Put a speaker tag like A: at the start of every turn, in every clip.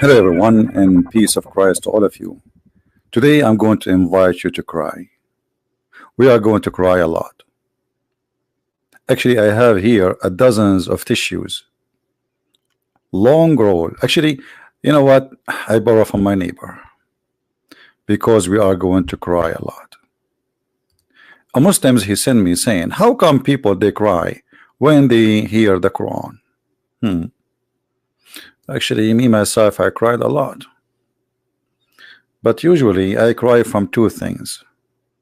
A: Hello, everyone, and peace of Christ to all of you. Today, I'm going to invite you to cry. We are going to cry a lot. Actually, I have here a dozens of tissues, long roll. Actually, you know what? I borrow from my neighbor because we are going to cry a lot. A Muslims he sent me saying, "How come people they cry when they hear the Quran?" Actually, me myself, I cried a lot. But usually I cry from two things.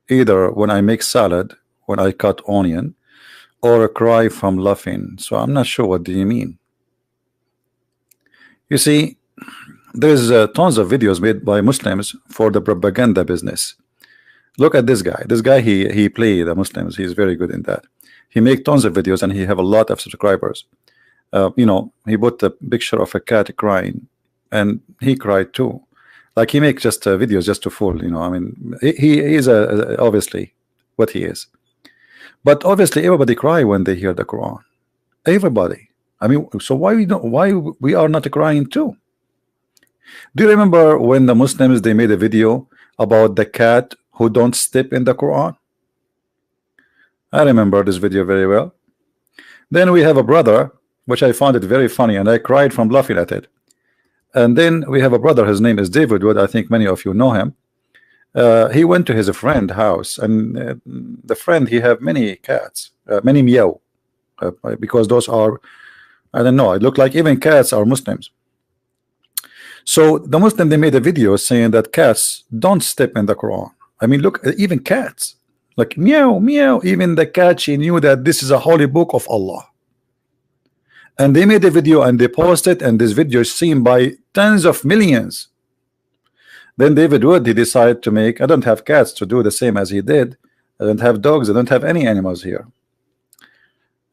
A: Either when I make salad, when I cut onion, or I cry from laughing. So I'm not sure what do you mean. You see, there's tons of videos made by Muslims for the propaganda business. Look at this guy. This guy, he played the Muslims. He's very good in that. He make tons of videos and he have a lot of subscribers. You know, he put a picture of a cat crying, and he cried too. Like he makes just videos just to fool. You know, I mean, he is obviously what he is. But obviously, everybody cry when they hear the Quran. Everybody. I mean, so why we don't? Why we are not crying too? Do you remember when the Muslims they made a video about the cat who don't step in the Quran? I remember this video very well. Then we have a brother, which I found it very funny, and I cried from laughing at it. And then we have a brother, his name is David Wood. I think many of you know him. He went to his friend house, and the friend, he have many cats, many meow, because those are, I don't know, it look like even cats are Muslims. So the Muslim, they made a video saying that cats don't step in the Quran. I mean, look, even cats, like meow, meow, even the cat, she knew that this is a holy book of Allah. And they made a video and they posted, and this video is seen by tens of millions. Then David Wood, he decided to make, I don't have cats to do the same as he did. I don't have dogs. I don't have any animals here.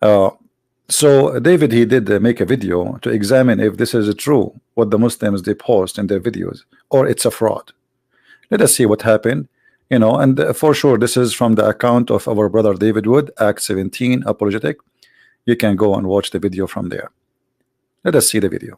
A: So David, he did make a video to examine if this is true, what the Muslims they post in their videos, or it's a fraud. Let us see what happened. You know, and for sure, this is from the account of our brother David Wood, Act 17 Apologetic. You can go and watch the video from there. Let us see the video.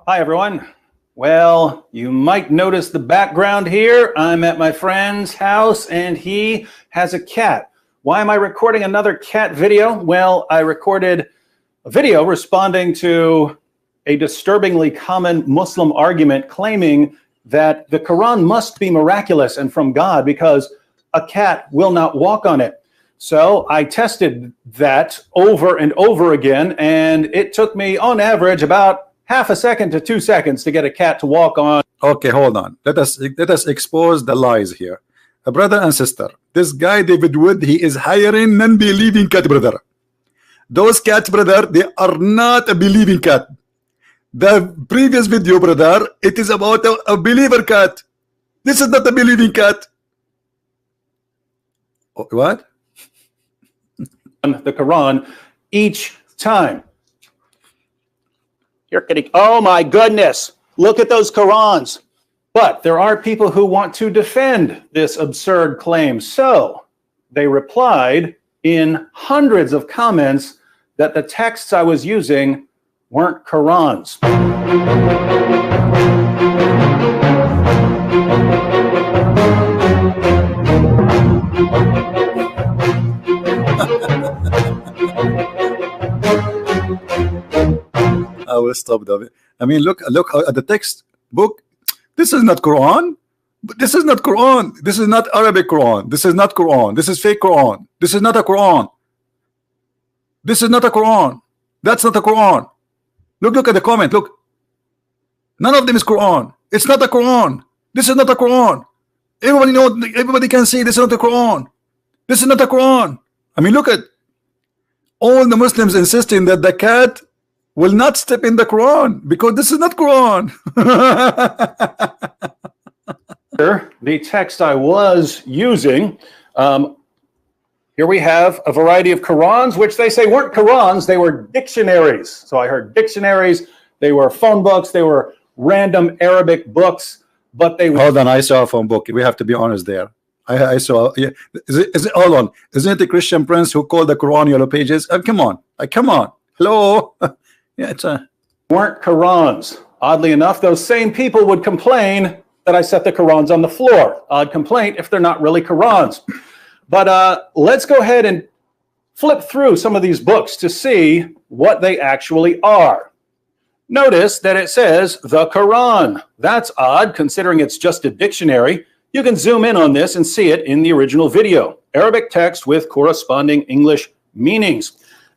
B: Hi, everyone. Well, you might notice the background here. I'm at my friend's house, and he has a cat. Why am I recording another cat video? Well, I recorded a video responding to a disturbingly common Muslim argument claiming that the Quran must be miraculous and from God because a cat will not walk on it. So I tested that over and over again, and it took me on average about half a second to 2 seconds to get a cat to walk on.
A: Okay, hold on. Let us expose the lies here. Brother and sister, this guy David Wood, he is hiring non-believing cat, brother. Those cats, brother, they are not a believing cat. The previous video, brother, it is about a believer cat. This is not a believing cat. What?
B: The Quran each time. You're kidding. Oh my goodness. Look at those Qurans. But there are people who want to defend this absurd claim. So they replied in hundreds of comments that the texts I was using weren't Qurans.
A: I will stop that. I mean, look at the text book. This is not Quran. This is not Quran. This is not Arabic Quran. This is not Quran. This is fake Quran. This is not a Quran. This is not a Quran. That's not a Quran. Look at the comment. Look. None of them is Quran. It's not a Quran. This is not a Quran. Everybody know. Everybody can see this is not a Quran. This is not a Quran. I mean, look at all the Muslims insisting that the cat will not step in the Quran because this is not Quran.
B: The text I was using, here we have a variety of Qurans, which they say weren't Qurans, they were dictionaries. So I heard dictionaries, they were phone books, they were random Arabic books, but they were...
A: Hold on, I saw a phone book. We have to be honest there. I saw, yeah. Is it, hold on, isn't it the Christian prince who called the Quran yellow pages? Come on, come on. Hello. Yeah, it's a...
B: weren't Qurans. Oddly enough, those same people would complain that I set the Qurans on the floor. Odd complaint if they're not really Qurans. But let's go ahead and flip through some of these books to see what they actually are. Notice that it says the Quran. That's odd considering it's just a dictionary. You can zoom in on this and see it in the original video. Arabic text with corresponding English meanings.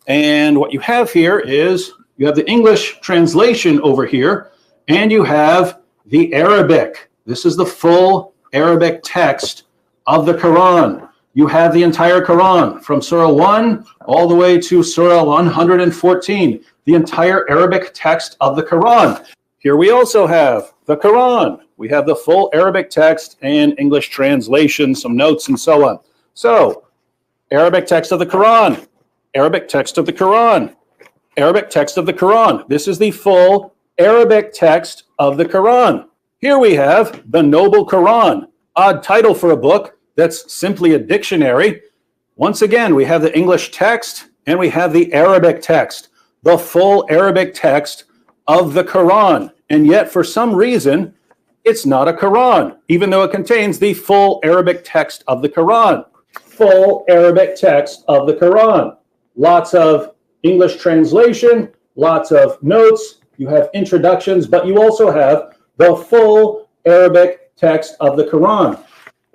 B: And what you have here is you have the English translation over here, and you have the Arabic. This is the full Arabic text of the Quran. You have the entire Quran from Surah 1 all the way to Surah 114, the entire Arabic text of the Quran. Here we also have the Quran. We have the full Arabic text and English translation, some notes and so on. So, Arabic text of the Quran, Arabic text of the Quran, Arabic text of the Quran. This is the full Arabic text of the Quran. Here we have the Noble Quran, odd title for a book that's simply a dictionary. Once again, we have the English text and we have the Arabic text, the full Arabic text of the Quran. And yet, for some reason, it's not a Quran, even though it contains the full Arabic text of the Quran. Full Arabic text of the Quran. Lots of English translation, lots of notes. You have introductions, but you also have the full Arabic text of the Quran.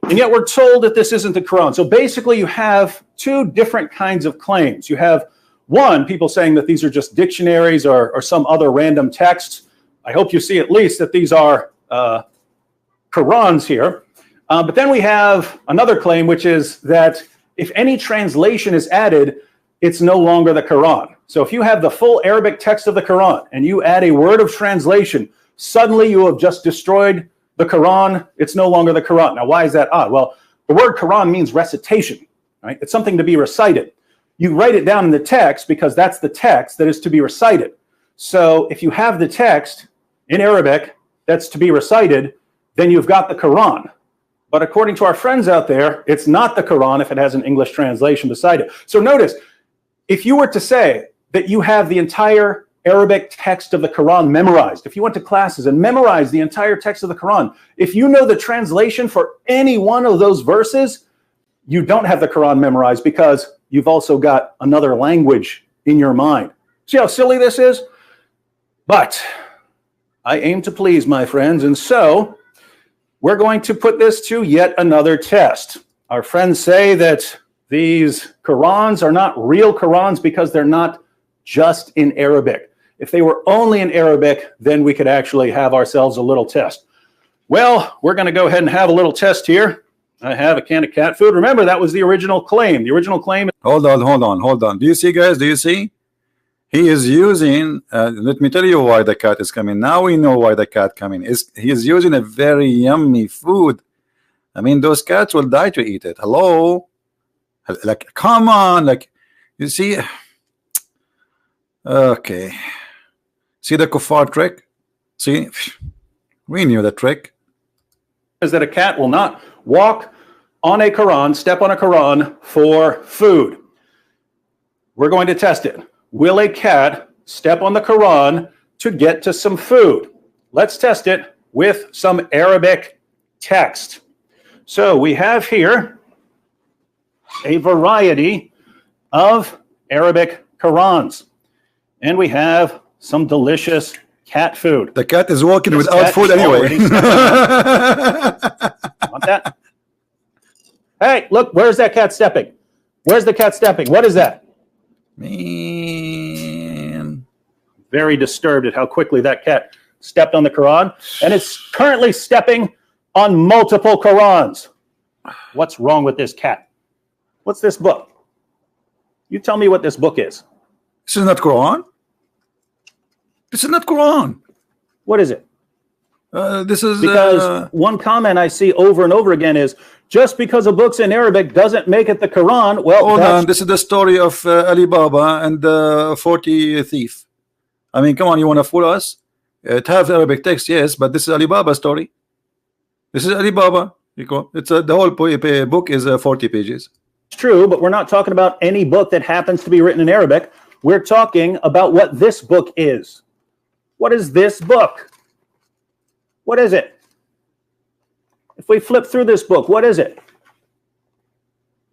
B: And yet we're told that this isn't the Quran. So basically you have two different kinds of claims. You have one, people saying that these are just dictionaries or some other random texts. I hope you see at least that these are Qurans here. But then we have another claim, which is that if any translation is added, it's no longer the Quran. So if you have the full Arabic text of the Quran and you add a word of translation, suddenly you have just destroyed the Quran. It's no longer the Quran. Now, why is that odd? Well, the word Quran means recitation, right? It's something to be recited. You write it down in the text because that's the text that is to be recited. So if you have the text in Arabic that's to be recited, then you've got the Quran. But according to our friends out there, it's not the Quran if it has an English translation beside it. So notice, if you were to say that you have the entire Arabic text of the Quran memorized, if you went to classes and memorized the entire text of the Quran, if you know the translation for any one of those verses, you don't have the Quran memorized because you've also got another language in your mind. See how silly this is? But I aim to please, my friends, and so we're going to put this to yet another test. Our friends say that these Qurans are not real Qurans because they're not just in Arabic. If they were only in Arabic, then we could actually have ourselves a little test. Well, we're going to go ahead and have a little test here. I have a can of cat food. Remember, that was the original claim. The original claim.
A: Hold on. Do you see, guys? Do you see? He is using, let me tell you why the cat is coming. Now we know why the cat coming. He is using a very yummy food. I mean, those cats will die to eat it. Hello? Like, come on. Like, you see? Okay. See the kuffar trick? See? We knew the trick.
B: Is that a cat will not walk on a Quran, step on a Quran for food. We're going to test it. Will a cat step on the Quran to get to some food? Let's test it with some Arabic text. So we have here a variety of Arabic Qurans. And we have some delicious cat food.
A: The cat is walking without food anyway.
B: Want that? Hey, look, where's that cat stepping? Where's the cat stepping? What is that?
A: Man.
B: Very disturbed at how quickly that cat stepped on the Quran. And it's currently stepping on multiple Qurans. What's wrong with this cat? What's this book? You tell me what this book is.
A: This is not Quran. This is not Quran.
B: What is it?
A: This is
B: because one comment I see over and over again is just because a book's in Arabic doesn't make it the Quran. Well,
A: hold on. This is the story of Ali Baba and the 40 thief. I mean, come on, you want to fool us? It has Arabic text, yes, but this is Ali Baba story. This is Ali Baba. It's the whole book is 40 pages.
B: It's true, but we're not talking about any book that happens to be written in Arabic. We're talking about what this book is. What is this book? What is it? If we flip through this book, what is it?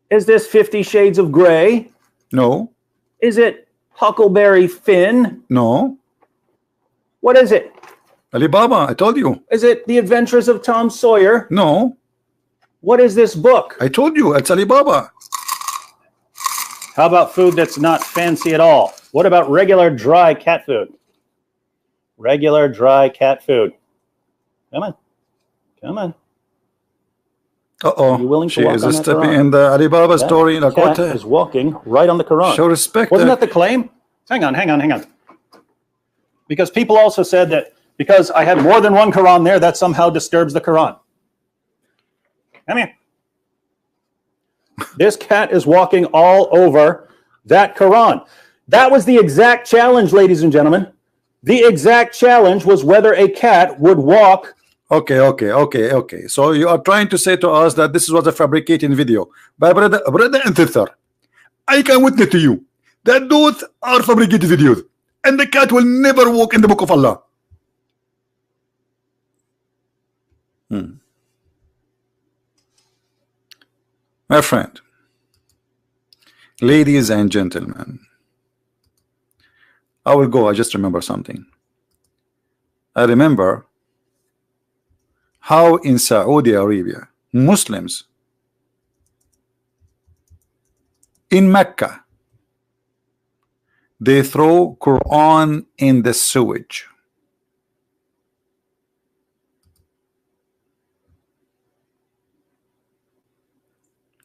B: Is this 50 Shades of Grey?
A: No.
B: Is it Huckleberry Finn?
A: No.
B: What is it?
A: Alibaba, I told you.
B: Is it The Adventures of Tom Sawyer?
A: No.
B: What is this book?
A: I told you, it's Alibaba.
B: How about food that's not fancy at all? What about regular dry cat food? Regular dry cat food. Come on. Come on. Are you willing to
A: She
B: walk
A: is
B: on that
A: stepping
B: Quran?
A: in the Alibaba
B: That
A: story. Like,
B: cat
A: what?
B: is walking right on the Quran.
A: Show respect.
B: Wasn't that the claim? Hang on. Because people also said that because I had more than one Quran there, that somehow disturbs the Quran. Come here. This cat is walking all over that Quran. That was the exact challenge, ladies and gentlemen. The exact challenge was whether a cat would walk.
A: Okay. So you are trying to say to us that this was a fabricated video. But brother and sister, I can witness to you that those are fabricated videos. And the cat will never walk in the book of Allah. My friend, ladies and gentlemen, I will go. I just remember something. I remember how in Saudi Arabia, Muslims in Mecca, they throw Quran in the sewage.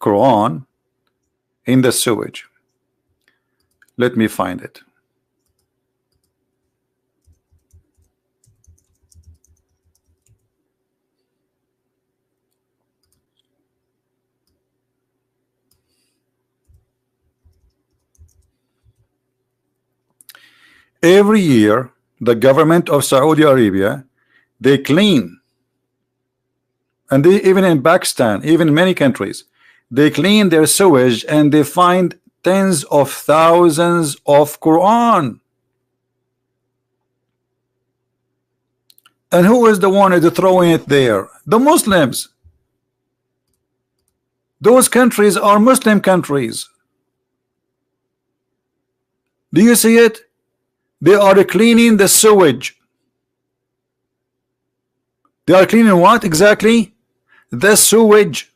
A: Quran in the sewage. Let me find it. Every year, the government of Saudi Arabia, they clean, and they, even in Pakistan, even in many countries, they clean their sewage and they find tens of thousands of Quran. And who is the one who's throwing it there? The Muslims. Those countries are Muslim countries. Do you see it? They are cleaning the sewage. They are cleaning what exactly? The sewage.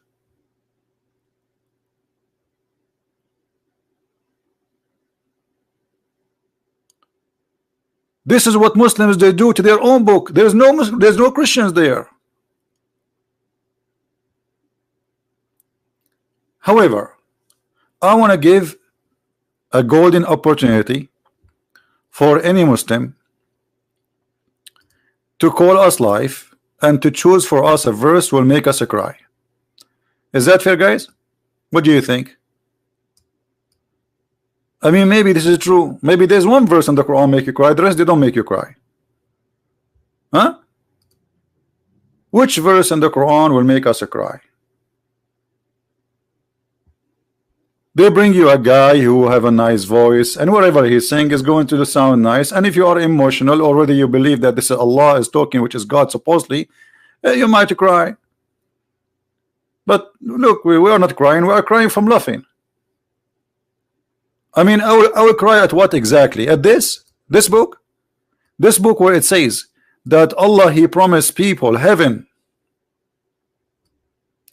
A: This is what Muslims they do to their own book. There's no Christians there. However, I want to give a golden opportunity for any Muslim to call us live and to choose for us a verse will make us cry. Is that fair, guys? What do you think? I mean, maybe this is true. Maybe there's one verse in the Quran make you cry, the rest they don't make you cry. Huh? Which verse in the Quran will make us cry? They bring you a guy who have a nice voice, and whatever he's saying is going to sound nice. And if you are emotional, already you believe that this is Allah is talking, which is God supposedly, you might cry. But look, we are not crying. We are crying from laughing. I mean, I will cry at what exactly? At this book? This book where it says that Allah, He promised people heaven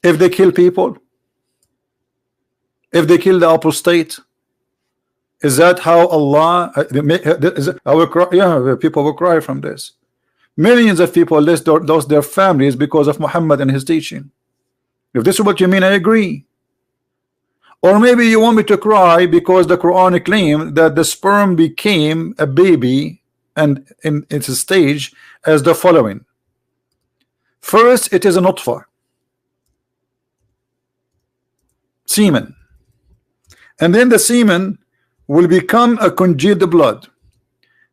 A: if they kill people, if they kill the apostate. Is that how Allah I will cry? Yeah, people will cry from this. Millions of people lost their families because of Muhammad and his teaching. If this is what you mean, I agree. Or maybe you want me to cry because the Quran claimed that the sperm became a baby, and in its stage as the following. First, it is a nutfa, semen, and then the semen will become a congealed blood.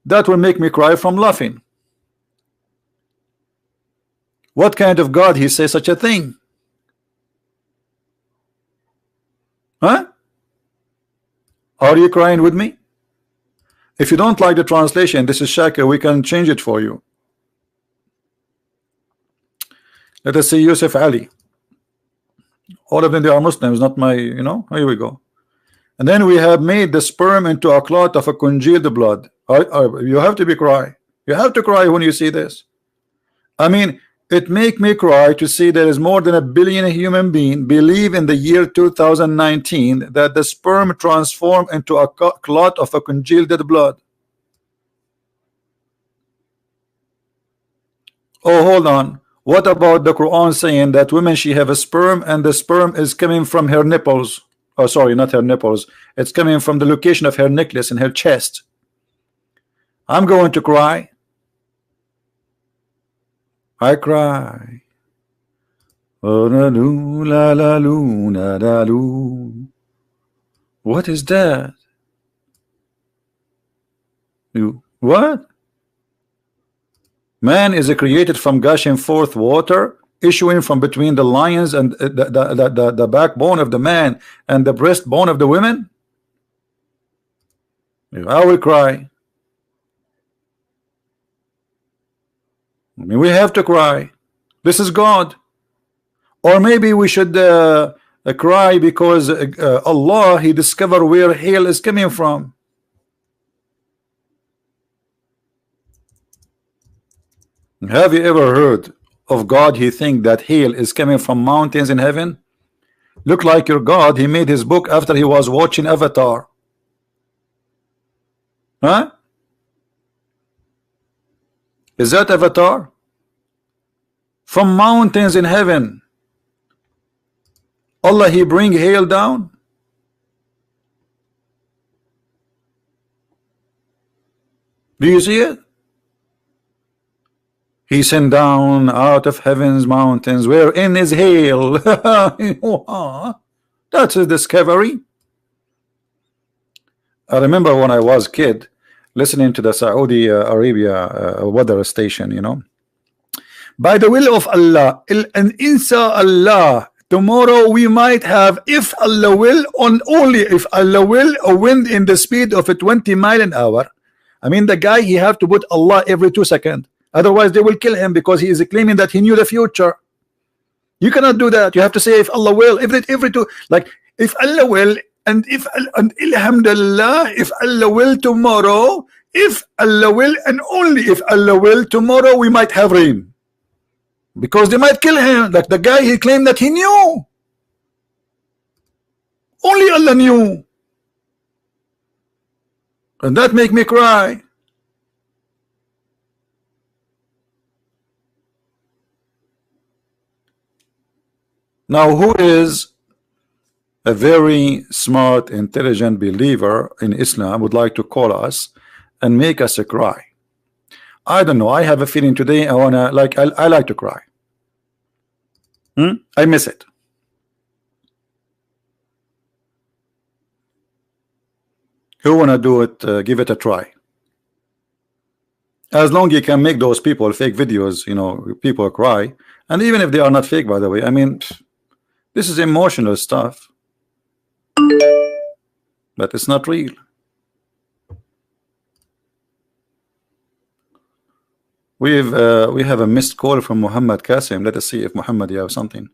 A: That will make me cry from laughing. What kind of God He says such a thing? Huh? Are you crying with me? If you don't like the translation, this is Shaka, we can change it for you. Let us see Yusuf Ali. All of them, they are Muslims, not my, you know. Here we go. And then we have made the sperm into a clot of a congealed blood. You have to be cry. You have to cry when you see this. I mean, it make me cry to see there is more than 1 billion human being believe in the year 2019 that the sperm transform into a clot of a congealed blood. Oh, hold on. What about the Quran saying that women, she have a sperm and the sperm is coming from her nipples? Oh, sorry, not her nipples. It's coming from the location of her necklace in her chest. I'm going to cry. I cry. Oh, la, loo, la, la, loo, la, la, loo. What is that? You what? Man is created from gushing forth water, issuing from between the lions and the backbone of the man and the breastbone of the women. I will cry. I mean, we have to cry. This is God. Or maybe we should cry because Allah, He discovered where hail is coming from. Have you ever heard of God? He think that hail is coming from mountains in heaven. Look like your God. He made his book after he was watching Avatar. Huh? Is that Avatar? From mountains in heaven, Allah, He bring hail down. Do you see it? He sent down out of heaven's mountains wherein is hail. That's a discovery. I remember when I was a kid listening to the Saudi Arabia weather station, you know. By the will of Allah, and inshallah, tomorrow we might have, if Allah will, only if Allah will, a wind in the speed of a 20 miles an hour. I mean, the guy, he have to put Allah every 2 seconds. Otherwise, they will kill him because he is claiming that he knew the future. You cannot do that. You have to say if Allah will, every two, like if Allah will, and if and alhamdulillah, if Allah will tomorrow, if Allah will, and only if Allah will tomorrow, we might have rain. Because they might kill him, like the guy, he claimed that he knew. Only Allah knew. And that make me cry. Now, who is a very smart, intelligent believer in Islam would like to call us and make us cry? I don't know. I have a feeling today I wanna I like to cry. I miss it. Who wanna do it? Give it a try. As long you can make those people fake videos, you know, people cry, and even if they are not fake, by the way. I mean, this is emotional stuff, but it's not real. We have a missed call from Muhammad Qasim. Let us see if Muhammad, you have something.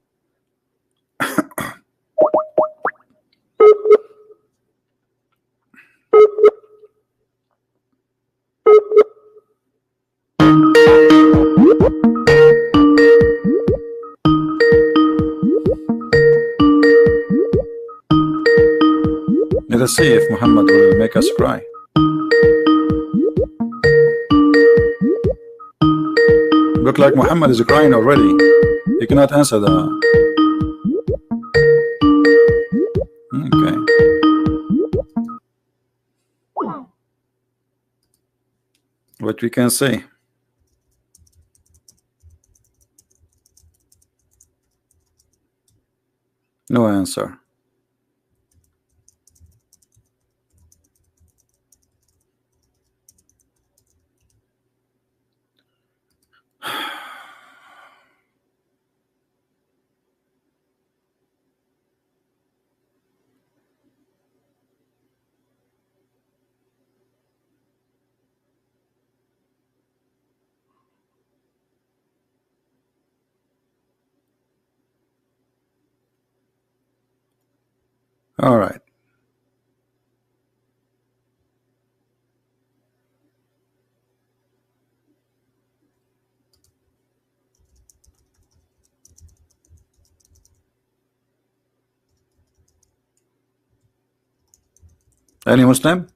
A: Let us see if Muhammad will make us cry. Look like Muhammad is crying already. He cannot answer that. Okay. What we can say? No answer. All right. Any Muslim?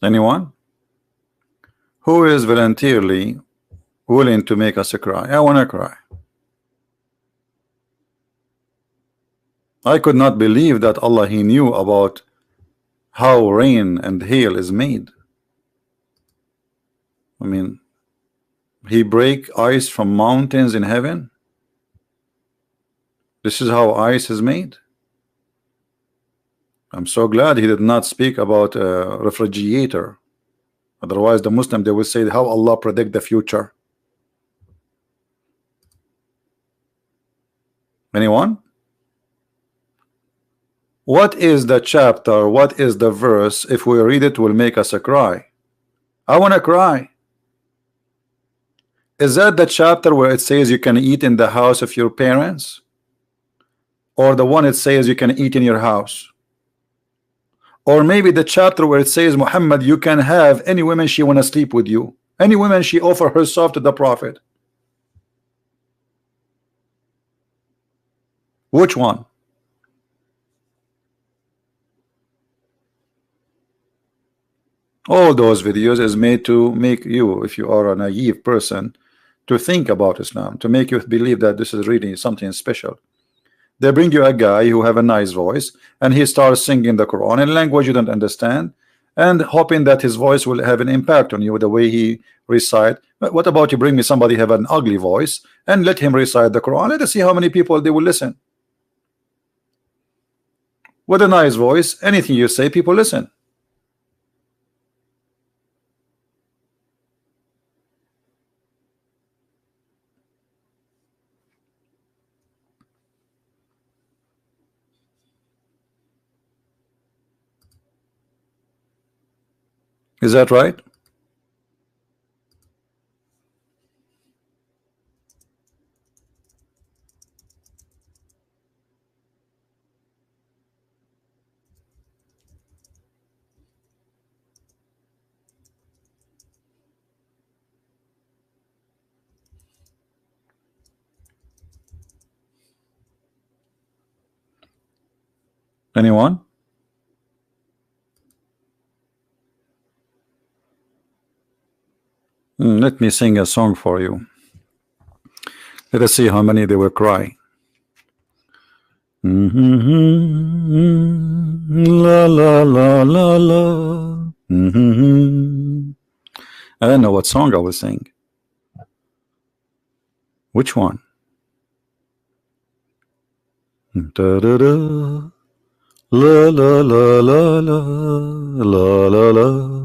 A: Anyone? Who is voluntarily willing to make us cry? I want to cry. I could not believe that Allah, He knew about how rain and hail is made. I mean, He break ice from mountains in heaven. This is how ice is made. I'm so glad He did not speak about a refrigerator. Otherwise, the Muslim, they will say how Allah predict the future. Anyone? What is the chapter? What is the verse? If we read it, will make us cry. I want to cry. Is that the chapter where it says you can eat in the house of your parents? Or the one it says you can eat in your house? Or maybe the chapter where it says, Muhammad, you can have any woman she want to sleep with you. Any woman she offer herself to the Prophet. Which one? All those videos is made to make you, if you are a naive person, to think about Islam, to make you believe that this is really something special. They bring you a guy who have a nice voice and he starts singing the Quran in a language you don't understand and hoping that his voice will have an impact on you the way he recite. But what about you bring me somebody have an ugly voice and let him recite the Quran? Let us see how many people they will listen. With a nice voice, anything you say, people listen. Is that right? Anyone? Let me sing a song for you. Let us see how many they will cry. La la la la la. I don't know what song I will sing. Which one? Da da da. La la la la la la la la.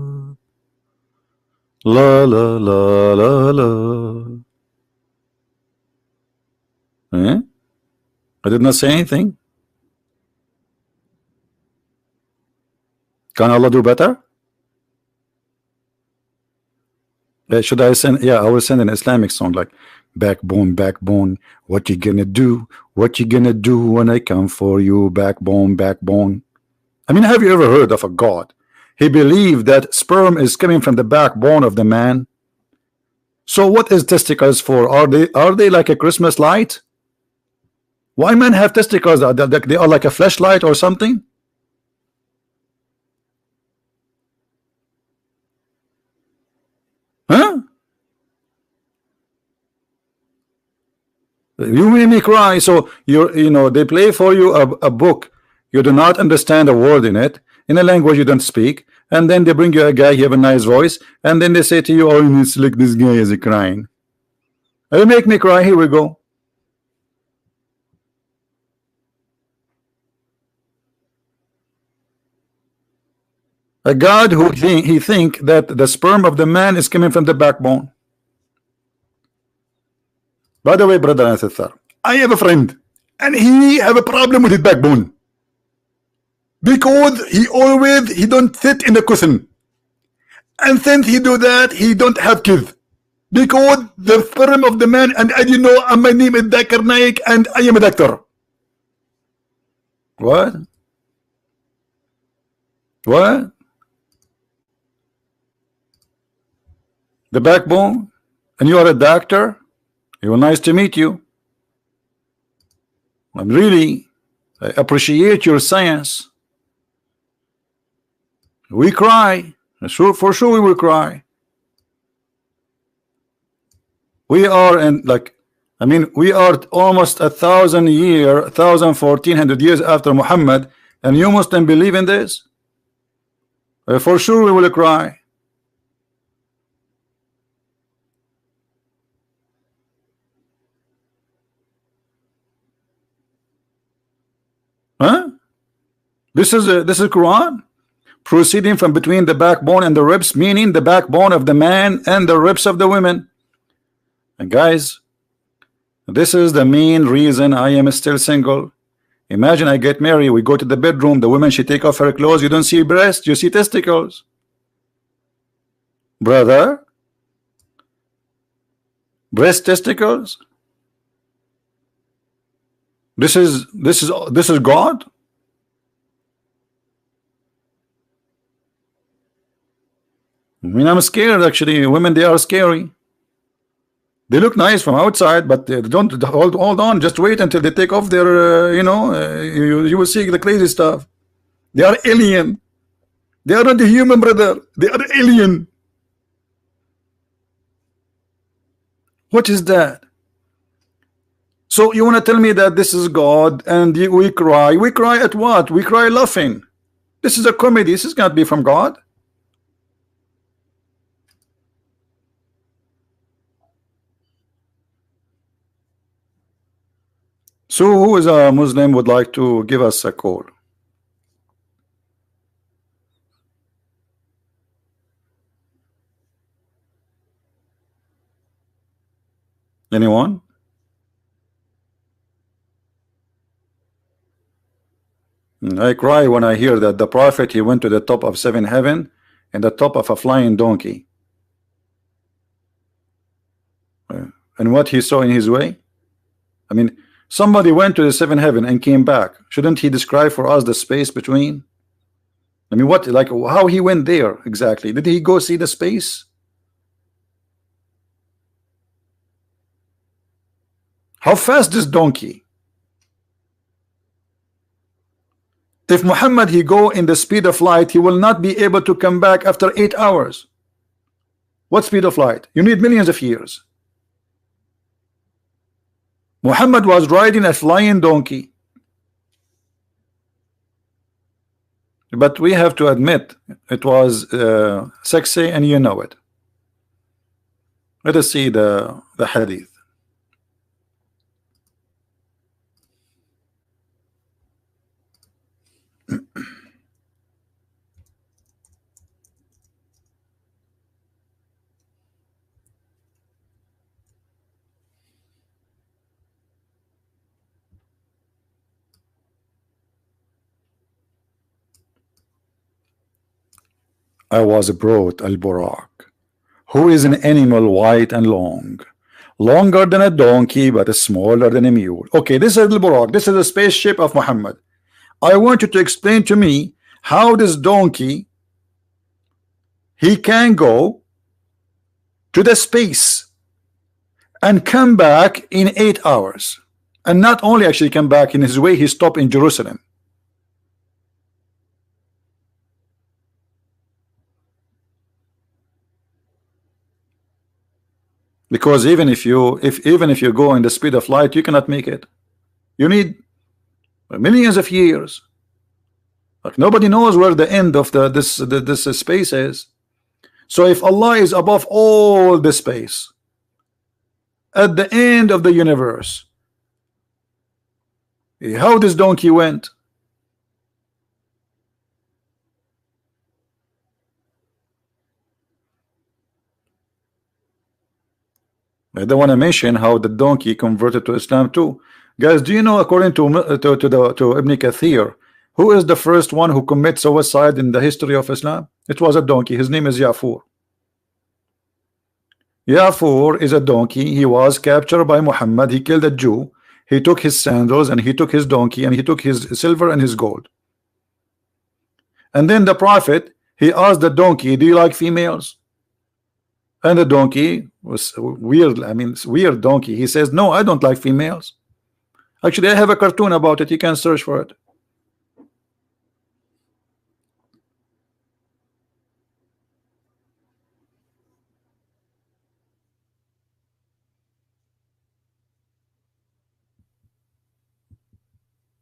A: La la la la la. Eh? I did not say anything. Can Allah do better? Should I send? Yeah, I will send an Islamic song like backbone, backbone. What you gonna do? What you gonna do when I come for you? Backbone, backbone. I mean, have you ever heard of a God? He believed that sperm is coming from the backbone of the man. So what is testicles for? Are they like a Christmas light? Why men have testicles? They are like a flashlight or something? Huh? You made me cry. So you know they play for you a book. You do not understand a word in it, in a language you don't speak, and then they bring you a guy, you have a nice voice, and then they say to you, oh, it's like this guy is crying. You make me cry. Here we go. A God who he think that the sperm of the man is coming from the backbone. By the way, brother and sister, I have a friend, and he have a problem with his backbone. because he don't sit in the cushion, and since he do that, he don't have kids. Because the sperm of the man, and as you know, my name is Zakir Naik, and I am a doctor. What? What? The backbone? And you are a doctor? Well, nice to meet you. I appreciate your science. We cry. For sure we will cry. We are in we are almost 1,000 years, 1,400 years after Muhammad, and you Muslims believe in this? For sure we will cry. Huh? This is Quran, proceeding from between the backbone and the ribs, meaning the backbone of the man and the ribs of the women. And guys, this is the main reason I am still single. Imagine I get married, we go to the bedroom, the woman, she take off her clothes, you don't see breasts, you see testicles. Brother, breast, testicles. This is God. I mean, I'm scared actually. Women, they are scary. They look nice from outside, but they don't hold on. Just wait until they take off their, you will see the crazy stuff. They are alien. They are not human, brother. They are alien. What is that? So you want to tell me that this is God and we cry? We cry at what? We cry laughing. This is a comedy. This is not be from God. So who is a Muslim would like to give us a call? Anyone? I cry when I hear that the prophet, he went to the top of 7 heaven and the top of a flying donkey. And what he saw in his way? I mean, somebody went to the 7 heaven and came back. Shouldn't he describe for us the space between? I mean, what, like, how he went there exactly? Did he go see the space? How fast this donkey? If Muhammad he go in the speed of light, he will not be able to come back after 8 hours. What speed of light? You need millions of years. Muhammad was riding a flying donkey. But we have to admit it was sexy, and you know it. Let us see the hadith. I was brought al-Burak, who is an animal white and long, longer than a donkey but smaller than a mule. Okay, this is al-Burak. This is a spaceship of Muhammad. I want you to explain to me how this donkey he can go to the space and come back in 8 hours, and not only actually come back, in his way he stopped in Jerusalem. Because even if you go in the speed of light, you cannot make it. You need millions of years. Like nobody knows where the end of this space is. So if Allah is above all the space, at the end of the universe, how this donkey went? I don't want to mention how the donkey converted to Islam too. Guys, do you know, according to Ibn Kathir, Who is the first one who commits suicide in the history of Islam? It was a donkey. His name is Yafur. Yafur is a donkey. He was captured by Muhammad. He killed a Jew. He took his sandals and he took his donkey and he took his silver and his gold. And then the Prophet, he asked the donkey, do you like females? And the donkey was weird. I mean, weird donkey. He says, no, I don't like females. Actually, I have a cartoon about it. You can search for it.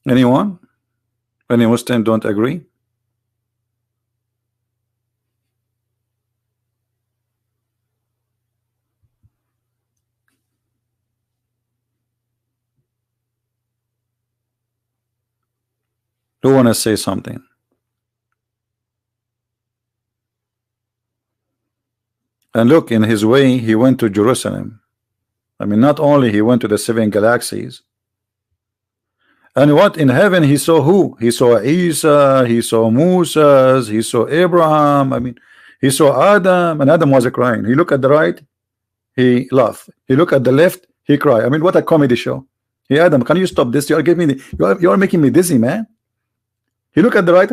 A: Anyone? Any Muslim don't agree? Who want to say something? And look, in his way, he went to Jerusalem. I mean, not only he went to the 7 galaxies. And what in heaven he saw who? He saw Isa, he saw Moses, he saw Abraham. I mean, he saw Adam, and Adam was crying. He looked at the right, he laughed. He looked at the left, he cried. I mean, what a comedy show. Hey Adam, can you stop this? You are giving me you are making me dizzy, man. He looked at the right,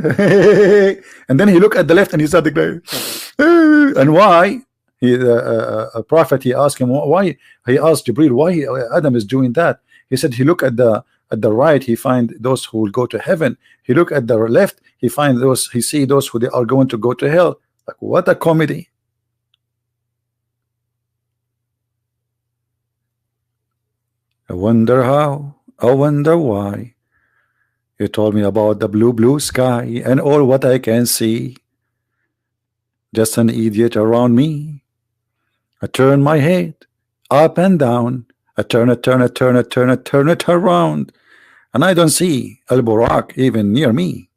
A: and then he looked at the left, and he started crying. And why? He a prophet, he asked him why. He asked Jibril why Adam is doing that. He said he looked at the right, he find those who will go to heaven. He look at the left, he find those, he see those who they are going to go to hell. Like, what a comedy. I wonder how, I wonder why. You told me about the blue sky and all what I can see. Just an idiot around me. I turn my head up and down. I turn it around, and I don't see Al Burak even near me.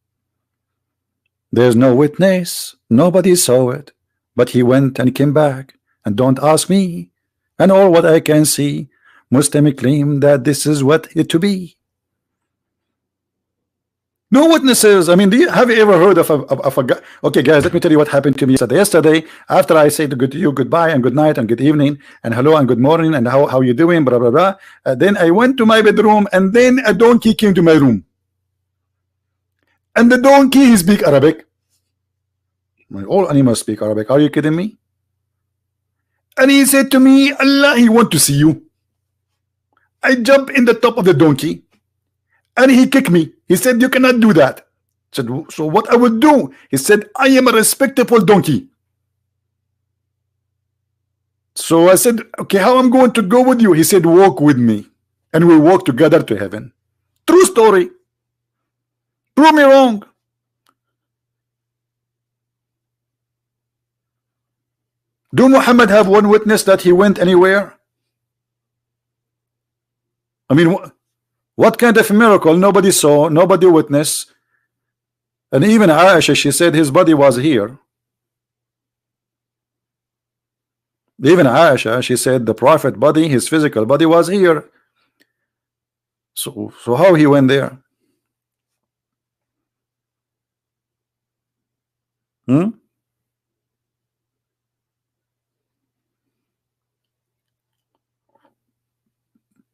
A: There's no witness, nobody saw it, but he went and came back, and don't ask me. And all what I can see, Muslim claim that this is what it to be. No witnesses. I mean, have you ever heard of a guy? Okay, guys, let me tell you what happened to me yesterday. After I said to you goodbye and good night and good evening and hello and good morning and how you doing, blah blah blah. Then I went to my bedroom, and then a donkey came to my room. And the donkey, he speak Arabic. All animals speak Arabic. Are you kidding me? And he said to me, Allah, he want to see you. I jump in the top of the donkey, and he kicked me. He said, you cannot do that. I said, so what I would do? He said, I am a respectable donkey. So I said, okay, how I'm going to go with you? He said, walk with me, and we walk together to heaven. True story. Prove me wrong. Do Muhammad have one witness that he went anywhere? I mean, what kind of miracle? Nobody saw, nobody witnessed. And even Aisha, she said his body was here. Even Aisha, she said the prophet body, his physical body was here. So how he went there?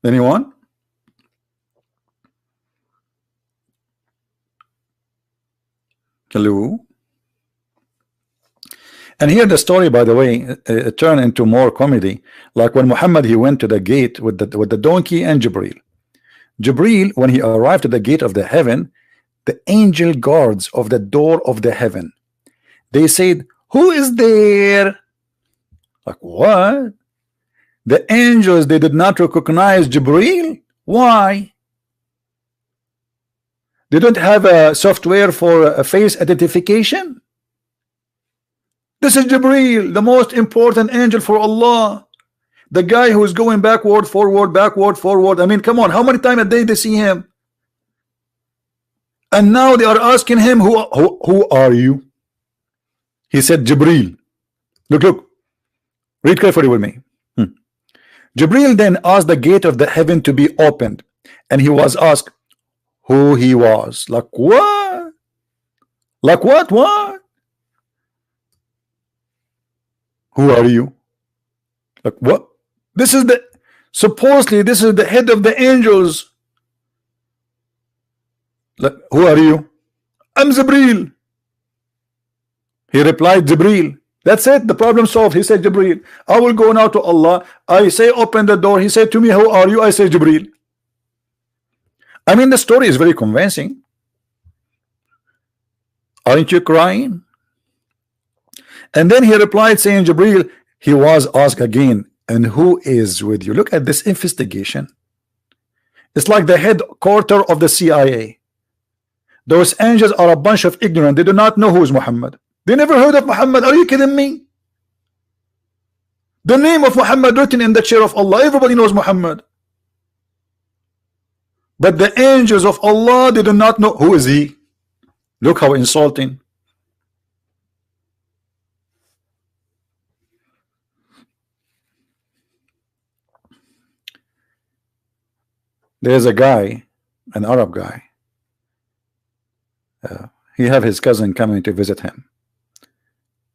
A: Anyone? Hello. And here the story, by the way, it turned into more comedy. Like when Muhammad, he went to the gate with the donkey and Jibril. Jibril, when he arrived at the gate of the heaven, the angel guards of the door of the heaven, they said, who is there? Like, what? The angels, they did not recognize Jibril. Why? They don't have a software for a face identification. This is Jibril, the most important angel for Allah. The guy who is going backward, forward, backward, forward. I mean, come on, how many times a day they see him? And now they are asking him, who are you? He said, Jibril. Look. Read carefully with me. Jibril then asked the gate of the heaven to be opened, and he was asked who he was. Like, what? Like what? What? Who are you? Like what? This is the supposedly this is the head of the angels. Like, who are you? I'm Jibril. He replied, Jibril. That's it. The problem solved. He said, Jibril. I will go now to Allah. I say, open the door. He said to me, who are you? I say, Jibril. I mean, the story is very convincing. Aren't you crying? And then he replied, saying, Jibril. He was asked again, and who is with you? Look at this investigation. It's like the headquarters of the CIA. Those angels are a bunch of ignorant. They do not know who is Muhammad. They never heard of Muhammad. Are you kidding me? The name of Muhammad written in the chair of Allah. Everybody knows Muhammad. But the angels of Allah, they do not know who is he. Look how insulting. There's a guy, an Arab guy. He have his cousin coming to visit him.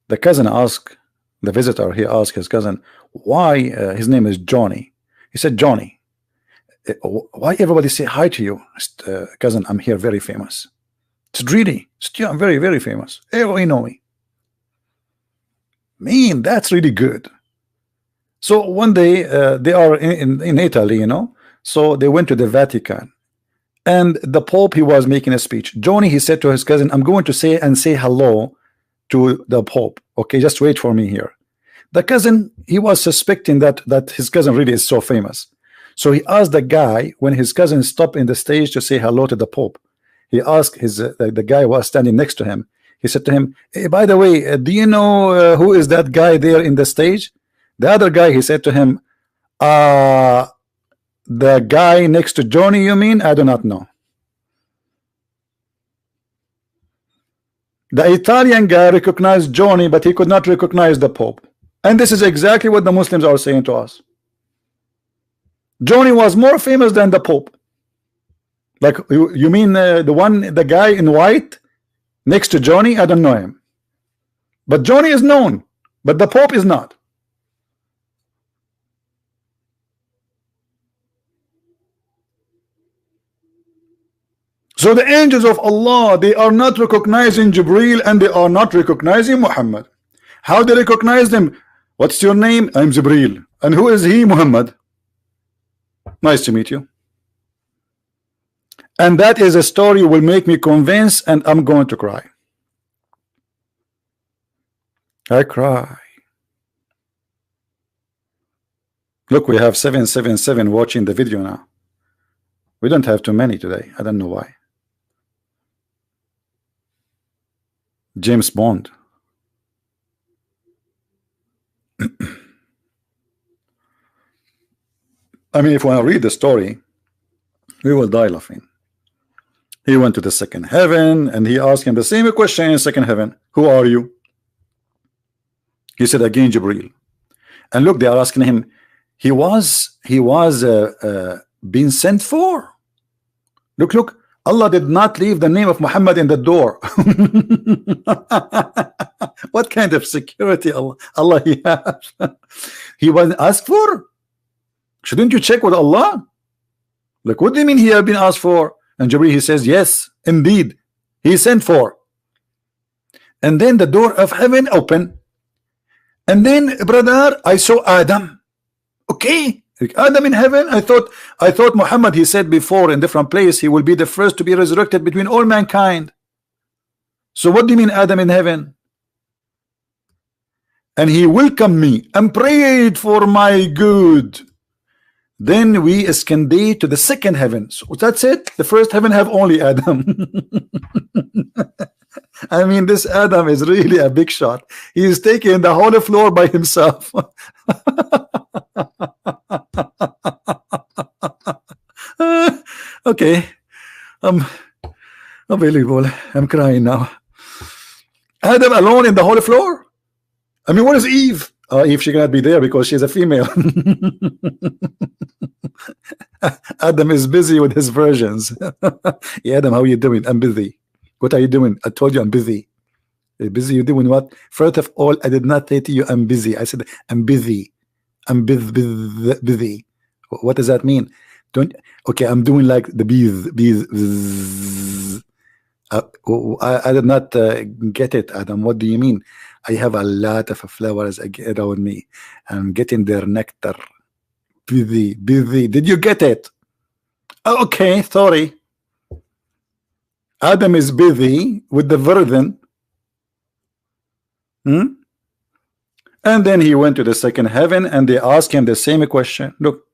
A: The cousin asked the visitor. He asked his cousin why his name is Johnny. He said, Johnny, why everybody say hi to you? Cousin, I'm here very famous. It's really, I'm very, very famous. Everybody know me. Man, that's really good. So one day they are in Italy, you know. So they went to the Vatican, and the Pope, he was making a speech. Johnny, he said to his cousin, I'm going to say hello to the Pope. Okay, just wait for me here. The cousin, he was suspecting that his cousin really is so famous. So he asked the guy, when his cousin stopped in the stage to say hello to the Pope, he asked the guy who was standing next to him. He said to him, hey, by the way, do you know who is that guy there in the stage? The other guy, he said to him, the guy next to Johnny, you mean? I do not know. The Italian guy recognized Johnny, but he could not recognize the Pope. And this is exactly what the Muslims are saying to us. Johnny was more famous than the Pope. Like, you mean the guy in white next to Johnny? I don't know him. But Johnny is known, but the Pope is not. So the angels of Allah, they are not recognizing Jibril, and they are not recognizing Muhammad. How they recognize them? What's your name? I'm Jibril. And who is he? Muhammad. Nice to meet you. And that is a story will make me convinced, and I'm going to cry. I cry. Look, we have 777 watching the video now. We don't have too many today. I don't know why. James Bond. I mean, if we read the story, we will die laughing. He went to the second heaven, and he asked him the same question in second heaven. Who are you? He said again, Jibril. And look, they are asking him. He was being sent for. Look. Allah did not leave the name of Muhammad in the door. What kind of security Allah he has? He was asked for. Shouldn't you check with Allah? Like, what do you mean he had been asked for? And Jibreel, he says, yes, indeed, he sent for. And then the door of heaven opened. And then, brother, I saw Adam. Okay, Adam in heaven. I thought Muhammad, he said before in different place, he will be the first to be resurrected between all mankind. So what do you mean Adam in heaven? And he welcomed me and prayed for my good. Then we ascended to the second heaven. So that's it. The first heaven have only Adam. I mean, this Adam is really a big shot. He is taking the whole floor by himself. Okay, unbelievable. I'm crying now. Adam alone in the whole floor. I mean, what is Eve? Eve, she cannot be there because she's a female. Adam is busy with his virgins. Yeah, Adam, how are you doing? I'm busy. What are you doing? I told you I'm busy. Busy, you doing what? First of all, I did not say to you I'm busy. I said I'm busy. I'm busy. What does that mean? Don't. Okay, I'm doing like the bees. I did not get it, Adam. What do you mean? I have a lot of flowers around me. I'm getting their nectar. Busy. Did you get it? Okay, sorry. Adam is busy with the virgin. And then he went to the second heaven and they asked him the same question. Look,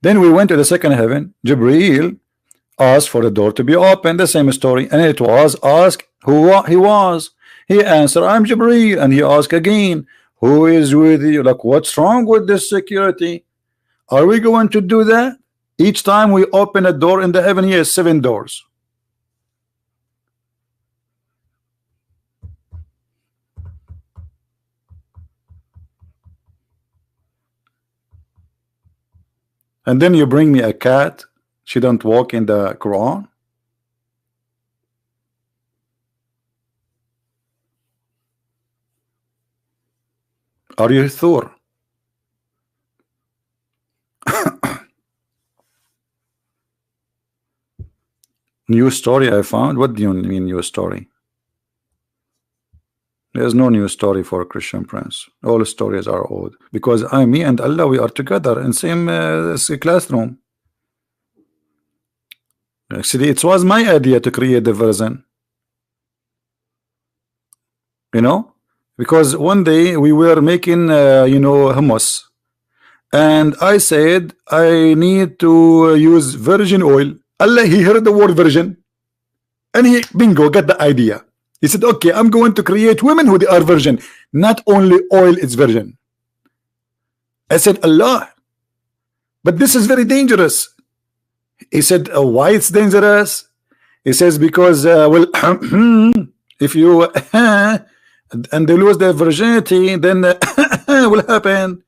A: then we went to the second heaven. Jibreel asked for the door to be open, the same story, and it was asked who he was. He answered, I'm Jibreel. And he asked again, who is with you? Like, what's wrong with this security? Are we going to do that? Each time we open a door in the heaven, he has 7 doors. And then you bring me a cat. She don't walk in the Quran. Are you Thor? New story I found. What do you mean new story? There's no new story for Christian Prince. All stories are old because me and Allah, we are together in same classroom. Actually, it was my idea to create the version. You know, because one day we were making hummus, and I said I need to use virgin oil. Allah, he heard the word virgin, and he bingo got the idea. He said, okay, I'm going to create women who they are virgin. Not only oil is virgin. I said, Allah, but this is very dangerous. He said, why it's dangerous? He says, because well, if you and they lose their virginity, then will happen.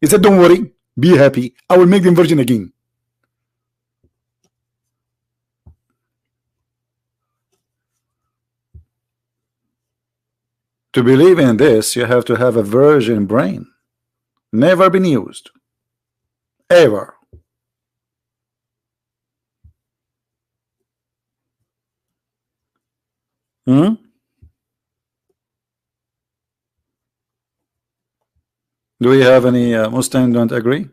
A: He said, don't worry, be happy. I will make them virgin again. To believe in this, you have to have a virgin brain. Never been used. Ever. Do we have any Muslim don't agree?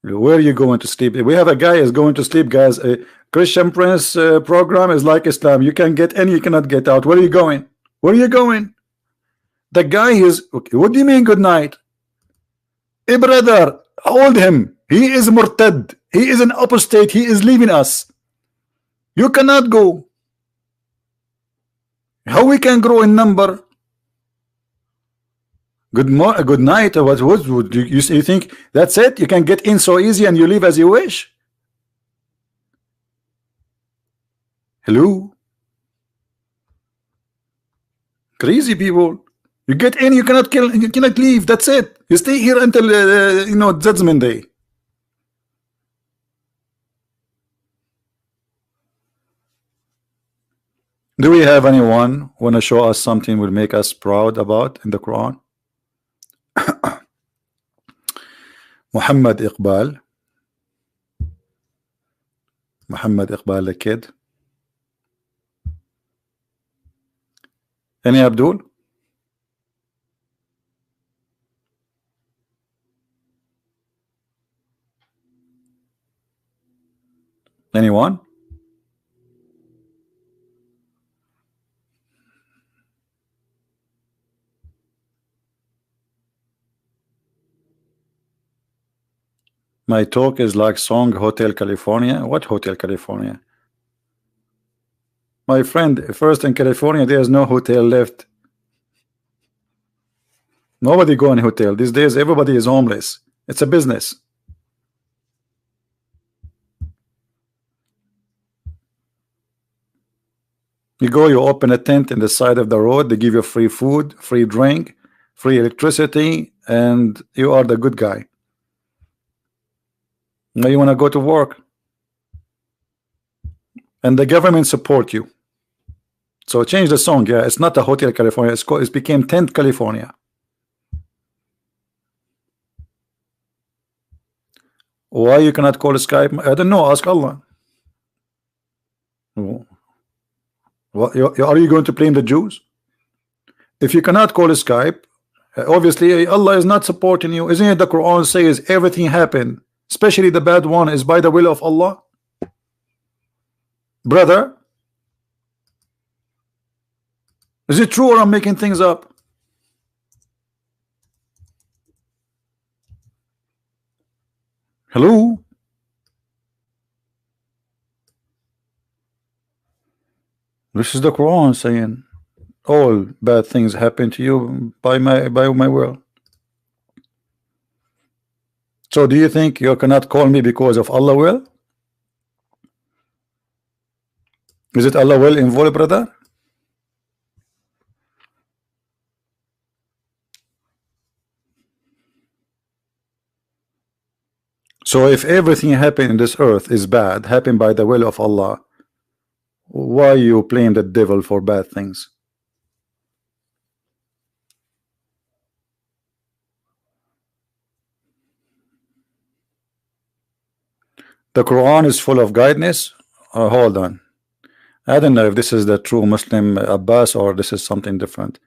A: Where are you going to sleep? We have a guy is going to sleep, guys. A Christian Prince program is like Islam. You can get in, you cannot get out. Where are you going? Where are you going? The guy is okay. What do you mean good night? Hey brother, hold him. He is murtad. He is an apostate. He is leaving us. You cannot go. How we can grow in number? Good night. What would you think? That's it? You can get in so easy and you leave as you wish? Hello? Crazy people. You get in, you cannot kill, you cannot leave. That's it. You stay here until Judgment Day. Do we have anyone want to show us something will make us proud about in the Quran? Muhammad Iqbal. Muhammad Iqbal the kid. Any Abdul? Anyone? My talk is like song Hotel California. What Hotel California? My friend, first in California, there's no hotel left. Nobody go in hotel. These days, everybody is homeless. It's a business. You go, you open a tent in the side of the road. They give you free food, free drink, free electricity, and you are the good guy. Now you want to go to work. and the government support you. So change the song. Yeah, it's not a Hotel California. It's called, it became Tent California. Why you cannot call Skype? I don't know. Ask Allah. What, are you going to blame the Jews? If you cannot call Skype, obviously Allah is not supporting you. Isn't it the Quran says everything happened, especially the bad one, is by the will of Allah? Brother, is it true or I'm making things up? Hello? This is the Quran saying all bad things happen to you by my will. So do you think you cannot call me because of Allah will? Is it Allah will involved, brother? So if everything happened in this earth is bad, happened by the will of Allah, why you blame the devil for bad things? The Quran is full of guidance. Hold on, I don't know if this is the true Muslim Abbas or this is something different.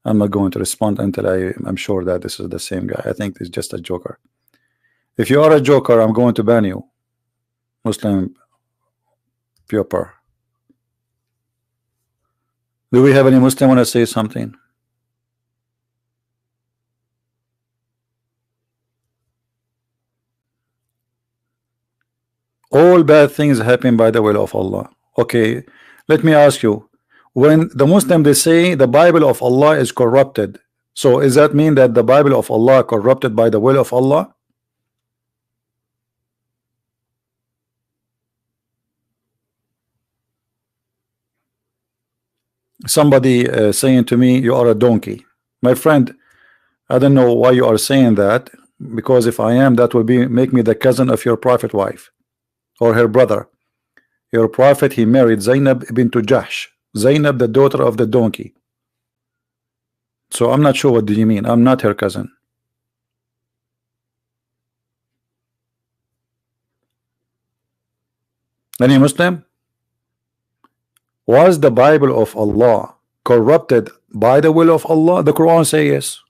A: I'm not going to respond until I'm sure that this is the same guy. I think it's just a joker. If you are a joker, I'm going to ban you, Muslim Pupper. Do we have any Muslim want to say something? All bad things happen by the will of Allah. Okay, let me ask you, when the Muslim they say the Bible of Allah is corrupted, so does that mean that the Bible of Allah corrupted by the will of Allah? Somebody saying to me, you are a donkey. My friend, I don't know why you are saying that, because if I am, that will be make me the cousin of your prophet wife or her brother. Your prophet, he married Zainab bint Jahsh, Zainab the daughter of the donkey. So I'm not sure what do you mean. I'm not her cousin. Any Muslim? Was the Bible of Allah corrupted by the will of Allah? The Quran says yes.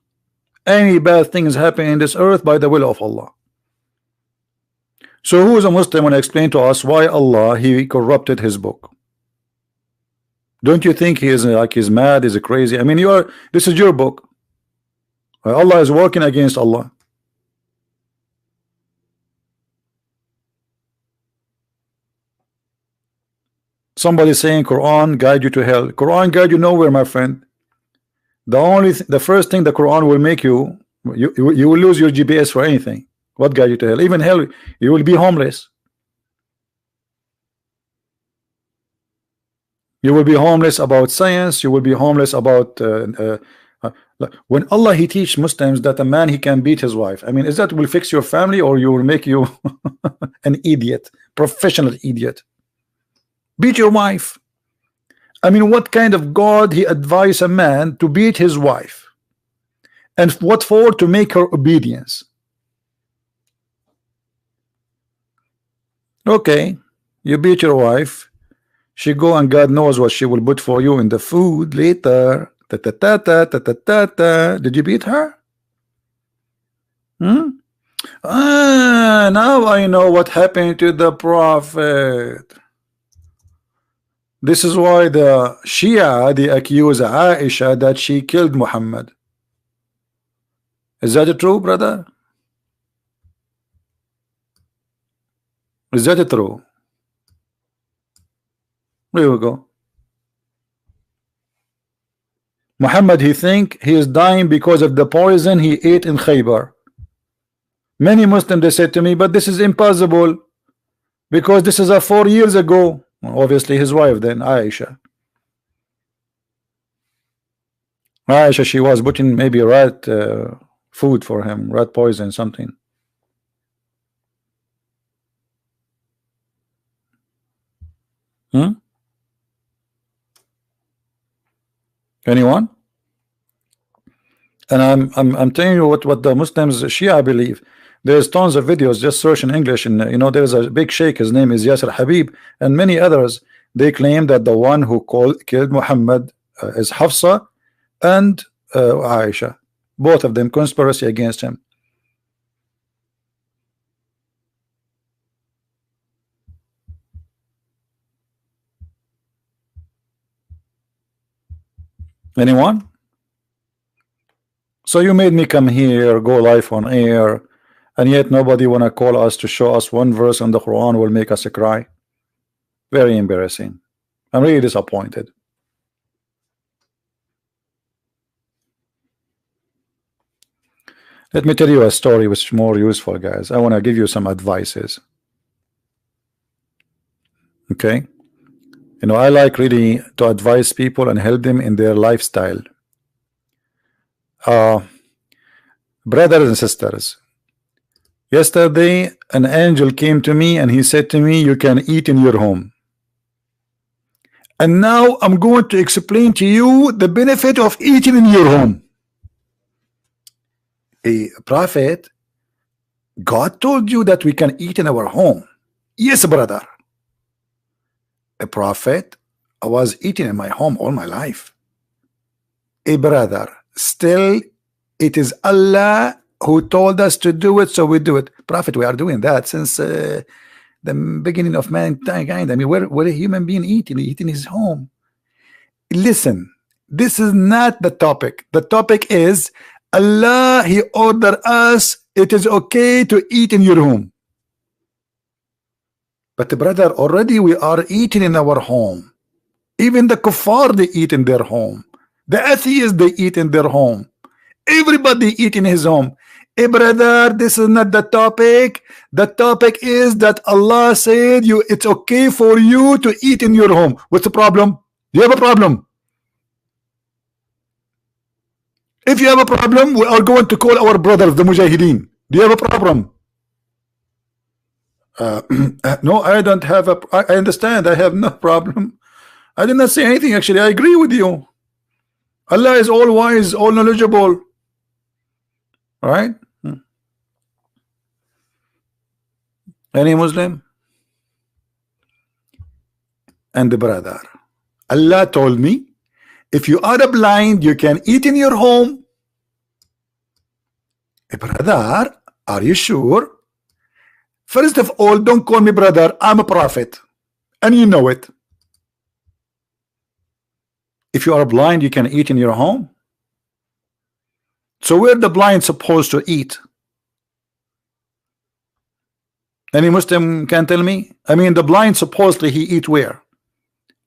A: Any bad things happen in this earth by the will of Allah. So who is a Muslim and explain to us why Allah he corrupted his book? Don't you think he is like he's mad, he's crazy? I mean, you are, this is your book. Allah is working against Allah. Somebody saying Quran guide you to hell. Quran guide you nowhere, my friend. The first thing the Quran will make you will lose your GPS for anything. What guide you to hell? Even hell, you will be homeless. You will be homeless about science. You will be homeless about when Allah he teach Muslims that a man he can beat his wife. I mean, is that will fix your family or you will make you an idiot, professional idiot? Beat your wife. I mean, what kind of God he advise a man to beat his wife? And what for? To make her obedience. Okay, you beat your wife. She go and God knows what she will put for you in the food later. Ta ta ta ta ta ta ta ta. Did you beat her? Now I know what happened to the Prophet. This is why the Shia they accuse Aisha that she killed Muhammad. Is that true, brother? Is that true? There we go. Muhammad he think he is dying because of the poison he ate in Khaybar. Many Muslims they said to me, but this is impossible because this is 4 years ago. Obviously his wife then, Aisha, she was putting maybe rat food for him, rat poison, something. Hmm? Anyone? And I'm telling you what the Muslims Shia believe. There's tons of videos. Just search in English, and there's a big sheikh. His name is Yasser Habib, and many others. They claim that the one who killed Muhammad is Hafsa and Aisha. Both of them conspiracy against him. Anyone? So you made me come here, go live on air, and yet nobody wanna call us to show us one verse in the Quran will make us cry. Very embarrassing. I'm really disappointed. Let me tell you a story which is more useful, guys. I want to give you some advices. Okay? I like really to advise people and help them in their lifestyle. Brothers and sisters, yesterday an angel came to me and he said to me, you can eat in your home. And now I'm going to explain to you the benefit of eating in your home. A prophet, God told you that we can eat in our home. Yes, brother. A prophet, I was eating in my home all my life. A brother, still it is Allah who told us to do it, so we do it. Prophet, we are doing that since the beginning of mankind. I mean, we're a human being eating his home. Listen, this is not the topic. The topic is Allah, He ordered us, it is okay to eat in your home. But brother, already we are eating in our home. Even the kuffar, they eat in their home. The atheists, they eat in their home. Everybody eat in his home. Hey brother, this is not the topic. The topic is that Allah said it's okay for you to eat in your home. What's the problem? You have a problem. If you have a problem, we are going to call our brothers, the Mujahideen. Do you have a problem? No, I don't have a. I understand. I have no problem. I did not say anything. Actually, I agree with you. Allah is all wise, all knowledgeable. All right. Any Muslim? And the brother, Allah told me, if you are blind, you can eat in your home. Hey, brother, are you sure? First of all, don't call me brother. I'm a prophet, and you know it. If you are blind, you can eat in your home. So where the blind supposed to eat? Any Muslim can tell me? I mean, the blind supposedly he eat where?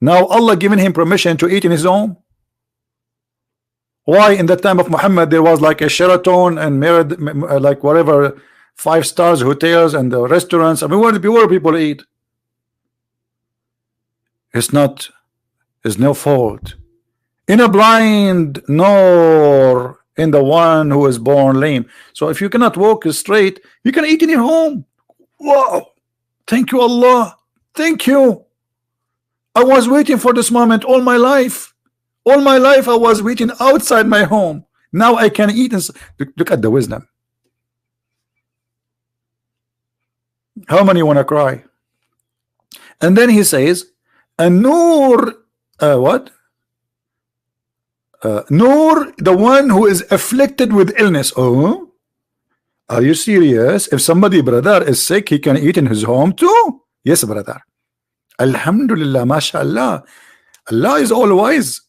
A: Now Allah given him permission to eat in his home. Why in the time of Muhammad there was like a Sheraton and like whatever 5 stars hotels and the restaurants? I mean, where people eat? It's no fault in a blind nor in the one who is born lame. So if you cannot walk straight, you can eat in your home. Wow, thank you Allah, thank you. I was waiting for this moment all my life. All my life I was waiting outside my home. Now I can eat. Look at the wisdom. How many want to cry? And then he says, and Nur, what? Nur, the one who is afflicted with illness. Oh, are you serious? If somebody, brother, is sick, he can eat in his home too? Yes, brother. Alhamdulillah, mashallah. Allah is all wise.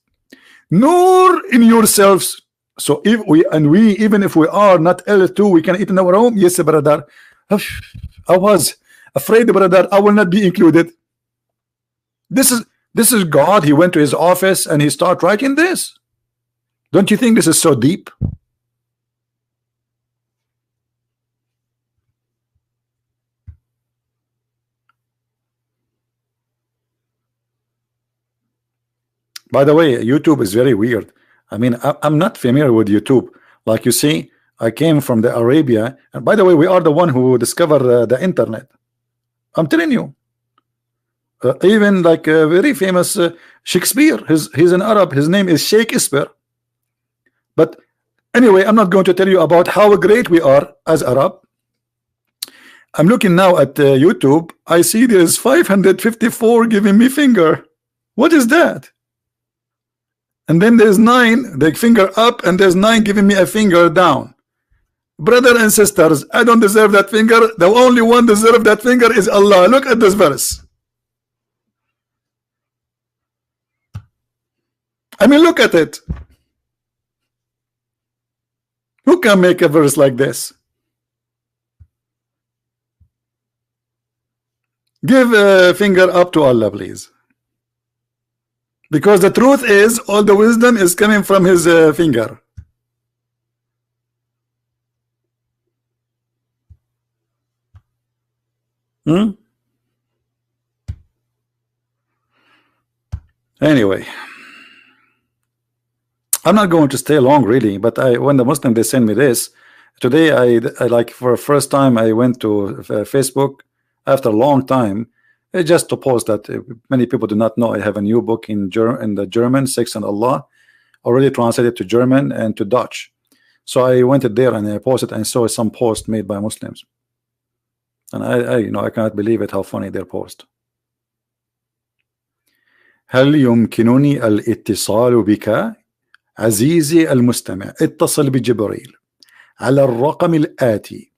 A: Nur in yourselves. So if we even if we are not ill too, we can eat in our home. Yes, brother. I was afraid, brother, I will not be included. This is God. He went to his office and he started writing this. Don't you think this is so deep? By the way, YouTube is very weird. I mean, I'm not familiar with YouTube. Like you see, I came from the Arabia, and by the way, we are the one who discovered the internet. I'm telling you, Even like a very famous Shakespeare. He's an Arab. His name is Shakespeare. But anyway, I'm not going to tell you about how great we are as Arab. I'm looking now at YouTube. I see there's 554 giving me finger. What is that? And then there's 9, the finger up, and there's 9 giving me a finger down. Brother and sisters, I don't deserve that finger. The only one deserve that finger is Allah. Look at this verse. I mean, look at it. Who can make a verse like this? Give a finger up to Allah, please. Because the truth is, all the wisdom is coming from his finger. Anyway, I'm not going to stay long really, but when the Muslim they send me this today, I like for the first time I went to Facebook after a long time, just to post that many people do not know I have a new book in the German, Sex and Allah, already translated to German and to Dutch. So I went there and I posted and saw some post made by Muslims, and I cannot believe it how funny their post. هل يمكنني الاتصال بك عزيزي المستمع؟ اتصل بجبريل على الرقم الآتي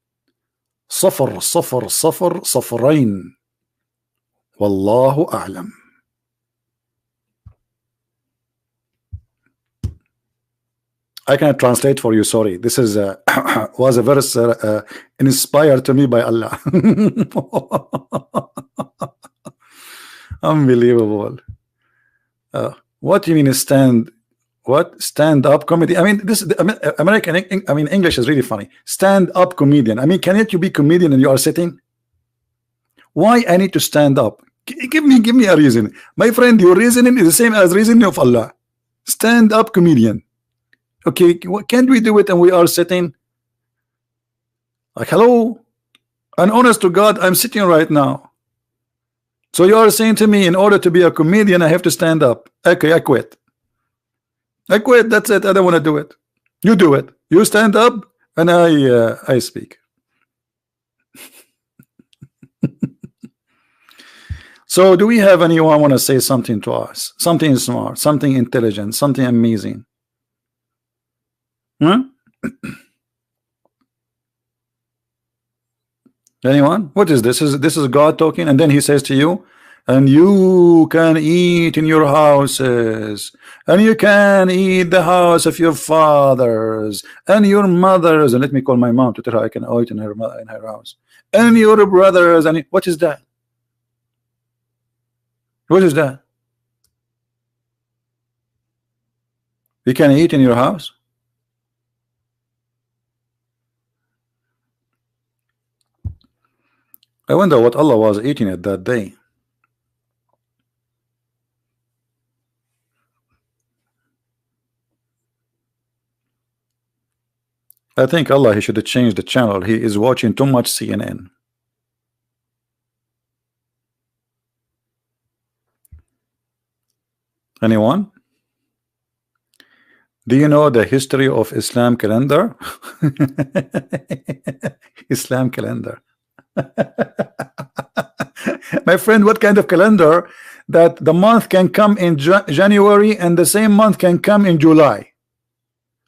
A: 0002 والله أعلم. I cannot translate for you, sorry. This is was a verse inspired to me by Allah. Unbelievable. What do you mean stand up comedy? I mean, this American, I mean, English is really funny. Stand up comedian. I mean, cannot you be comedian and you are sitting? Why I need to stand up? Give me a reason. My friend, your reasoning is the same as reasoning of Allah. Stand up comedian. Okay, can't we do it and we are sitting? Like, hello? And honest to God, I'm sitting right now. So you are saying to me, in order to be a comedian, I have to stand up. Okay, I quit. I quit. That's it. I don't want to do it. You do it. You stand up, and I speak. So, do we have anyone want to say something to us? Something smart, something intelligent, something amazing? Anyone? What is this? This is God talking, and then he says to you, and you can eat in your houses, and you can eat the house of your fathers and your mothers, and let me call my mom to tell her I can eat in her house, and your brothers. And what is that? What is that? You can eat in your house? I wonder what Allah was eating at that day. I think Allah, he should have changed the channel. He is watching too much CNN. Anyone? Do you know the history of Islam calendar? Islam calendar. My friend, what kind of calendar that the month can come in January and the same month can come in July?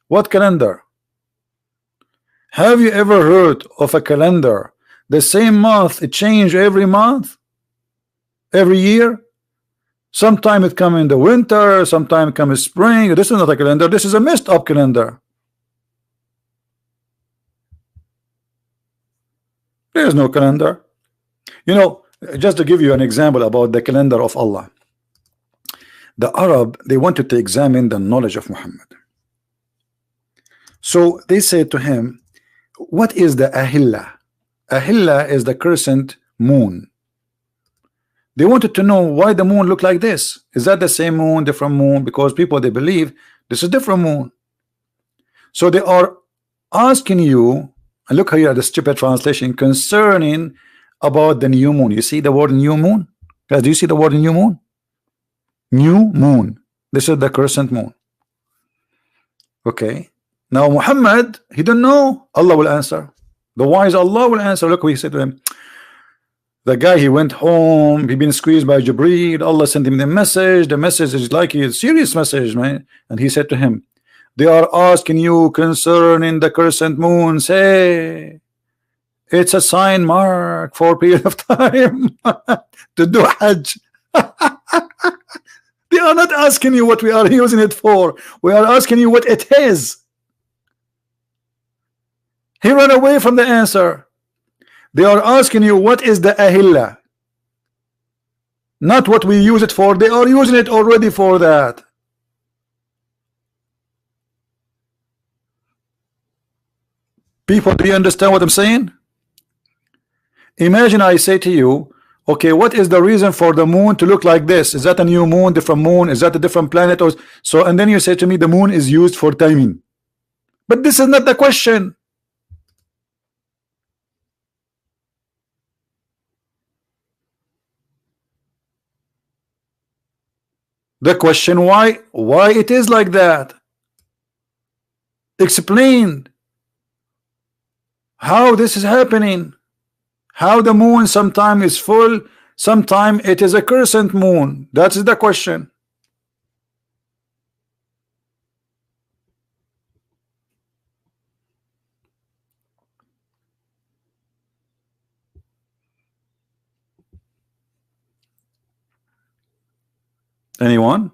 A: What calendar? Have you ever heard of a calendar the same month it change every month, every year? Sometime it come in the winter, sometime it come in spring. This is not a calendar, this is a messed up calendar. There is no calendar. You know, just to give you an example about the calendar of Allah, the Arab, they wanted to examine the knowledge of Muhammad. So they said to him, what is the Ahilla? Ahilla is the crescent moon. They wanted to know why the moon looked like this. Is that the same moon, different moon? Because people, they believe this is different moon. So they are asking you, and look here at the stupid translation concerning about the new moon. You see the word new moon? Guys, do you see the word new moon? New moon. This is the crescent moon. Okay. Now Muhammad, he don't know. Allah will answer. The wise Allah will answer. Look what he said to him. The guy, he went home, he been squeezed by Jibreel. Allah sent him the message. The message is like a serious message, man. And he said to him, they are asking you concerning the crescent moon. Say, it's a sign mark for a period of time to do Hajj. They are not asking you what we are using it for. We are asking you what it is. He ran away from the answer. They are asking you what is the ahilla, not what we use it for. They are using it already for that. People, do you understand what I'm saying? Imagine I say to you, okay, what is the reason for the moon to look like this? Is that a new moon, different moon? Is that a different planet? Or so? And then you say to me the moon is used for timing. But this is not the question. The question why it is like that. Explain how this is happening. How the moon sometime is full, sometime it is a crescent moon. That is the question. Anyone?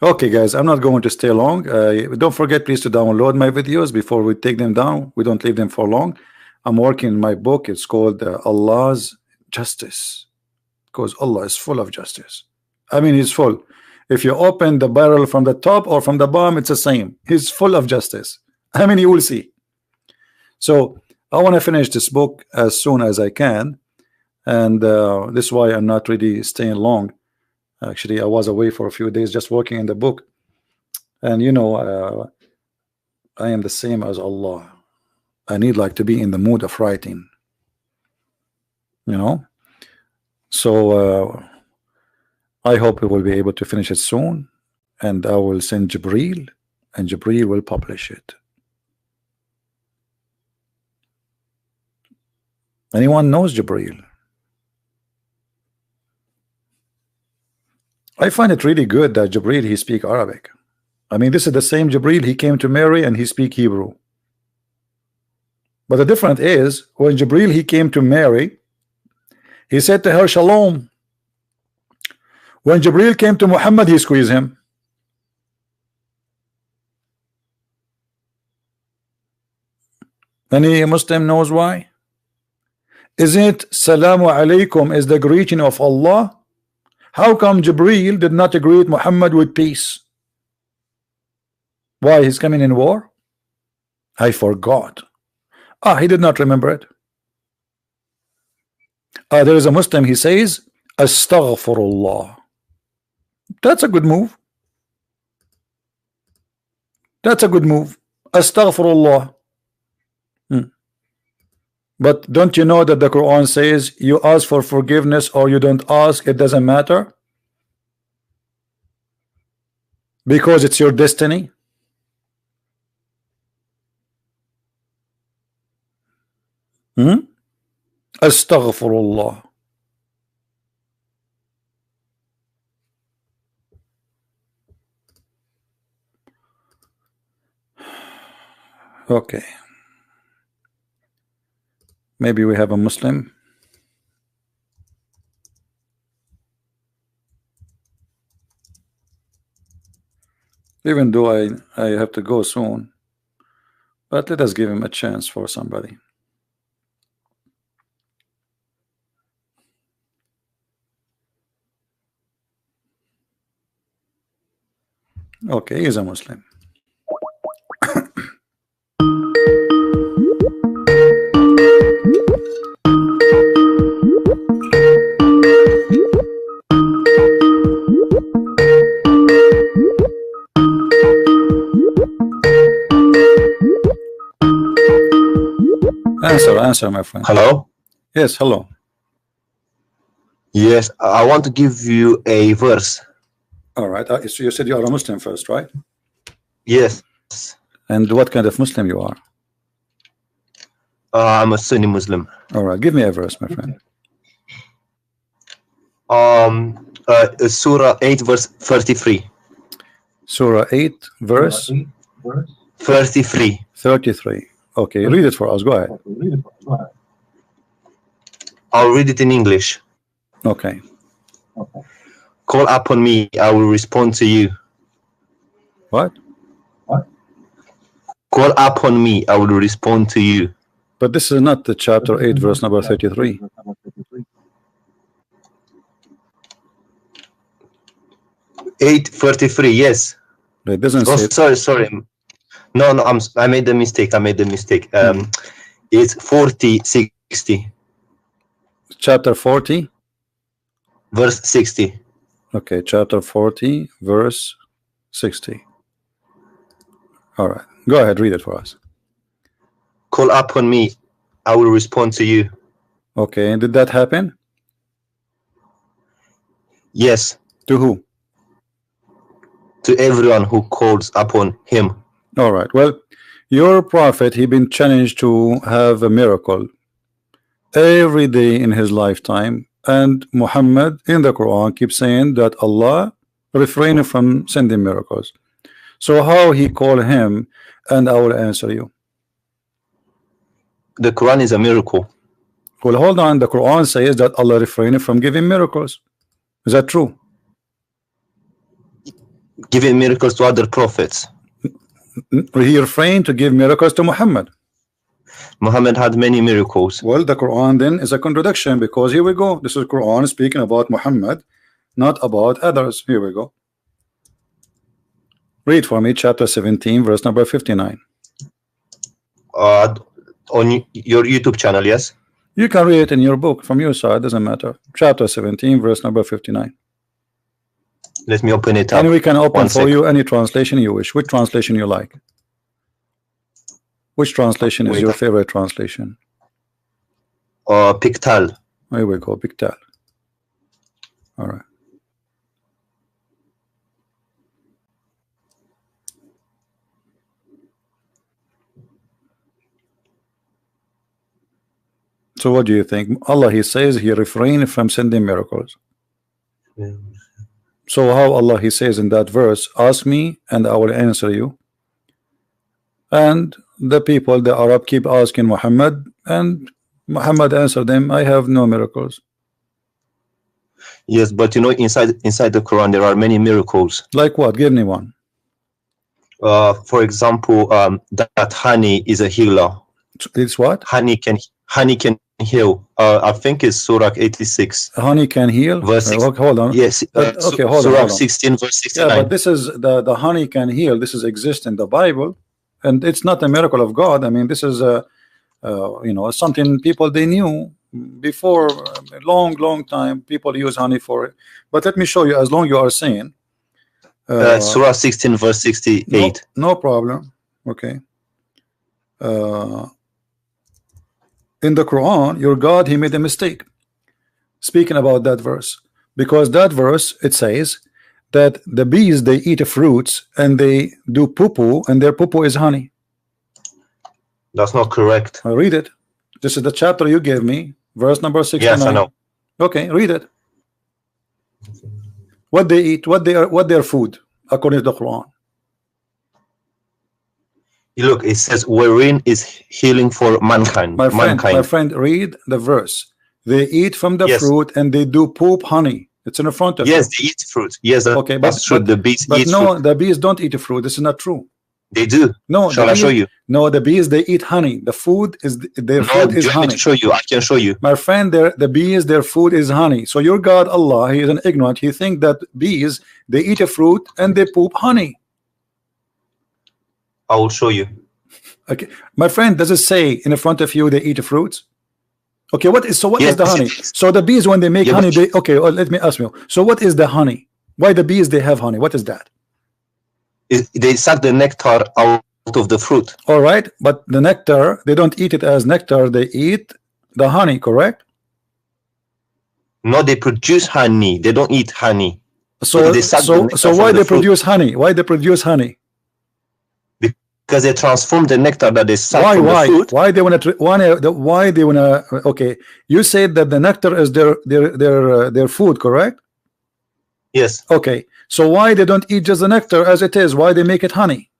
A: Okay, guys, I'm not going to stay long. Don't forget, please, to download my videos before we take them down. We don't leave them for long. I'm working in my book. It's called Allah's Justice, because Allah is full of justice. I mean, He's full. If you open the barrel from the top or from the bottom, it's the same. He's full of justice. I mean, you will see. So I want to finish this book as soon as I can, and this is why I'm not really staying long. Actually, I was away for a few days just working in the book, and you know, I am the same as Allah. I need like to be in the mood of writing, you know. So I hope we will be able to finish it soon, and I will send Jibreel, and Jibreel will publish it. Anyone knows Jibreel? I find it really good that Jibreel, he speak Arabic. I mean, this is the same Jibreel, he came to Mary and he speak Hebrew. But the difference is, when Jibreel, he came to Mary, he said to her, Shalom. When Jibreel came to Muhammad, he squeezed him. Any Muslim knows why? Isn't Salamu Alaikum is the greeting of Allah? How come Jibreel did not greet Muhammad with peace? Why? He's coming in war? I forgot. He did not remember it. There is a Muslim, he says, Astaghfirullah. That's a good move. That's a good move. Astaghfirullah. But don't you know that the Quran says you ask for forgiveness or you don't ask, it doesn't matter? Because it's your destiny. Astaghfirullah. Okay. Maybe we have a Muslim. Even though I have to go soon, but let us give him a chance for somebody. Okay, he's a Muslim. Answer, my friend.
C: Hello?
A: Yes, hello.
C: Yes, I want to give you a verse.
A: All right. So you said you are a Muslim first, right?
C: Yes.
A: And what kind of Muslim you are?
C: I'm a Sunni Muslim.
A: All right. Give me a verse, my friend.
C: Surah 8, verse 33.
A: Surah 8, verse
C: 33.
A: 33. Okay, read it for us. Go ahead.
C: I'll read it in English.
A: Okay.
C: Call upon me, I will respond to you.
A: What?
C: Call upon me, I will respond to you.
A: But this is not the chapter 8, verse number 33.
C: Eight 33. Yes.
A: It doesn't
C: Oh,
A: say.
C: sorry. No, I made a mistake. It's 40 60.
A: Chapter 40,
C: verse 60.
A: Okay, chapter 40, verse 60. All right, go ahead, read it for us.
C: Call upon me, I will respond to you.
A: Okay, did that happen?
C: Yes.
A: To who?
C: To everyone who calls upon him.
A: All right, well, your prophet, he been challenged to have a miracle every day in his lifetime, and Muhammad in the Quran keeps saying that Allah refrained from sending miracles. So how he call him, and I will answer you.
C: The Quran is a miracle.
A: Well, hold on, the Quran says that Allah refrained from giving miracles. Is that true?
C: Giving miracles to other prophets.
A: He refrained to give miracles to Muhammad.
C: Muhammad had many miracles.
A: Well, the Quran then is a contradiction, because here we go. This is Quran speaking about Muhammad, not about others. Here we go. Read for me chapter 17, verse number 59.
C: On your YouTube channel, yes?
A: You can read it in your book from your side, doesn't matter. Chapter 17, verse number 59.
C: Let me open it up.
A: And we can open for you any translation you wish. Which translation you like? Which translation is your favorite translation?
C: Pictal.
A: Here we go, Pictal. All right. So what do you think? Allah, he says he refrained from sending miracles.
C: Yeah.
A: So how Allah, he says in that verse, ask me and I will answer you. And the people, the Arab, keep asking Muhammad, and Muhammad answered them, I have no miracles.
C: Yes, but you know, inside the Quran there are many miracles.
A: Like what? Give me one.
C: For example, that honey is a healer.
A: It's what?
C: Honey can heal. I think it's Surah 86.
A: Honey can heal.
C: Verse
A: hold on.
C: Yes.
A: Okay, hold
C: Surah
A: on.
C: 16, verse 69.
A: Yeah, but this is the honey can heal. This is exist in the Bible, and it's not a miracle of God. I mean, this is you know, something people they knew before a long time. People use honey for it. But let me show you. As long you are saying.
C: Surah 16, verse 68.
A: No problem. Okay. In the Quran, your God, he made a mistake speaking about that verse, because that verse, it says that the bees, they eat fruits and they do poo-poo, and their poo-poo is honey.
C: That's not correct.
A: I read it. This is the chapter you gave me, verse number 69.
C: Yes, I know.
A: Okay, read it. What they eat, what their food according to the Quran.
C: Look, it says wherein is healing for mankind.
A: My friend, read the verse. They eat from the fruit and they do poop honey. It's in the front of you.
C: Yes, they eat fruit. Yes,
A: okay,
C: that's true. The bees eat fruit.
A: The bees don't eat fruit. This is not true.
C: They do.
A: No,
C: shall I show you?
A: No, the bees, they eat honey. The food is their food is honey.
C: To show you. I can show you.
A: My friend, the bees, their food is honey. So your God Allah, he is an ignorant. He think that bees, they eat a fruit and they poop honey.
C: I will show you.
A: Okay, my friend, does it say in the front of you they eat fruits? Okay, what is the honey? So the bees, when they make honey, they let me ask you. So what is the honey? Why the bees they have honey? What is that?
C: They suck the nectar out of the fruit.
A: All right, but the nectar, they don't eat it as nectar, they eat the honey, correct?
C: No, they produce honey. They don't eat honey.
A: So
C: They suck the nectar
A: so
C: from
A: why
C: the
A: they
C: fruit.
A: produce honey? Why they produce honey?
C: Because they transform the nectar that they suck from the fruit.
A: Why they want to? Why they want to? Okay, you said that the nectar is their food, correct?
C: Yes,
A: Okay, so why they don't eat just the nectar as it is? Why they make it honey?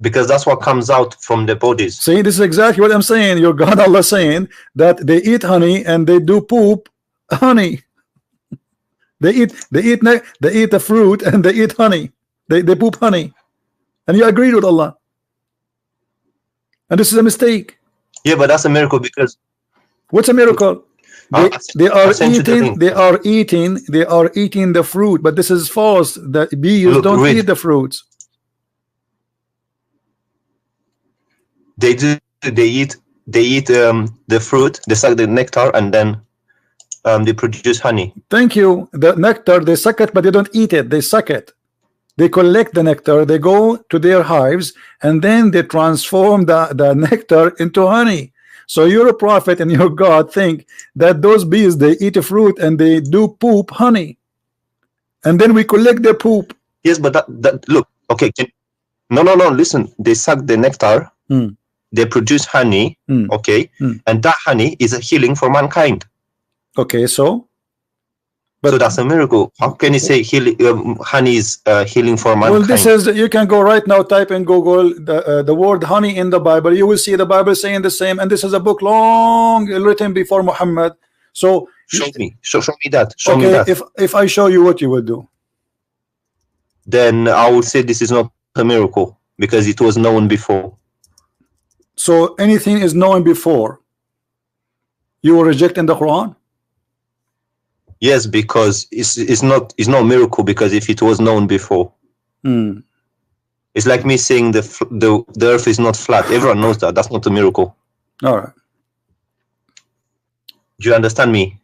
C: because that's what comes out from their bodies.
A: See, this is exactly what I'm saying. Your God Allah saying that they eat honey and they do poop honey. They eat the fruit and they eat honey. They poop honey, and you agreed with Allah. And this is a mistake.
C: Yeah, but that's a miracle because
A: What's a miracle? They are eating the fruit, but this is false. The bees don't eat the fruits.
C: They do. They eat the fruit. They suck the nectar, and then they produce honey.
A: Thank you. The nectar, they suck it, but they don't eat it. They suck it. They collect the nectar. They go to their hives, and then they transform the nectar into honey. So your prophet and your God think that those bees, they eat a fruit and they do poop honey, and then we collect their poop.
C: Yes, but that look. Okay. No. Listen. They suck the nectar. They produce honey. Okay, and that honey is a healing for mankind.
A: Okay, so
C: that's a miracle. How can you say honey is healing for mankind?
A: Well, this is, you can go right now, type in Google the word honey in the Bible. You will see the Bible saying the same, and this is a book long written before Muhammad. So
C: show me that. Show
A: okay,
C: me that.
A: If I show you, what you will do?
C: Then I will say this is not a miracle because it was known before.
A: So anything is known before, you will reject in the Quran?
C: Yes, because it's not a miracle, because if it was known before. It's like me saying the earth is not flat. Everyone knows that. That's not a miracle.
A: All right.
C: Do you understand me?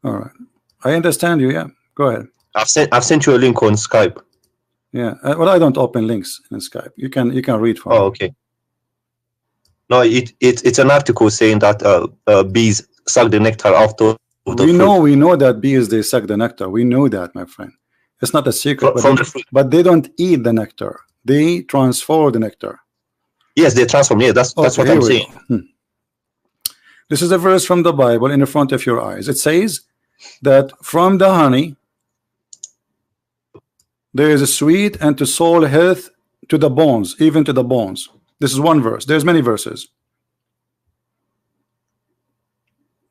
A: All right. I understand you. Yeah. Go ahead.
C: I've sent you a link on Skype.
A: Yeah. Well, I don't open links in Skype. You can read from.
C: Oh, okay. No, it's an article saying that bees suck the nectar after.
A: We know that bees, they suck the nectar. We know that, my friend. It's not a secret. But they don't eat the nectar. They transform the nectar.
C: Yes, they transform. Yeah, that's what I'm saying.
A: This is a verse from the Bible in the front of your eyes. It says that from the honey there is a sweet and to soul health to the bones, even to the bones. This is one verse. There's many verses.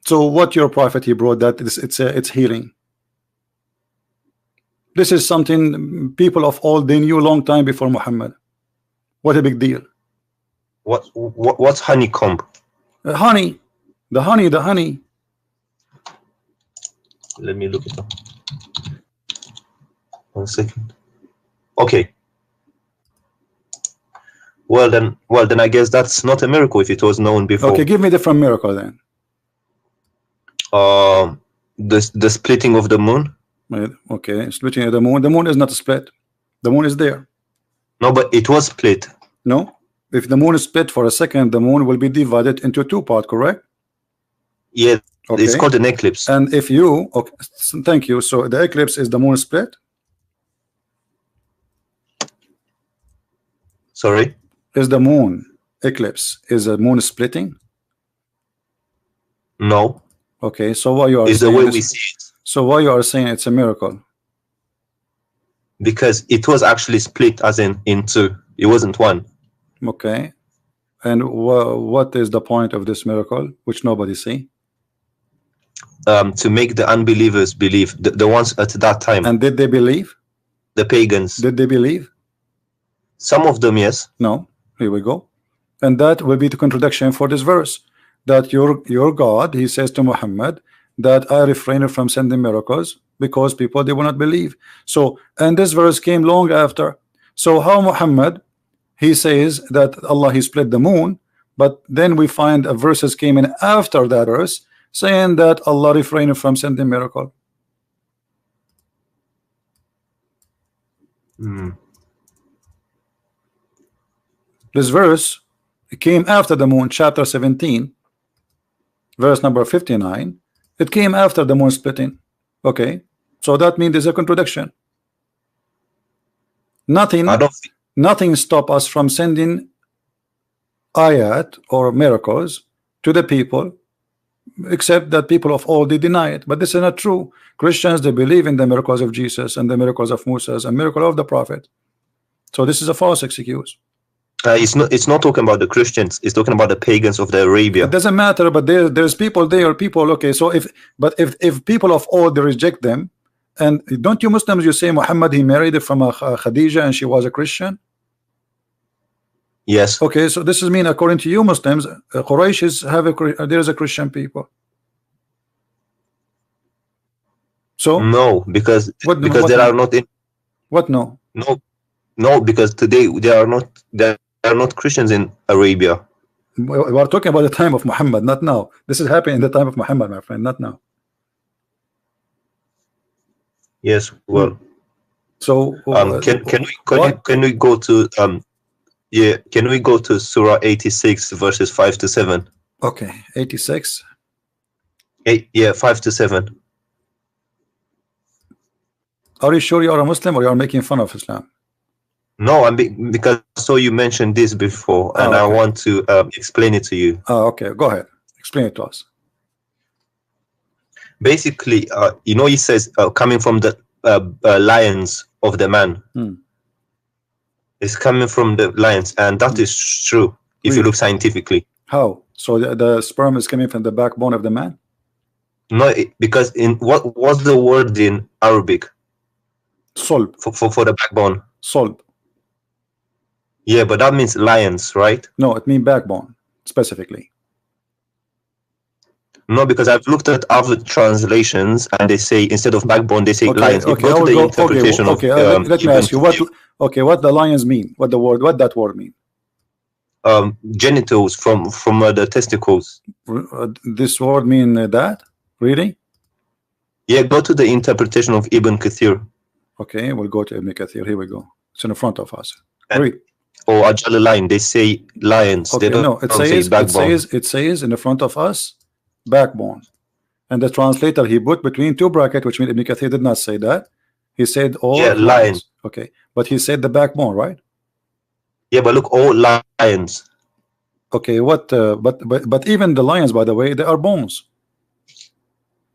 A: So what your prophet, he brought that it's healing. This is something people of old, they knew a long time before Muhammad. What a big deal.
C: What's honeycomb?
A: Honey. The honey.
C: Let me look it up. 1 second. Okay. Well then I guess that's not a miracle if it was known before.
A: Okay, give me different miracle then.
C: The splitting of the moon.
A: Okay, splitting of the moon. The moon is not split. The moon is there.
C: No, but it was split.
A: No, if the moon is split for a second, the moon will be divided into two parts, correct?
C: Yeah,
A: okay.
C: It's called an eclipse.
A: And if you, okay, thank you. So the eclipse is the moon split.
C: Sorry?
A: Is the moon eclipse, is the moon splitting?
C: No.
A: Okay, so why you are
C: it's
A: saying
C: the way
A: this,
C: we see it.
A: So why you are saying it's a miracle?
C: Because it was actually split as in two. It wasn't one.
A: Okay. And what is the point of this miracle, which nobody see?
C: To make the unbelievers believe, the ones at that time.
A: And did they believe?
C: The pagans.
A: Did they believe?
C: Some of them, yes.
A: No. Here we go. And that will be the contradiction for this verse. That your God, he says to Muhammad, that I refrain from sending miracles because people, they will not believe. So, and this verse came long after. So how Muhammad, he says that Allah, he split the moon, but then we find a verses came in after that verse saying that Allah refrained from sending miracle. This verse came after the moon, chapter 17, verse number 59. It came after the moon splitting. Okay, so that means there's a contradiction. Nothing stop us from sending ayat or miracles to the people, except that people of old, they deny it. But this is not true. Christians, they believe in the miracles of Jesus and the miracles of Moses and miracle of the prophet. So this is a false excuse.
C: It's not talking about the Christians. It's talking about the pagans of the Arabia.
A: It doesn't matter, but there's people there, people. Okay, so if people of old, they reject them, and don't you Muslims, you say Muhammad, he married from a Khadija and she was a Christian?
C: Yes.
A: Okay, so this is mean according to you Muslims, Quraysh there is a Christian people. So
C: no, because there are not in
A: what
C: no, because today there are not Christians in Arabia.
A: We are talking about the time of Muhammad, not now. This is happening in the time of Muhammad, my friend, not now.
C: Yes, well.
A: So
C: can we go to can we go to Surah 86 verses 5 to 7?
A: Okay, 86.
C: 5 to 7.
A: Are you sure you are a Muslim or you are making fun of Islam?
C: No, because I saw you mentioned this before, and I want to explain it to you.
A: Okay, go ahead. Explain it to us.
C: Basically, he says coming from the lions of the man. It's coming from the lions, and that is true if you look scientifically.
A: How? So the sperm is coming from the backbone of the man?
C: No, because in what's the word in Arabic?
A: Solb.
C: For the backbone.
A: Solb.
C: Yeah, but that means lions, right?
A: No, it means backbone specifically.
C: No, because I've looked at other translations and they say instead of backbone they say lions.
A: Okay, let me ask you what the lions mean. What that word mean?
C: Genitals from the testicles.
A: This word mean that? Really?
C: Yeah, go to the interpretation of Ibn Kathir.
A: Okay, we'll go to Ibn Kathir. Here we go. It's in front of us.
C: Read. Or Ajal line, they say lions.
A: Okay,
C: they don't say backbone.
A: It says in the front of us backbone, and the translator he put between two brackets, which means Ibn Kathir did not say that. He said all
C: lions.
A: Okay, but he said the backbone, right?
C: Yeah, but look, all lions.
A: Okay, what? But even the lions, by the way, they are bones.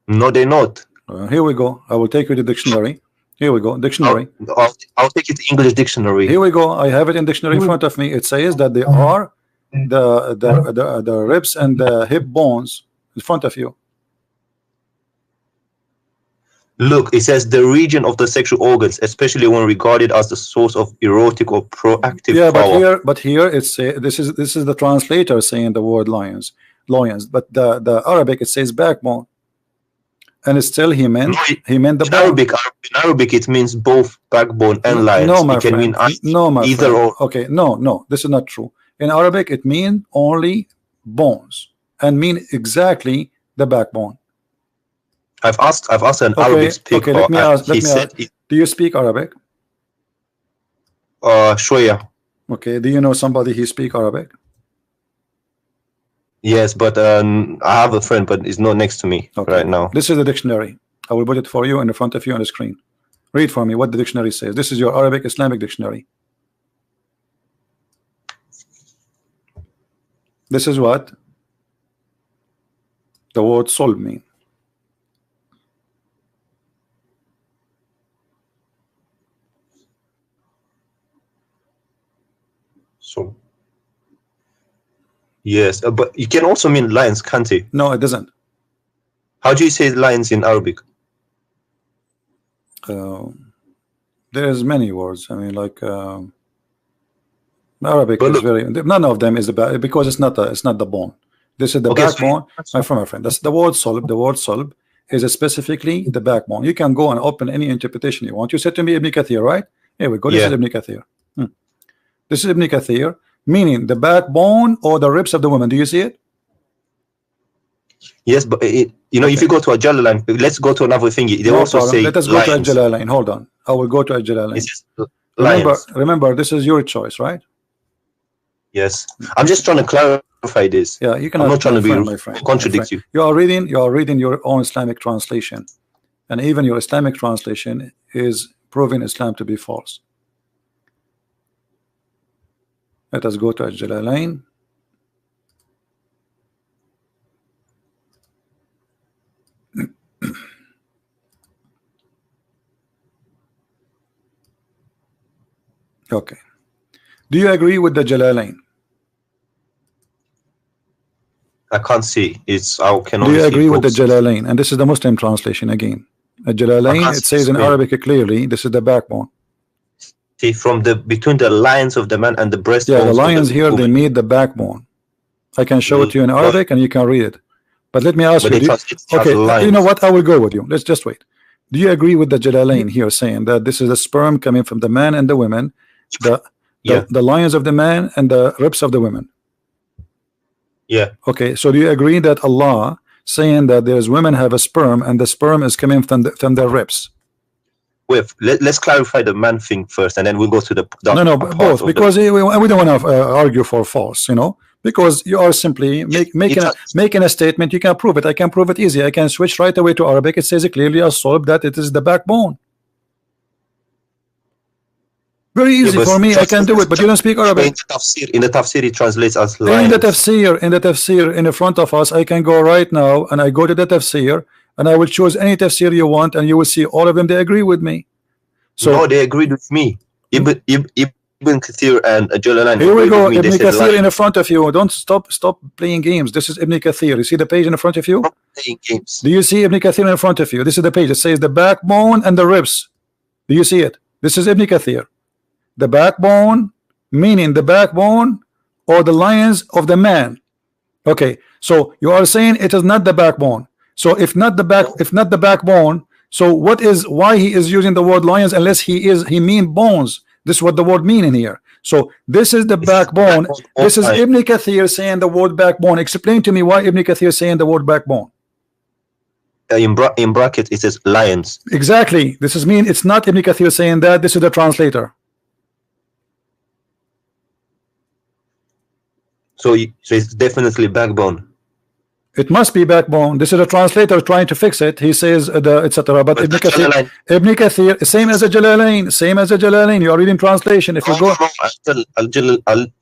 C: No, they're not.
A: Here we go. I will take you to the dictionary. Here we go. Dictionary.
C: I'll take it to English dictionary.
A: Here we go. I have it in dictionary in front of me. It says that they are the ribs and the hip bones in front of you.
C: Look, it says the region of the sexual organs, especially when regarded as the source of erotic or proactive power.
A: But here it's this is the translator saying the word lions, but the Arabic it says backbone, and it's still he meant the bone.
C: In Arabic it means both backbone and lions.
A: No, my
C: it can
A: friend.
C: mean either or.
A: Okay, no, this is not true. In Arabic it means only bones and mean exactly the backbone.
C: I've asked an Arabic speaker.
A: Okay, let me ask. Do you speak Arabic?
C: Shoya.
A: Okay, do you know somebody who speak Arabic?
C: Yes, but I have a friend, but he's not next to me right now.
A: This is the dictionary. I will put it for you in front of you on the screen. Read for me what the dictionary says. This is your Arabic Islamic dictionary. This is what the word solb mean.
C: So yes, but it can also mean lions, can't it?
A: No, it doesn't.
C: How do you say lions in Arabic?
A: There's many words. I mean, like Arabic is very. None of them is the because it's not the bone. This is the backbone. My friend, that's the word solb. The word solb is specifically the backbone. You can go and open any interpretation you want. You said to me Ibn Kathir, right? Here we go. This is Ibn Kathir. This is Ibn Kathir, meaning the backbone or the ribs of the woman. Do you see it?
C: Yes, but if you go to a Jalalain, let's go to another thing. They also say
A: let us go to a Jalalain. Hold on, I will go to a Jalalain. Remember, this is your choice, right?
C: Yes, I'm just trying to clarify clarify this.
A: Yeah, you cannot.
C: I'm not trying to be
A: my friend,
C: contradict you.
A: You are reading your own Islamic translation, and even your Islamic translation is proving Islam to be false. Let us go to Al-Jalalain. Okay. Do you agree with the Jalalain?
C: I can't see. It's I can.
A: Do you agree with the Jalalain? And this is the Muslim translation again. The Jalalain, it says in Arabic clearly, this is the backbone.
C: See, from the between the lines of the man and the breastbone.
A: Yeah, the lions here, they meet the backbone. I can show it to you in Arabic and you can read it. But let me ask you, okay, you know what? I will go with you. Let's just wait. Do you agree with the Jalalain here saying that this is a sperm coming from the man and the women, the lions of the man and the ribs of the women?
C: Yeah.
A: Okay, so do you agree that Allah saying that there's women have a sperm and the sperm is coming from their ribs?
C: Wait, let's clarify the man thing first, and then we'll go to the
A: no, both, because we don't want to argue for false, you know, because you are simply making a statement. You can prove it. I can prove it easy. I can switch right away to Arabic. It says clearly as solved that it is the backbone. Very easy for me. I can do it, but you don't speak Arabic.
C: In the tafsir, it translates as lions.
A: In the tafsir, in front of us, I can go right now and I go to the tafsir and I will choose any tafsir you want, and you will see all of them. They agree with me. So
C: no, they agreed with me. Ibn Kathir and Jalalain.
A: Here we go. Ibn Kathir in front of you. Don't stop playing games. This is Ibn Kathir. You see the page in front of you?
C: Playing games.
A: Do you see Ibn Kathir in front of you? This is the page. It says the backbone and the ribs. Do you see it? This is Ibn Kathir. The backbone, meaning the backbone or the lions of the man. Okay, so you are saying it is not the backbone. So if not the backbone, so why he is using the word lions unless he mean bones? This is what the word mean in here. So this is the backbone. This is Ibn Kathir saying the word backbone. Explain to me why Ibn Kathir saying the word backbone.
C: In bracket it says lions.
A: Exactly. This is mean it's not Ibn Kathir saying that. This is the translator.
C: So it's definitely backbone.
A: It must be backbone. This is a translator trying to fix it. He says etc. But Ibn Kathir, same as a Jalalain. You are reading translation. If you go,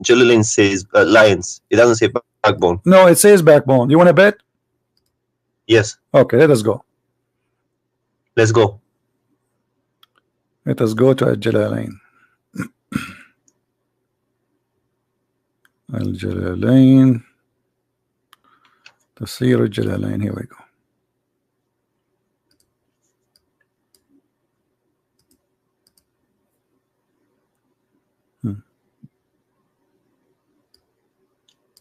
C: Jalalain says lions. It doesn't say backbone.
A: No, it says backbone. You want to bet?
C: Yes.
A: Okay, let us go.
C: Let's go.
A: Let us go to Al-Jalalain. Al-Jalalain. Tafsir Al-Jalalain. Here we go.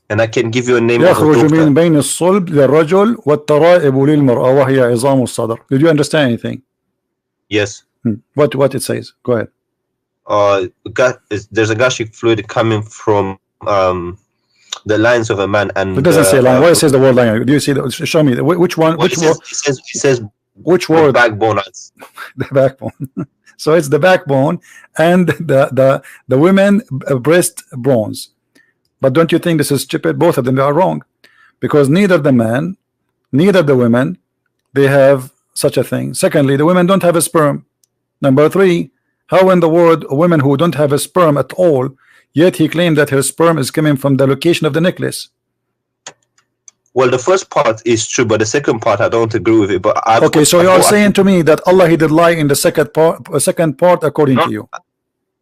C: And I can give you a name.
A: يخرج من بين الصلب للرجل والترائب للمرأة وهي عظام الصدر. Did you understand anything?
C: Yes.
A: What it says? Go ahead.
C: There's a gastric fluid coming from the lines of a man, and
A: it doesn't say line. Why it says the word line? Do you see? Show me which one. Which word?
C: It says
A: which word?
C: Backbone.
A: The backbone. So it's the backbone and the women breast bones. But don't you think this is stupid? Both of them are wrong, because neither the man, neither the women, they have such a thing. Secondly, the women don't have a sperm. Number three, how in the world women who don't have a sperm at all, yet he claimed that her sperm is coming from the location of the necklace?
C: Well, the first part is true, but the second part I don't agree with it. But
A: okay, so you are saying to me that Allah he did lie in the second part according to you?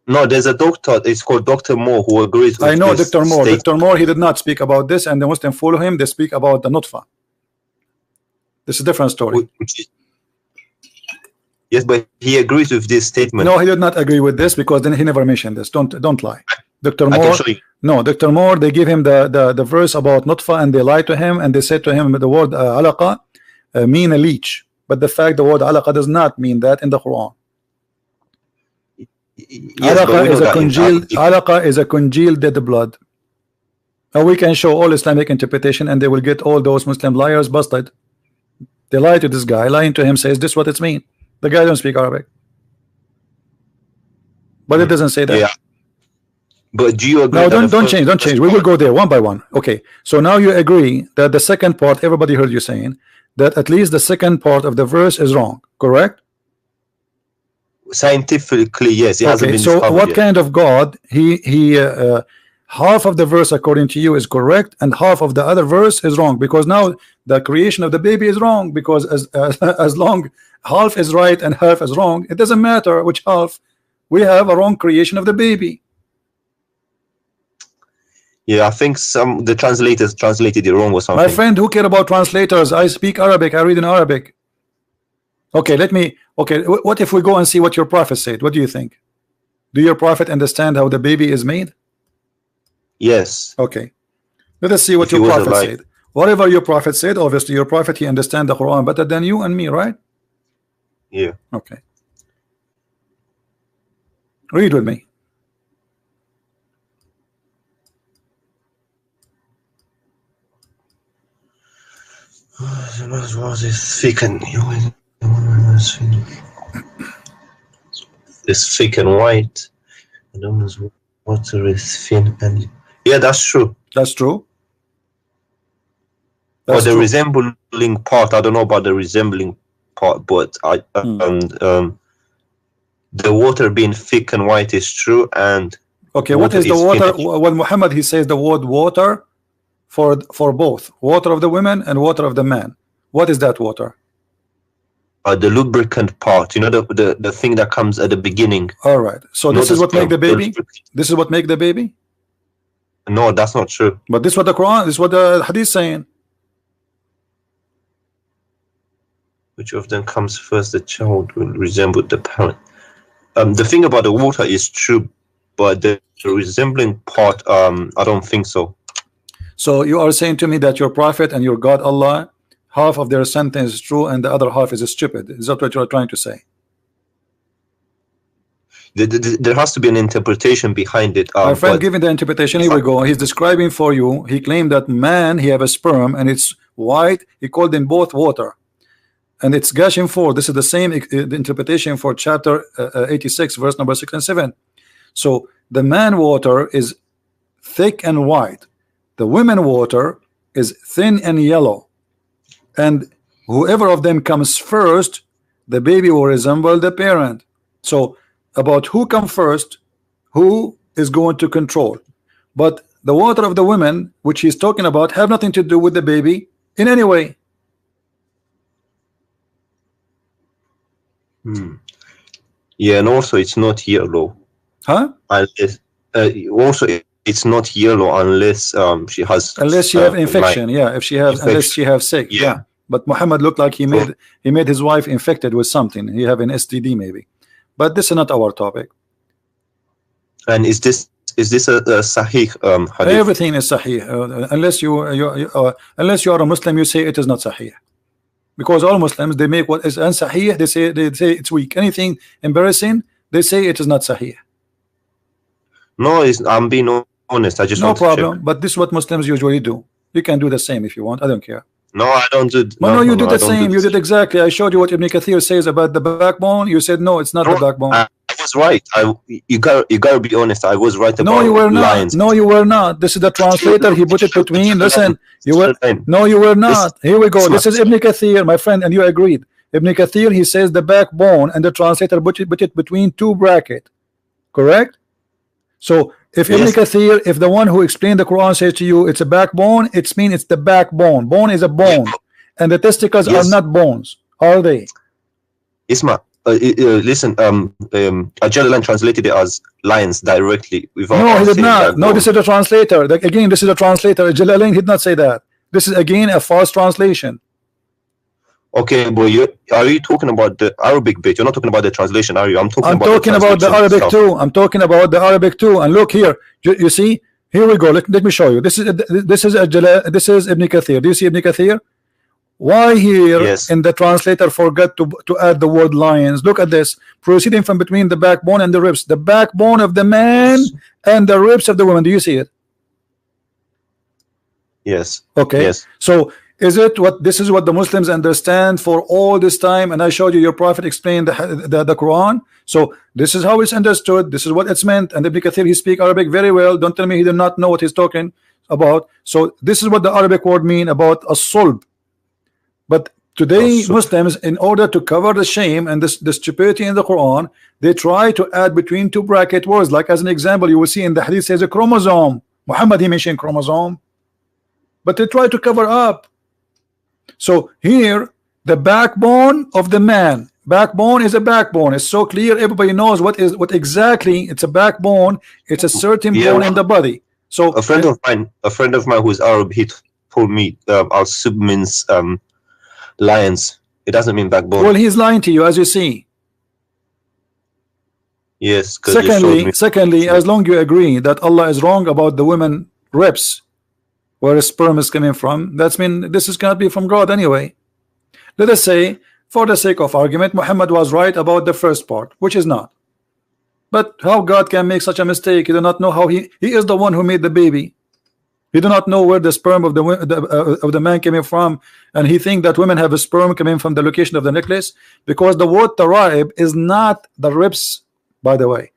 C: No, there's a doctor. It's called Dr. Moore who agrees with
A: I know
C: this
A: Dr. Moore.
C: statement.
A: Dr. Moore, he did not speak about this, and the Muslim follow him. They speak about the nutfa. This is a different story.
C: Yes, but he agrees with this statement.
A: No, he did not agree with this, because then he never mentioned this. Don't lie. Dr. Moore. No, Dr. Moore, they give him the verse about nutfa, and they lied to him, and they said to him the word alaqa mean a leech, but the fact the word alaqa does not mean that in the Quran.
C: Yes,
A: alaqa is a congealed dead blood. And we can show all Islamic interpretation, and they will get all those Muslim liars busted. They lie to this guy, lying to him, says this what it's mean. The guy don't speak Arabic, but it doesn't say that.
C: Yeah. But do you agree?
B: No, don't change. We will go there one by one. Okay. So now you agree that the second part, everybody heard you saying that at least the second part of the verse is wrong, correct?
C: Scientifically, yes. It hasn't
B: Okay.
C: been
B: So
C: discovered
B: what
C: yet.
B: kind of God? Half of the verse according to you is correct, and half of the other verse is wrong, because now the creation of the baby is wrong, because as long half is right and half is wrong, it doesn't matter which half. We have a wrong creation of the baby.
C: Yeah, I think the translators translated it wrong or something.
B: My friend, who care about translators? I speak Arabic. I read in Arabic. Okay, okay, what if we go and see what your prophet said? What do you think? Do your prophet understand how the baby is made?
C: Yes.
B: Okay, let us see what your prophet said. Whatever your prophet said, obviously your prophet, he understands the Quran better than you and me, right?
C: Yeah.
B: Okay, read with me.
C: It's thick and white. Water is thin and yeah, that's true.
B: That's true.
C: Or the resembling part, I don't know about the resembling part, but the water being thick and white is true. And
B: okay, what is the water? When Muhammad, he says the word water for both water of the women and water of the man. What is that water?
C: The lubricant part, you know, the thing that comes at the beginning.
B: All right, so this is what make the baby. This is what make the baby.
C: No, that's not true.
B: But this is what the Quran, this is what the Hadith is saying.
C: Which of them comes first? The child will resemble the parent. The thing about the water is true, but the resembling part, I don't think so.
B: So you are saying to me that your prophet and your God Allah, half of their sentence is true and the other half is stupid. Is that what you are trying to say?
C: There has to be an interpretation behind it.
B: My friend, giving the interpretation, here we go. He's describing for you. He claimed that man, he have a sperm and it's white. He called them both water. And it's gushing forth. This is the same interpretation for chapter 86, verse number 6 and 7. So the man water is thick and white. The women water is thin and yellow. And whoever of them comes first, the baby will resemble the parent. So about who comes first, who is going to control. But the water of the women, which he's talking about, have nothing to do with the baby in any way.
C: Yeah, and also it's not yellow.
B: Huh?
C: Unless, also it's not yellow unless she has.
B: Unless she have infection, yeah. If she has, unless she have sick, yeah. But Muhammad looked like he made his wife infected with something. He have an STD maybe. But this is not our topic.
C: And is this a sahih hadith?
B: Everything is sahih. Unless you are a Muslim, you say it is not sahih. Because all Muslims, they make what is unsahih, they say it's weak. Anything embarrassing, they say it is not sahih.
C: No, I'm being honest. I just
B: no problem. But this is what Muslims usually do. You can do the same if you want. I don't care.
C: No, I don't do.
B: No, you do the same. You did exactly. I showed you what Ibn Kathir says about the backbone. You said no, it's not the backbone.
C: I was right. You gotta be honest. I was right about.
B: No, you were not.
C: Lions.
B: No, you were not. This is the translator. He put it between. Listen, you were. No, you were not. Here we go. This is Ibn Kathir, my friend, and you agreed. Ibn Kathir, he says the backbone, and the translator put it between two brackets. Correct. So if Ibn Kathir, if the one who explained the Quran says to you it's a backbone, it means it's the backbone. Bone is a bone, and the testicles are not bones, are they?
C: Isma, listen. Ajalalan translated it as lions directly.
B: No, he did not. No, this is the translator. Again, this is the translator. Jalalain did not say that. This is again a false translation.
C: Okay, but are you talking about the Arabic bit? You're not talking about the translation, are you? I'm talking about the
B: Arabic too. I'm talking about the Arabic too. And look here, you see, here we go. Let me show you. This is Ibn Kathir. Do you see Ibn Kathir? Why here in the translator forgot to add the word lions? Look at this. Proceeding from between the backbone and the ribs. The backbone of the man and the ribs of the woman. Do you see it?
C: Yes.
B: Okay.
C: Yes.
B: So
A: Is it what this is what the Muslims understand for all this time? And I showed you your prophet explained the Quran. So this is how it's understood. This is what it's meant. And Ibn Kathir, he speak Arabic very well. Don't tell me he did not know what he's talking about. So this is what the Arabic word mean about a sulb. But today Muslims, in order to cover the shame and the stupidity in the Quran, they try to add between two bracket words. Like as an example, you will see in the hadith says a chromosome. Muhammad, he mentioned chromosome, but they try to cover up. So here the backbone of the man, backbone is a backbone. It's so clear, everybody knows what exactly it's a backbone. It's a certain bone in the body. So
C: a friend of mine who's Arab, he told me al-sub means lions. It doesn't mean backbone.
A: Well, he's lying to you, as you see.
C: Yes.
A: Secondly, as long you agree that Allah is wrong about the women ribs, where sperm is coming from, that's mean this is gonna be from God anyway. Let us say, for the sake of argument, Muhammad was right about the first part, which is not. But how God can make such a mistake? He do not know how he is the one who made the baby. He do not know where the sperm of the man coming from, and he think that women have a sperm coming from the location of the necklace, because the word taraib is not the ribs, by the way.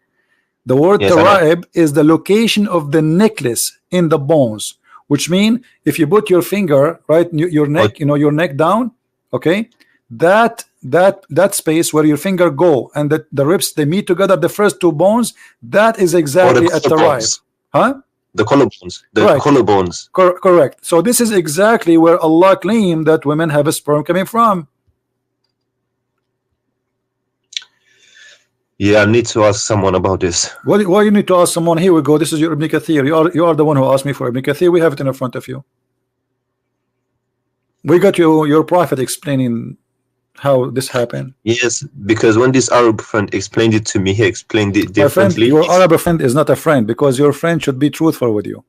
A: The word taraib is the location of the necklace in the bones, which mean if you put your finger right your neck, you know, your neck down, okay, that space where your finger go and the ribs, they meet together, the first two bones, that is exactly at the right, huh?
C: The collarbones, collarbones.
A: Correct. So this is exactly where Allah claimed that women have a sperm coming from.
C: Yeah, I need to ask someone about this.
A: Why you need to ask someone? Here we go. This is your Ibn Kathir. You are the one who asked me for Ibn Kathir. We have it in front of you. We got your prophet explaining how this happened.
C: Yes, because when this Arab friend explained it to me, he explained it differently.
A: Your Arab friend is not a friend, because your friend should be truthful with you.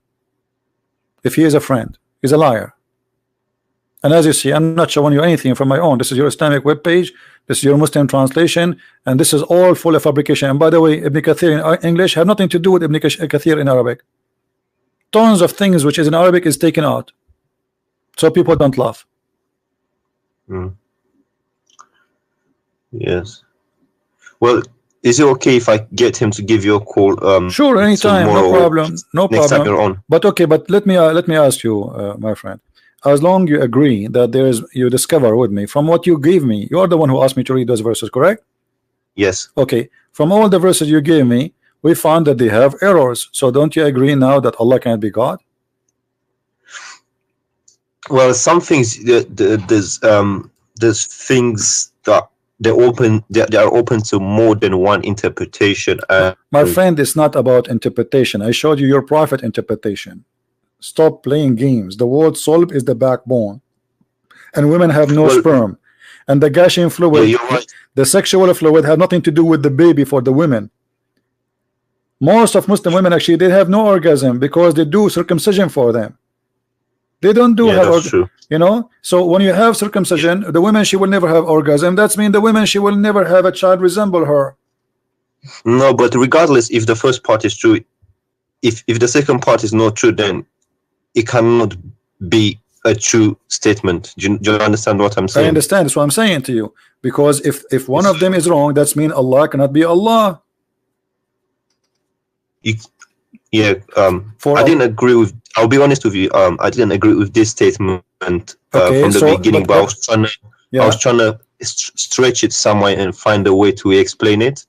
A: If he is a friend, he's a liar. And as you see, I'm not showing you anything from my own. This is your Islamic web page. This is your Muslim translation, and this is all full of fabrication. And by the way, Ibn Kathir in English have nothing to do with Ibn Kathir in Arabic. Tons of things which is in Arabic is taken out, so people don't laugh.
C: Yes. Well, is it okay if I get him to give you a call?
A: Sure, anytime, no problem, no
C: next
A: problem.
C: Time you're on.
A: But okay, but let me ask you, my friend. As long you agree that you discover with me from what you gave me, you are the one who asked me to read those verses, correct?
C: Yes.
A: Okay, from all the verses you gave me, we found that they have errors. So don't you agree now that Allah can't be God?
C: Well, some things there's things that they are open to more than one interpretation.
A: My friend, it's not about interpretation. I showed you your prophet interpretation. Stop playing games. The word sulb is the backbone, and women have no sperm, and the gushing fluid, the sexual fluid, have nothing to do with the baby for the women. Most of Muslim women actually, they have no orgasm because they do circumcision for them. They don't do you know. So when you have circumcision, the women, she will never have orgasm. That's mean the women, she will never have a child resemble her.
C: No, but regardless, if the first part is true, if the second part is not true, then it cannot be a true statement. Do you understand what I'm saying?
A: I understand. That's what I'm saying to you. Because if one of them is wrong, that's mean Allah cannot be Allah.
C: Yeah. I didn't agree with. I'll be honest with you. I didn't agree with this statement from the beginning, but I was trying to stretch it somewhere and find a way to explain it.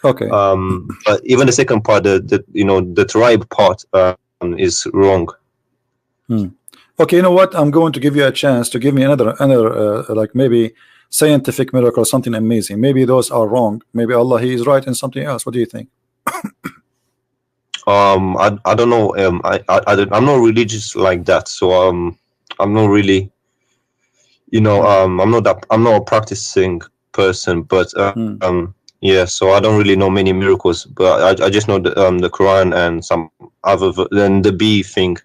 A: Okay.
C: But even the second part, the tribe part, is wrong.
A: Okay, you know what? I'm going to give you a chance to give me another like maybe scientific miracle or something amazing. Maybe those are wrong. Maybe Allah, he is right in something else. What do you think?
C: I don't know. I'm not religious like that, so I'm not really, I'm not a practicing person, but yeah, so I don't really know many miracles, but I just know the Quran and some other than the bee thing.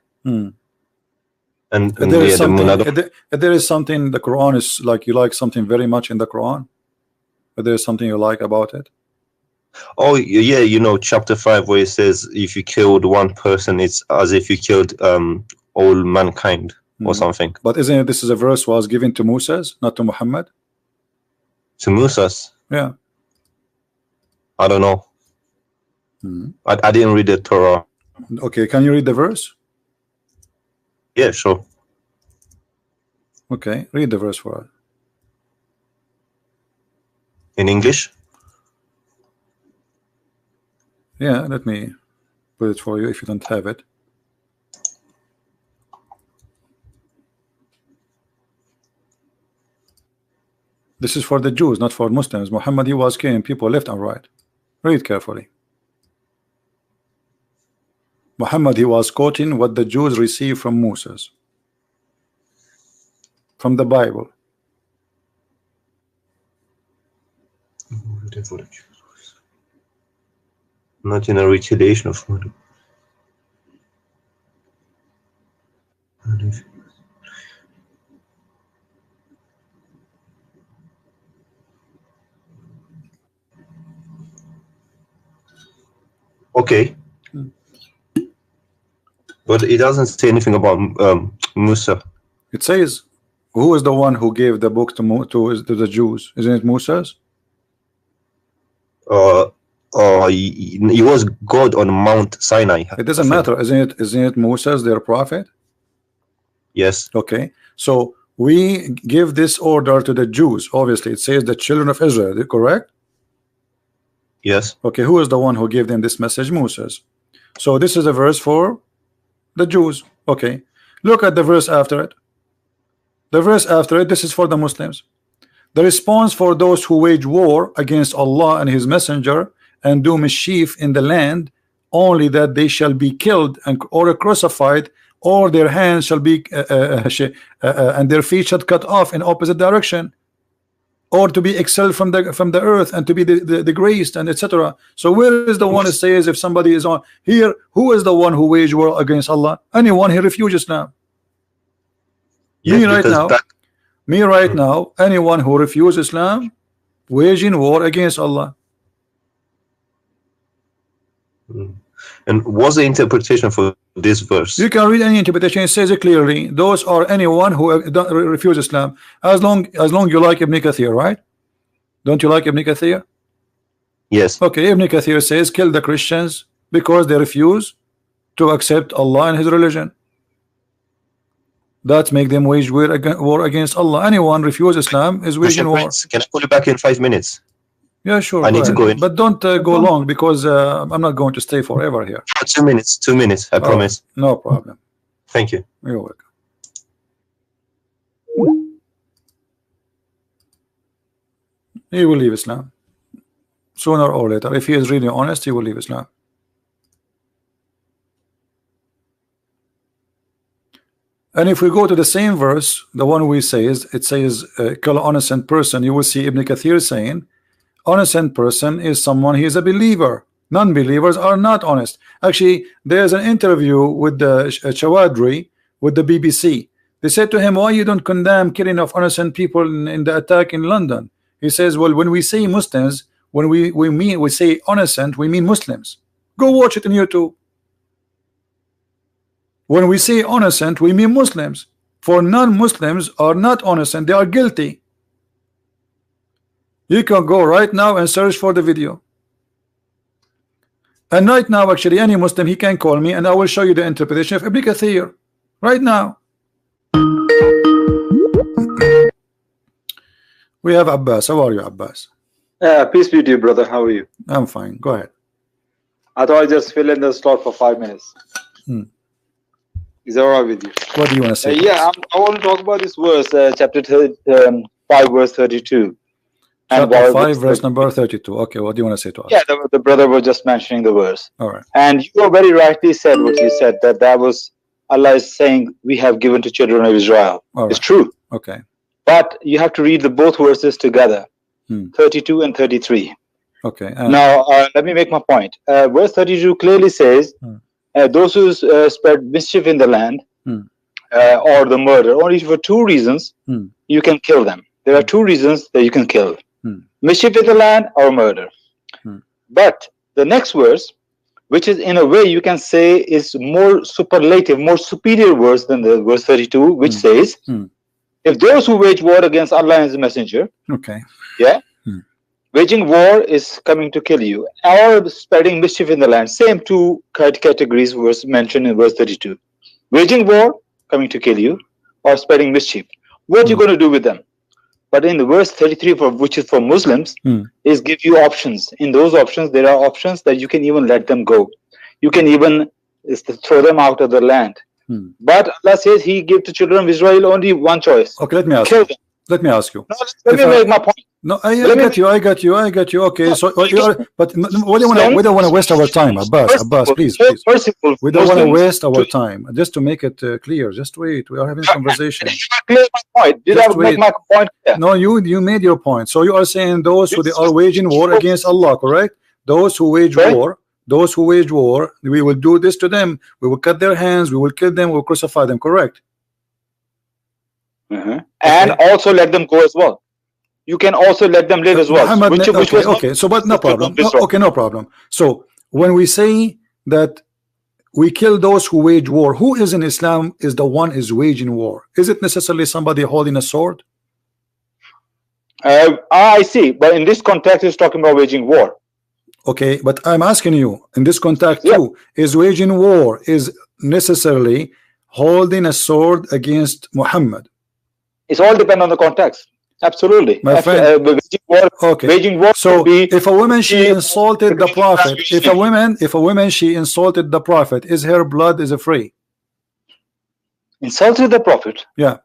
C: And
A: there is something the Quran is like, you like something very much in the Quran, but there is something you like about it.
C: Oh yeah, chapter 5 where it says if you killed one person, it's as if you killed all mankind. or something.
A: But isn't it this is a verse was given to Moses, not to Muhammad?
C: To Moses?
A: Yeah.
C: I don't know. I didn't read the Torah.
A: Okay, can you read the verse?
C: Yeah, sure.
A: Okay, read the verse for us.
C: In English?
A: Yeah, let me put it for you if you don't have it. This is for the Jews, not for Muslims. Muhammad, he was killing people left and right. Read carefully. Muhammad, he was quoting what the Jews received from Moses, from the Bible.
C: Not in a retaliation of murder. Okay. But it doesn't say anything about Musa.
A: It says, who is the one who gave the book to the Jews? Isn't it Moses?
C: He was God on Mount Sinai.
A: It doesn't matter, isn't it Moses, their prophet?
C: Yes.
A: Okay, so we give this order to the Jews. Obviously, it says the children of Israel, correct?
C: Yes.
A: Okay, who is the one who gave them this message? Moses. So this is a verse for the Jews. Okay, look at the verse after it. The verse after it, this is for the Muslims. The response for those who wage war against Allah and His Messenger and do mischief in the land, only that they shall be killed or crucified, or their hands shall be and their feet shall cut off in opposite direction, or to be expelled from the earth and to be disgraced, and etc. So where is the one that says if somebody is on here, who is the one who wage war against Allah? Anyone who refuses Islam.
C: Yes,
A: me right now, anyone who refuses Islam, waging war against Allah.
C: And what's the interpretation for this verse?
A: You can read any interpretation. It says it clearly. Those are anyone who don't refuse Islam. As long you like Ibn Kathir, right? Don't you like Ibn Kathir?
C: Yes.
A: Okay, Ibn Kathir says kill the Christians because they refuse to accept Allah and His religion. That make them wage war against Allah. Anyone refuse Islam is waging war.
C: Can I call you back in 5 minutes?
A: Yeah, sure.
C: I need to go in.
A: But don't go long, because I'm not going to stay forever here.
C: 2 minutes. 2 minutes. I promise.
A: No problem.
C: Thank you.
A: You're welcome. He will leave Islam sooner or later. If he is really honest, he will leave Islam. And if we go to the same verse, the one we say is, it says kill an innocent person, you will see Ibn Kathir saying innocent person is someone, he is a believer. Non-believers are not honest. Actually, there's an interview with the Chawadri with the BBC. They said to him, why you don't condemn killing of innocent people in the attack in London? He says, well, when we say Muslims, when we say innocent, we mean Muslims. Go watch it on YouTube. When we say innocent, we mean Muslims. For non-Muslims are not innocent, they are guilty. You can go right now and search for the video. And right now, actually, any Muslim, he can call me and I will show you the interpretation of Ibn Kathir. Right now. We have Abbas. How are you, Abbas?
D: Peace be to you, brother. How are you?
A: I'm fine. Go ahead.
D: I thought I'd just fill in the slot for 5 minutes. Is that all right with you?
A: What do you want to say?
D: Yeah, I want to talk about this verse, chapter 5, verse 32.
A: Chapter 5, verse number 32. Okay, what do you want to say to us?
D: Yeah, the brother was just mentioning the verse.
A: All right.
D: And you very rightly said what you said, that was Allah is saying, we have given to children of Israel.
A: Right.
D: It's true.
A: Okay.
D: But you have to read the both verses together, 32 and 33.
A: Okay.
D: Now, let me make my point. Verse 32 clearly says, those who spread mischief in the land or the murder, only for 2 reasons you can kill them. There are 2 reasons that you can kill. Mischief in the land or murder. But the next verse, which is in a way you can say is more superlative, more superior verse than the verse 32, which says, if those who wage war against Allah and His Messenger, yeah, waging war is coming to kill you, or spreading mischief in the land. Same two categories was mentioned in verse 32. Waging war, coming to kill you, or spreading mischief. What are you going to do with them? But in the verse 33, which is for Muslims, is give you options. In those options, there are options that you can even let them go. You can even throw them out of the land. But Allah says He gave to children of Israel only one choice.
A: Okay, let me ask
D: Kill
A: you.
D: them.
A: Let me ask you.
D: No, let me make my point.
A: No, I got you. Okay, so you are, but we don't want to waste our time, Abbas, please. We don't want to waste our time. Just to make it clear, just wait. We are having a conversation.
D: Clear my point. Did I make my point clear?
A: No, you made your point. So you are saying those who they are waging war against Allah, correct? Those who wage war, we will do this to them. We will cut their hands. We will kill them. We will crucify them. Correct?
D: And also let them go as well. You can also let them live as well.
A: Okay, so but no problem. No problem. So when we say that we kill those who wage war, who is in Islam is the one is waging war? Is it necessarily somebody holding a sword?
D: I see, but in this context, it's talking about waging war.
A: Okay, but I'm asking you in this context too, is waging war is necessarily holding a sword against Muhammad?
D: It's all depend on the context. Absolutely,
A: my friend.
D: Waging war.
A: So if a woman she insulted the Prophet, if a woman she insulted the Prophet, is her blood is free?
D: Insulted the Prophet?
A: Yeah.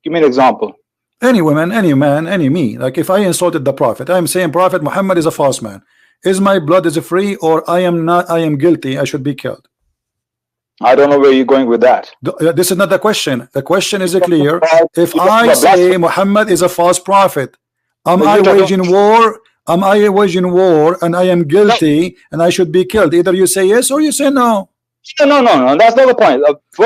D: Give me an example.
A: Any woman, any man, any me. Like if I insulted the Prophet, I'm saying Prophet Muhammad is a false man. Is my blood is free, or I am not? I am guilty. I should be killed.
D: I don't know where you're going with that.
A: This is not the question. The question is clear. If I say Muhammad is a false prophet, am I waging war? Am I waging war and I am guilty and I should be killed? Either you say yes or you say no.
D: No. That's not the point.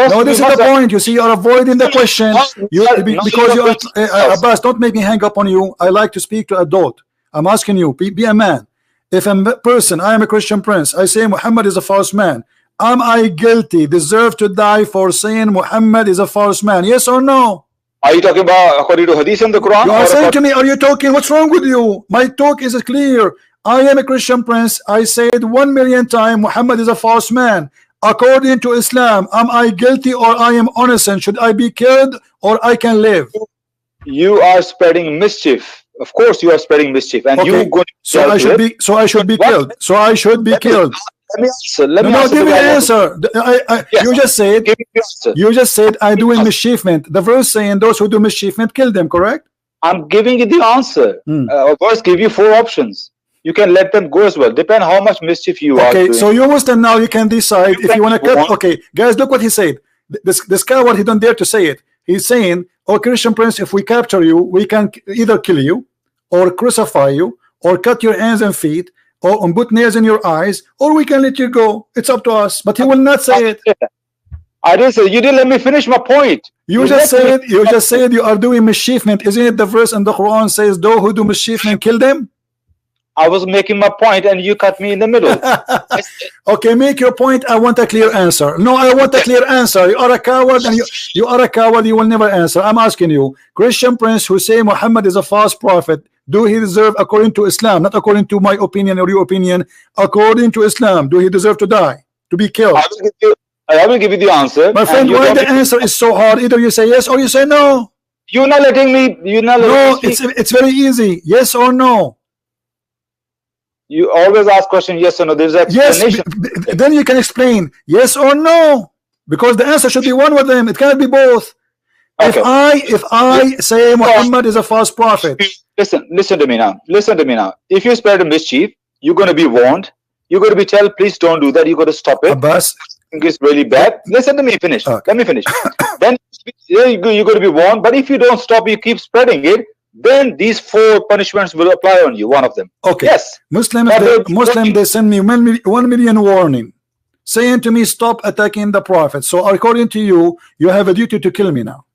A: No, this is the point. You see, you're avoiding the question. Because you are Abbas, don't make me hang up on you. I like to speak to adult. I'm asking you, be a man. If a person, I am a Christian prince, I say Muhammad is a false man. Am I guilty, deserve to die for saying Muhammad is a false man? Yes or no?
D: Are you talking about according to Hadith and the Quran?
A: You are saying to me, are you talking? What's wrong with you? My talk is clear. I am a Christian prince. I said 1,000,000 times Muhammad is a false man. According to Islam, am I guilty or I am innocent? Should I be killed or I can live?
D: You are spreading mischief. Of course, you are spreading mischief, and you go.
A: So I should be. So I should be killed. So I should be killed.
D: Let me answer. Let me
A: give me an answer. You just said I'm doing mischiefment. The verse saying those who do mischiefment kill them. Correct?
D: I'm giving you the answer. Verse give you 4 options. You can let them go as well. Depend how much mischief you are doing.
A: Okay, so you Muslim now. You can decide if you want to cut. Okay, guys, look what he said. This coward, he don't dare to say it. He's saying, "Oh, Christian prince, if we capture you, we can either kill you, or crucify you, or cut your hands and feet." Or put nails in your eyes, or we can let you go. It's up to us. But he will not say it.
D: I didn't say. You didn't let me finish my point.
A: You just said you are doing mischiefment. Isn't it the verse in the Quran says, "Those who do mischiefment, kill them"?
D: I was making my point, and you cut me in the middle.
A: Okay, make your point. I want a clear answer. No, I want a clear answer. You are a coward, and you are a coward. You will never answer. I'm asking you, Christian prince who say Muhammad is a false prophet. Do he deserve, according to Islam, not according to my opinion or your opinion, according to Islam, do he deserve to die, to be killed?
D: I will give you the answer.
A: My friend, why the answer is so hard? Either you say yes or you say no.
D: You're not letting me.
A: No, it's very easy. Yes or no.
D: You always ask question yes or no. There's an explanation.
A: Yes, then you can explain yes or no, because the answer should be one of them. It cannot be both. Okay. If I say Muhammad is a false prophet.
D: Listen to me now. If you spread a mischief, you're going to be warned. You're going to be told, please don't do that. You got to stop it.
A: Abbas,
D: it's really bad. Listen to me. Finish. Okay. Let me finish. Then you're going to be warned. But if you don't stop, you keep spreading it. Then these 4 punishments will apply on you. One of them.
A: Okay.
D: Yes.
A: Muslim, they send me 1 million warning, saying to me, stop attacking the Prophet. So according to you, you have a duty to kill me now.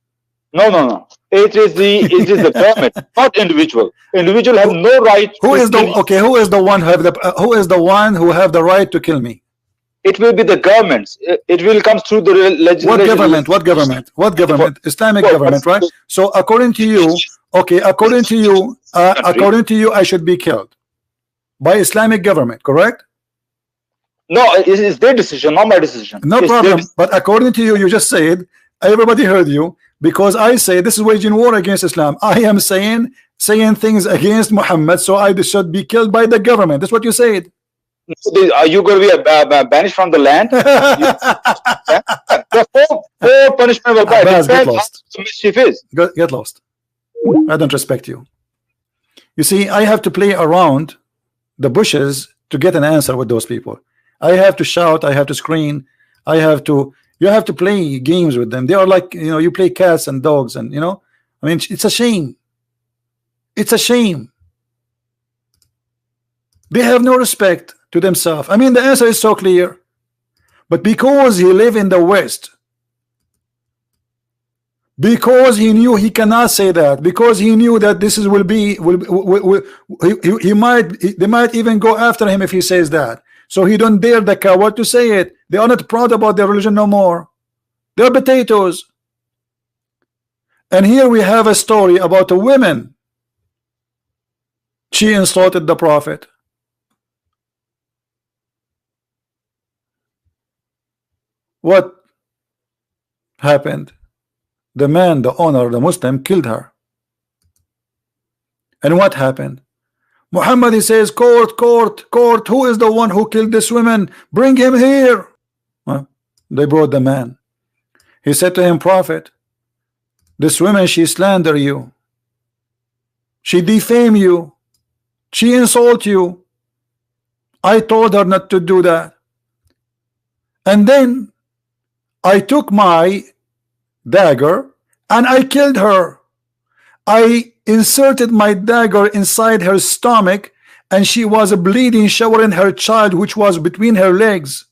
D: No. It is the government, not individual. Individual have no right.
A: Who is the one who have the right to kill me?
D: it will be the governments. It will come through the legislation.
A: What government? What government? What government? Islamic government, right? So according to you, okay, according to you, I should be killed by Islamic government, correct?
D: No, it's their decision, not my decision.
A: No problem. But according to you, you just said, everybody heard you, because I say this is waging war against Islam. I am saying things against Muhammad, so I should be killed by the government. That's what you said.
D: Are you going to be banished from the land? The four punishment will be.
A: Get lost.
D: Mischief is.
A: Get lost. I don't respect you. You see, I have to play around the bushes to get an answer with those people. I have to shout, I have to scream, you have to play games with them. They are like, you play cats and dogs, and I mean, it's a shame. It's a shame. They have no respect to themselves. I mean, the answer is so clear, but because he live in the West, because he knew he cannot say that, because he knew that this will be they might even go after him if he says that. So he don't dare the coward to say it. They are not proud about their religion no more. They're potatoes. And here we have a story about a woman. She insulted the Prophet. What happened? The man, the owner, the Muslim, killed her. And what happened? Muhammad, he says, court, court, court, who is the one who killed this woman? Bring him here. They brought the man. He said to him, Prophet, this woman, she slander you. She defame you. She insult you. I told her not to do that. And then I took my dagger and I killed her. I inserted my dagger inside her stomach, and she was bleeding, showering her child, which was between her legs.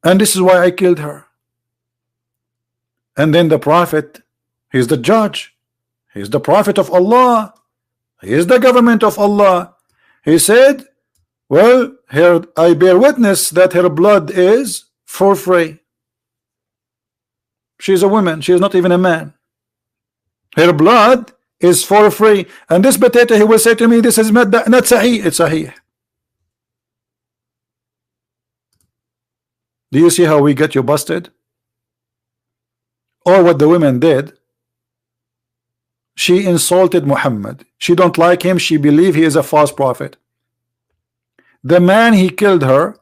A: And this is why I killed her. And then the Prophet, he's the judge, he's the Prophet of Allah, he is the government of Allah. He said, well, here I bear witness that her blood is for free. She's a woman, she is not even a man. Her blood is for free. And this potato, he will say to me, this is not sahih. It's sahih. Do you see how we get you busted? Or what the women did? She insulted Muhammad. She don't like him. She believe he is a false prophet. The man, he killed her.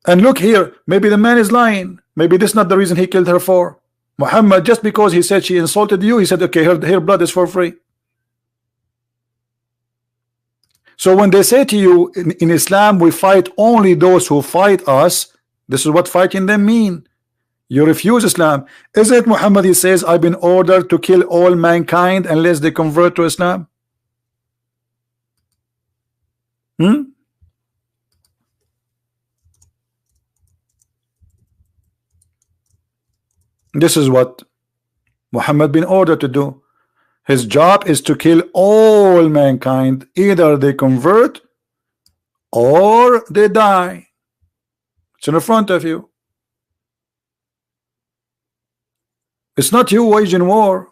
A: And look here, maybe the man is lying. Maybe this is not the reason he killed her for. Muhammad, just because he said she insulted you, he said, okay, her blood is for free. So when they say to you, in Islam, we fight only those who fight us, this is what fighting them mean. You refuse Islam. Is it Muhammad, he says, I've been ordered to kill all mankind unless they convert to Islam? This is what Muhammad been ordered to do. His job is to kill all mankind. Either they convert or they die. It's in front of you. It's not you waging war.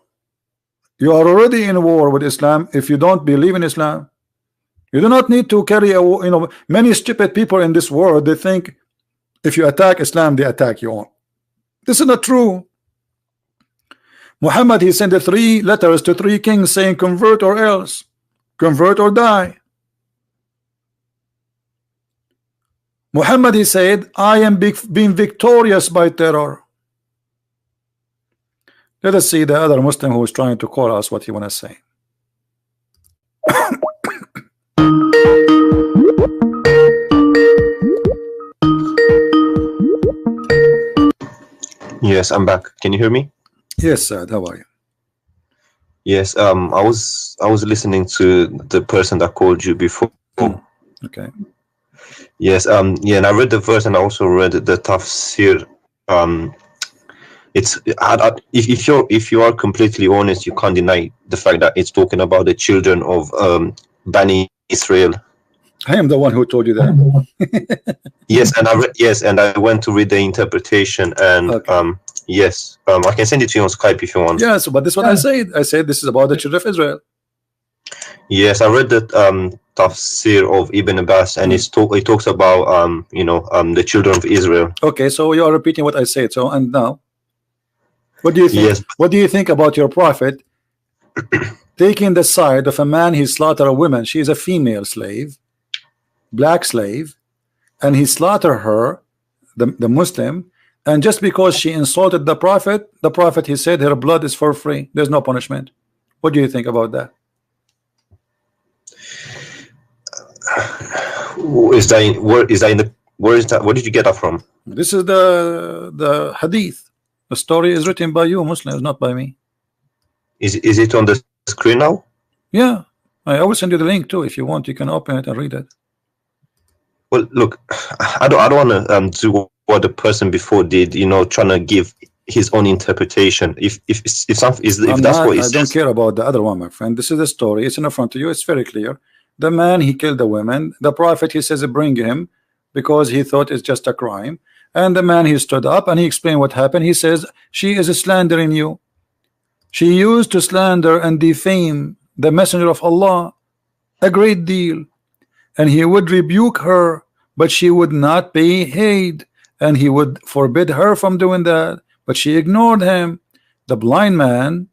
A: You are already in war with Islam if you don't believe in Islam. You do not need to carry a, many stupid people in this world, they think if you attack Islam, they attack you on. This is not true. Muhammad, he sent 3 letters to 3 kings saying convert or else, convert or die. Muhammad, he said, I am being victorious by terror. Let us see the other Muslim who is trying to call us what he want to say.
C: Yes, I'm back. Can you hear me?
A: Yes, Saad, how are you?
C: Yes, I was listening to the person that called you before.
A: Okay.
C: Yes, yeah, and I read the verse and I also read the tafsir. It's if you are completely honest, you can't deny the fact that it's talking about the children of Bani Israel.
A: I am the one who told you that.
C: Yes, and I went to read the interpretation, and
A: Okay.
C: yes, I can send it to you on Skype if you want.
A: Yes, but this is what I said. I said this is about the children of Israel.
C: Yes, I read the tafsir of Ibn Abbas, and it talks about the children of Israel.
A: Okay, so you are repeating what I said. So, and now, what do you think?
C: Yes.
A: What do you think about your prophet taking the side of a man? He slaughtered a woman. She is a female slave, black slave, and he slaughtered her, the Muslim, and just because she insulted the prophet, he said her blood is for free. There's no punishment. What do you think about that?
C: Where is that? Where did you get that from?
A: This is the hadith. The story is written by you Muslims, not by me.
C: Is it on the screen now?
A: Yeah, I will send you the link too. If you want, you can open it and read it.
C: Well, look, I don't want to do what the person before did. Trying to give his own interpretation. If that's what he says.
A: I don't care about the other one, my friend. This is the story. It's in front of you. It's very clear. The man, he killed the women. The prophet, he says, bring him, because he thought it's just a crime. And the man, he stood up and he explained what happened. He says, she is slandering you. She used to slander and defame the messenger of Allah a great deal, and he would rebuke her, but she would not pay heed, and he would forbid her from doing that, but she ignored him. The blind man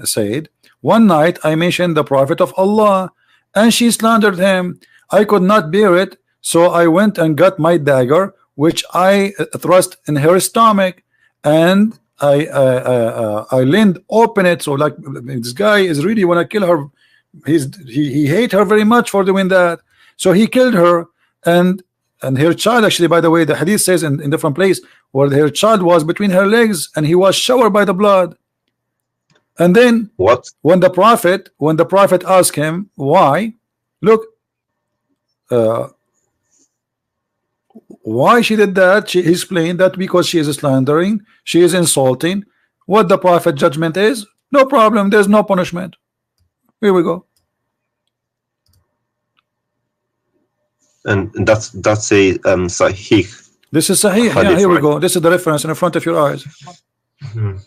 A: said, one night I mentioned the prophet of Allah, and she slandered him. I could not bear it, so I went and got my dagger, which I thrust in her stomach, and I leaned open it. So like, this guy is really want to kill her. He hate her very much for doing that. So he killed her, and her child, actually, by the way, the hadith says in different place where her child was between her legs, and he was showered by the blood. And then
C: what?
A: When the prophet asked him why, look, why she did that, he explained that because she is slandering, she is insulting. What the prophet judgment is, no problem, there's no punishment. Here we go.
C: And that's a sahih.
A: This is sahih. Yeah, here we go. This is the reference in front of your eyes.
C: Mm-hmm.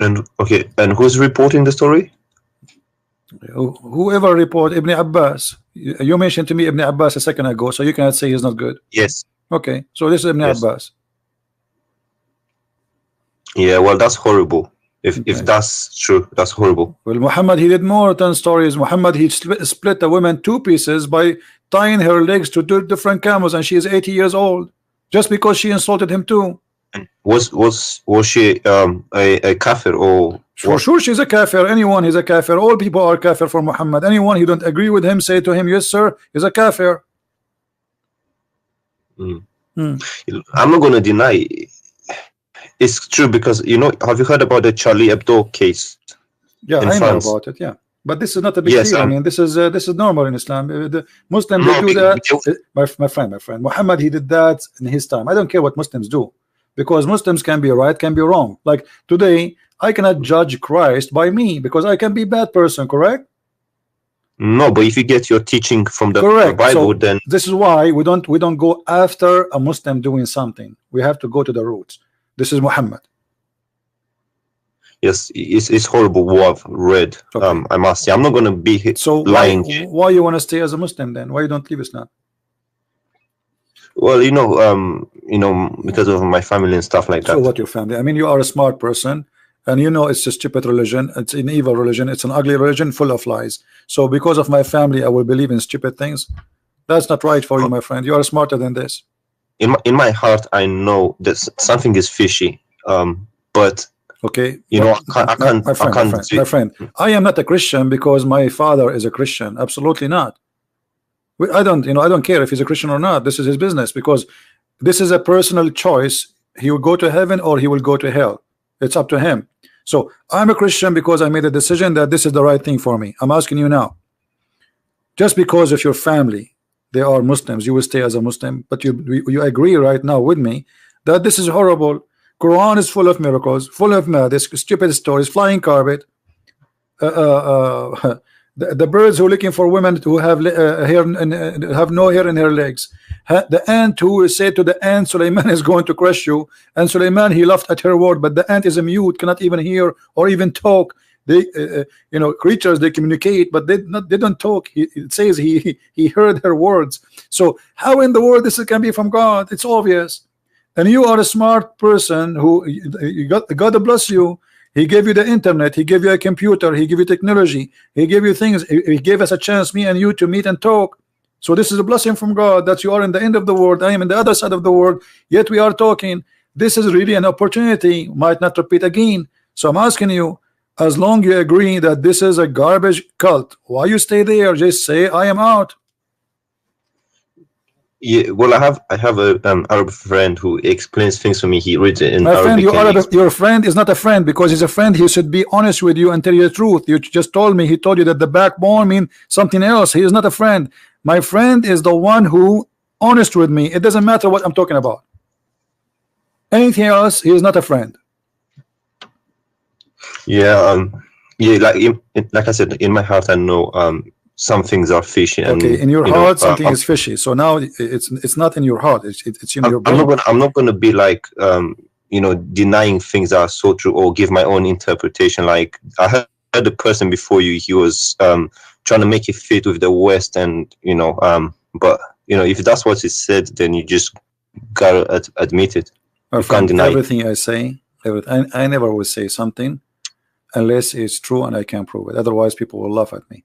C: And okay, and who's reporting the story?
A: Whoever report Ibn Abbas. You mentioned to me Ibn Abbas a second ago, so you cannot say he's not good.
C: Yes.
A: Okay, so this is Ibn Abbas.
C: Yeah, well, that's horrible. If that's true, that's horrible.
A: Well, Muhammad, he did more than stories. Muhammad, he split the woman two pieces by tying her legs to two different camels, and she is 80 years old, just because she insulted him too.
C: And was she a kafir or?
A: For sure, she's a kafir. Anyone is a kafir. All people are kafir for Muhammad. Anyone who don't agree with him, say to him, yes, sir, he's a kafir.
C: I'm not going to deny it's true, because have you heard about the Charlie Hebdo case?
A: Yeah, I know about it. Yeah, but this is not a big deal. I mean, this is normal in Islam. The Muslims they do that. My friend, Muhammad, he did that in his time. I don't care what Muslims do, because Muslims can be right, can be wrong. Like today, I cannot judge Christ by me, because I can be a bad person, correct?
C: No, but if you get your teaching from the Bible, so then
A: this is why we don't go after a Muslim doing something. We have to go to the roots. This is Muhammad.
C: Yes, it's horrible what I've read. Okay. I must say, I'm not going to be lying.
A: Why you want to stay as a Muslim then? Why you don't leave Islam?
C: Well, because of my family and stuff like that.
A: So what, your family? I mean, you are a smart person, and it's a stupid religion. It's an evil religion. It's an ugly religion full of lies. So because of my family, I will believe in stupid things. That's not right for you, my friend. You are smarter than this.
C: In my heart, I know that something is fishy. But
A: okay,
C: I can't.
A: My friend, I am not a Christian because my father is a Christian. Absolutely not. I don't care if he's a Christian or not. This is his business, because this is a personal choice. He will go to heaven or he will go to hell. It's up to him. So I'm a Christian because I made a decision that this is the right thing for me. I'm asking you now, just because of your family, they are Muslims, you will stay as a Muslim, but you agree right now with me that this is horrible. Quran is full of miracles, full of madness, stupid stories, flying carpet, The birds who are looking for women who have hair and have no hair in her legs. The ant who said to the ant, Suleiman is going to crush you, and Suleiman, he laughed at her word, but the ant is a mute, cannot even hear or even talk. They you know, creatures, they communicate, but they don't talk. It says he heard her words. So how in the world this can be from God? It's obvious. And you are a smart person who God bless you. He gave you the internet, he gave you a computer, he gave you technology, he gave you things, he gave us a chance, me and you, to meet and talk. So this is a blessing from God that you are in the end of the world, I am in the other side of the world, yet we are talking. This is really an opportunity, might not repeat again. So I'm asking you, as long you agree that this is a garbage cult, why you stay there? Just say I am out.
C: Yeah, well, I have a Arab friend who explains things to me. He reads it in
A: My
C: Arabic.
A: friend, your friend is not a friend, because he's a friend. He should be honest with you and tell you the truth. You just told me, he told you that the backbone means something else. He is not a friend. My friend is the one who honest with me. It doesn't matter what I'm talking about. Anything else, he is not a friend.
C: Yeah, yeah, like I said, in my heart, I know some things are fishy. And,
A: okay, in your heart, something is fishy. So now it's not in your heart. It's in your brain.
C: I'm not gonna be like you know, denying things that are so true or give my own interpretation. Like I heard the person before you, he was trying to make it fit with the West, and you know, but you know, if that's what he said, then you just gotta admit it. You can't deny
A: everything I say. I never will say something unless it's true and I can prove it. Otherwise, people will laugh at me.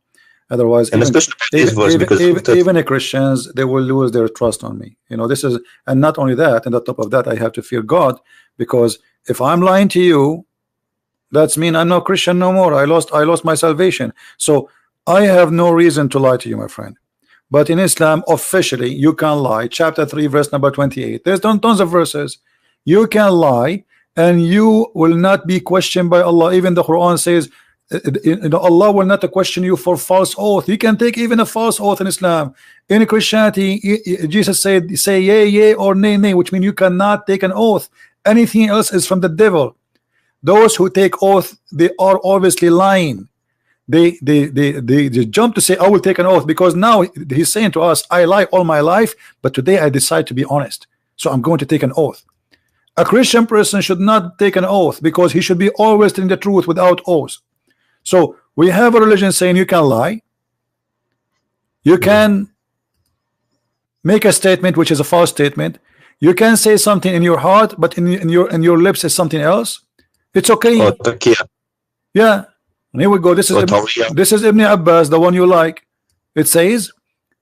A: Otherwise,
C: and especially this verse, because
A: even the Christians, they will lose their trust on me. You know, this is, and not only that, and on top of that, I have to fear God, because if I'm lying to you, that's mean I'm not Christian no more. I lost my salvation. So I have no reason to lie to you, my friend. But in Islam, officially, you can lie. Chapter 3, verse number 28. There's tons of verses. You can lie, and you will not be questioned by Allah. Even the Quran says, Allah will not question you for false oath. You can take even a false oath in Islam. In Christianity, Jesus said, say yea, yea, or nay, nay, which means you cannot take an oath. Anything else is from the devil. Those who take oath, they are obviously lying. They jump to say, I will take an oath, because now he's saying to us, I lie all my life, but today I decide to be honest, so I'm going to take an oath. A Christian person should not take an oath, because he should be always telling the truth without oath. So we have a religion saying you can lie, you can make a statement which is a false statement, you can say something in your heart, but in your lips is something else. It's okay.
C: Oh,
A: yeah. And here we go. This is Ibn Abbas, the one you like. It says,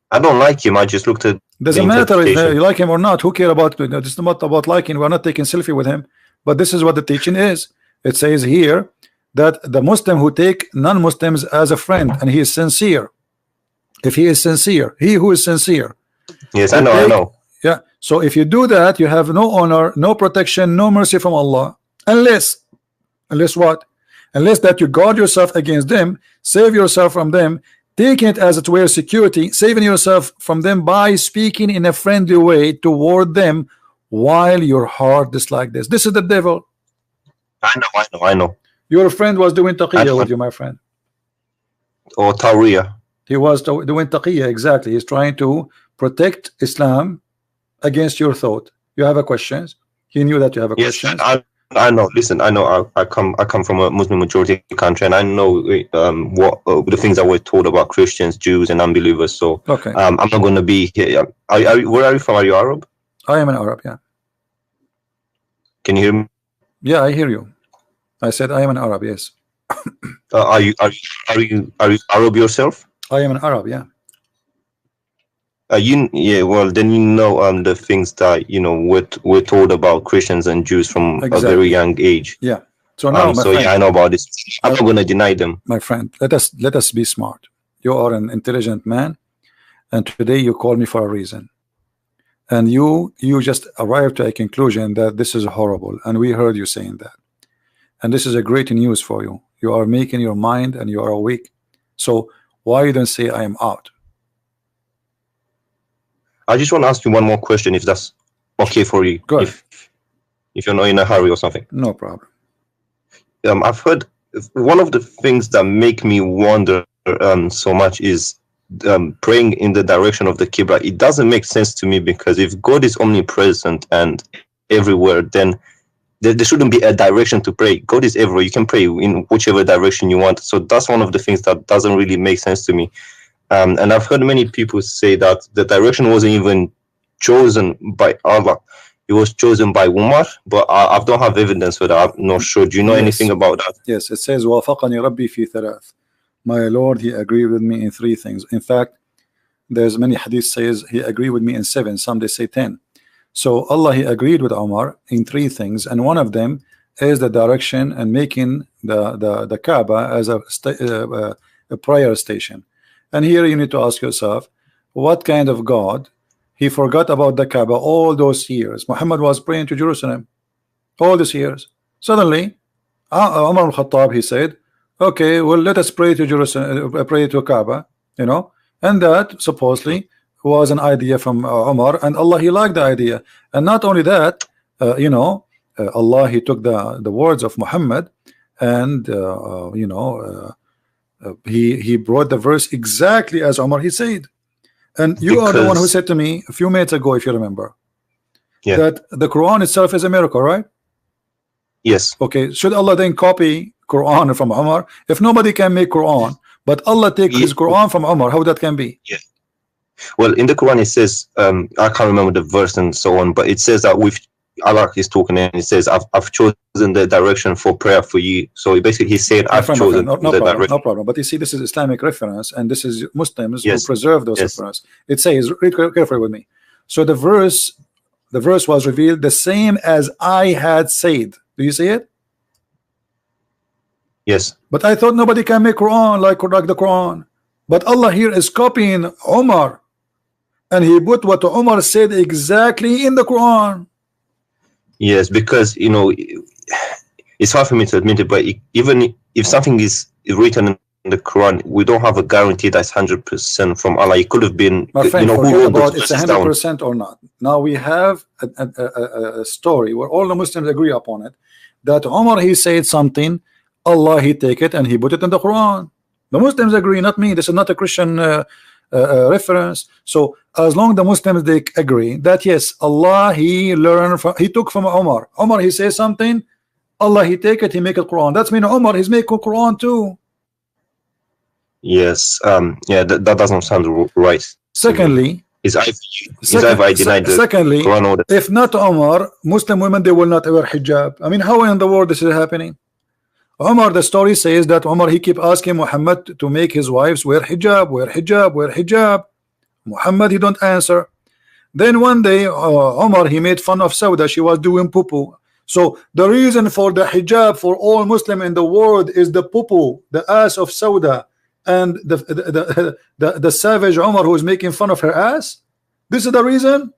C: I don't like him. I just looked at.
A: Doesn't matter if you like him or not. Who care about it? It's not about liking. We're not taking selfie with him. But this is what the teaching is. It says here that the Muslim who take non-Muslims as a friend, and he is sincere. If he is sincere, he who is sincere.
C: Yes, I know.
A: Yeah. So if you do that, you have no honor, no protection, no mercy from Allah, unless what? Unless that you guard yourself against them, save yourself from them, taking it as a way of security, saving yourself from them by speaking in a friendly way toward them while your heart dislikes this. This is the devil.
C: I know.
A: Your friend was doing taqiyya with you, my friend.
C: Or Tawriya.
A: He was doing taqiyya, exactly. He's trying to protect Islam against your thought. You have a questions? He knew that you have a question.
C: I know. Listen, I know. I come from a Muslim majority country, and I know what the things that were told about Christians, Jews, and unbelievers. So,
A: okay,
C: I'm not going to be here. Where are you from? Are you Arab?
A: I am an Arab. Yeah.
C: Can you hear me?
A: Yeah, I hear you. I said I am an Arab. Yes.
C: Are you Arab yourself?
A: I am an Arab. Yeah.
C: Yeah, well, then you know the things that we're told about Christians and Jews from a very young age.
A: Yeah. So now, my friend,
C: yeah, I know about this. I'm not going to deny them.
A: My friend, let us be smart. You are an intelligent man, and today you call me for a reason, and you just arrived to a conclusion that this is horrible, and we heard you saying that, and this is a great news for you. You are making your mind, and you are awake. So why you don't say I am out?
C: I just want to ask you one more question, if that's okay for you.
A: Go ahead.
C: If you're not in a hurry or something.
A: No problem.
C: I've heard one of the things that make me wonder so much is praying in the direction of the Qibla. It doesn't make sense to me, because if God is omnipresent and everywhere, then there shouldn't be a direction to pray. God is everywhere. You can pray in whichever direction you want. So that's one of the things that doesn't really make sense to me. And I've heard many people say that the direction wasn't even chosen by Allah. It was chosen by Umar, but I don't have evidence for that. I'm not sure. Do you know anything about that?
A: Yes, it says وافقني ربي في ثلاث. My Lord, he agreed with me in 3 things. In fact, there's many hadith says he agreed with me in 7. Some they say 10. So Allah, he agreed with Umar in 3 things, and one of them is the direction and making the Kaaba as a prayer station. And here you need to ask yourself, what kind of God? He forgot about the Kaaba all those years. Muhammad was praying to Jerusalem all these years. Suddenly, Umar al-Khattab, he said, okay, well, let us pray to Jerusalem, pray to Kaaba, you know, and that supposedly was an idea from Umar, and Allah, he liked the idea. And not only that, you know, Allah, he took the words of Muhammad, and you know, he brought the verse exactly as Umar he said. And you are the one who said to me a few minutes ago, if you remember, that the Quran itself is a miracle, right?
C: Yes.
A: Okay, should Allah then copy Quran from Umar? If nobody can make Quran, but Allah take his Quran from Umar, how that can be?
C: Yeah. Well, in the Quran it says, I can't remember the verse and so on, but it says that with Allah is talking, and it says, I've chosen the direction for prayer for you. So basically he said, I've chosen the direction.
A: No problem. But you see, this is Islamic reference, and this is Muslims who preserve those references. It says, read carefully with me. So the verse was revealed the same as I had said. Do you see it?
C: Yes.
A: But I thought nobody can make Quran like the Quran. But Allah here is copying Umar, and he put what Umar said exactly in the Quran.
C: Yes, because, you know, it's hard for me to admit it, but even if something is written in the Quran, we don't have a guarantee that's 100% from Allah. It could have been,
A: my friend,
C: you know, who wrote
A: about it's 100% or not. Now we have a story where all the Muslims agree upon it, that Umar, he said something, Allah, he take it and he put it in the Quran. The Muslims agree, not me. This is not a Christian reference. So as long the Muslims, they agree that yes, Allah, he learned from, he took from Umar. Umar, he says something, Allah, he take it, he make it Quran. That's mean Umar, he's making Quran too.
C: Yes. Yeah, that doesn't sound right.
A: Secondly,
C: Secondly,
A: if not Umar, Muslim women, they will not wear hijab. I mean, how in the world this is happening? Umar, the story says that Umar, he keep asking Muhammad to make his wives wear hijab, wear hijab, wear hijab. Muhammad, he don't answer. Then one day, Umar, he made fun of Sauda. She was doing poo-poo. So the reason for the hijab for all Muslim in the world is the poo-poo, the ass of Sauda, and the savage Umar who is making fun of her ass. This is the reason.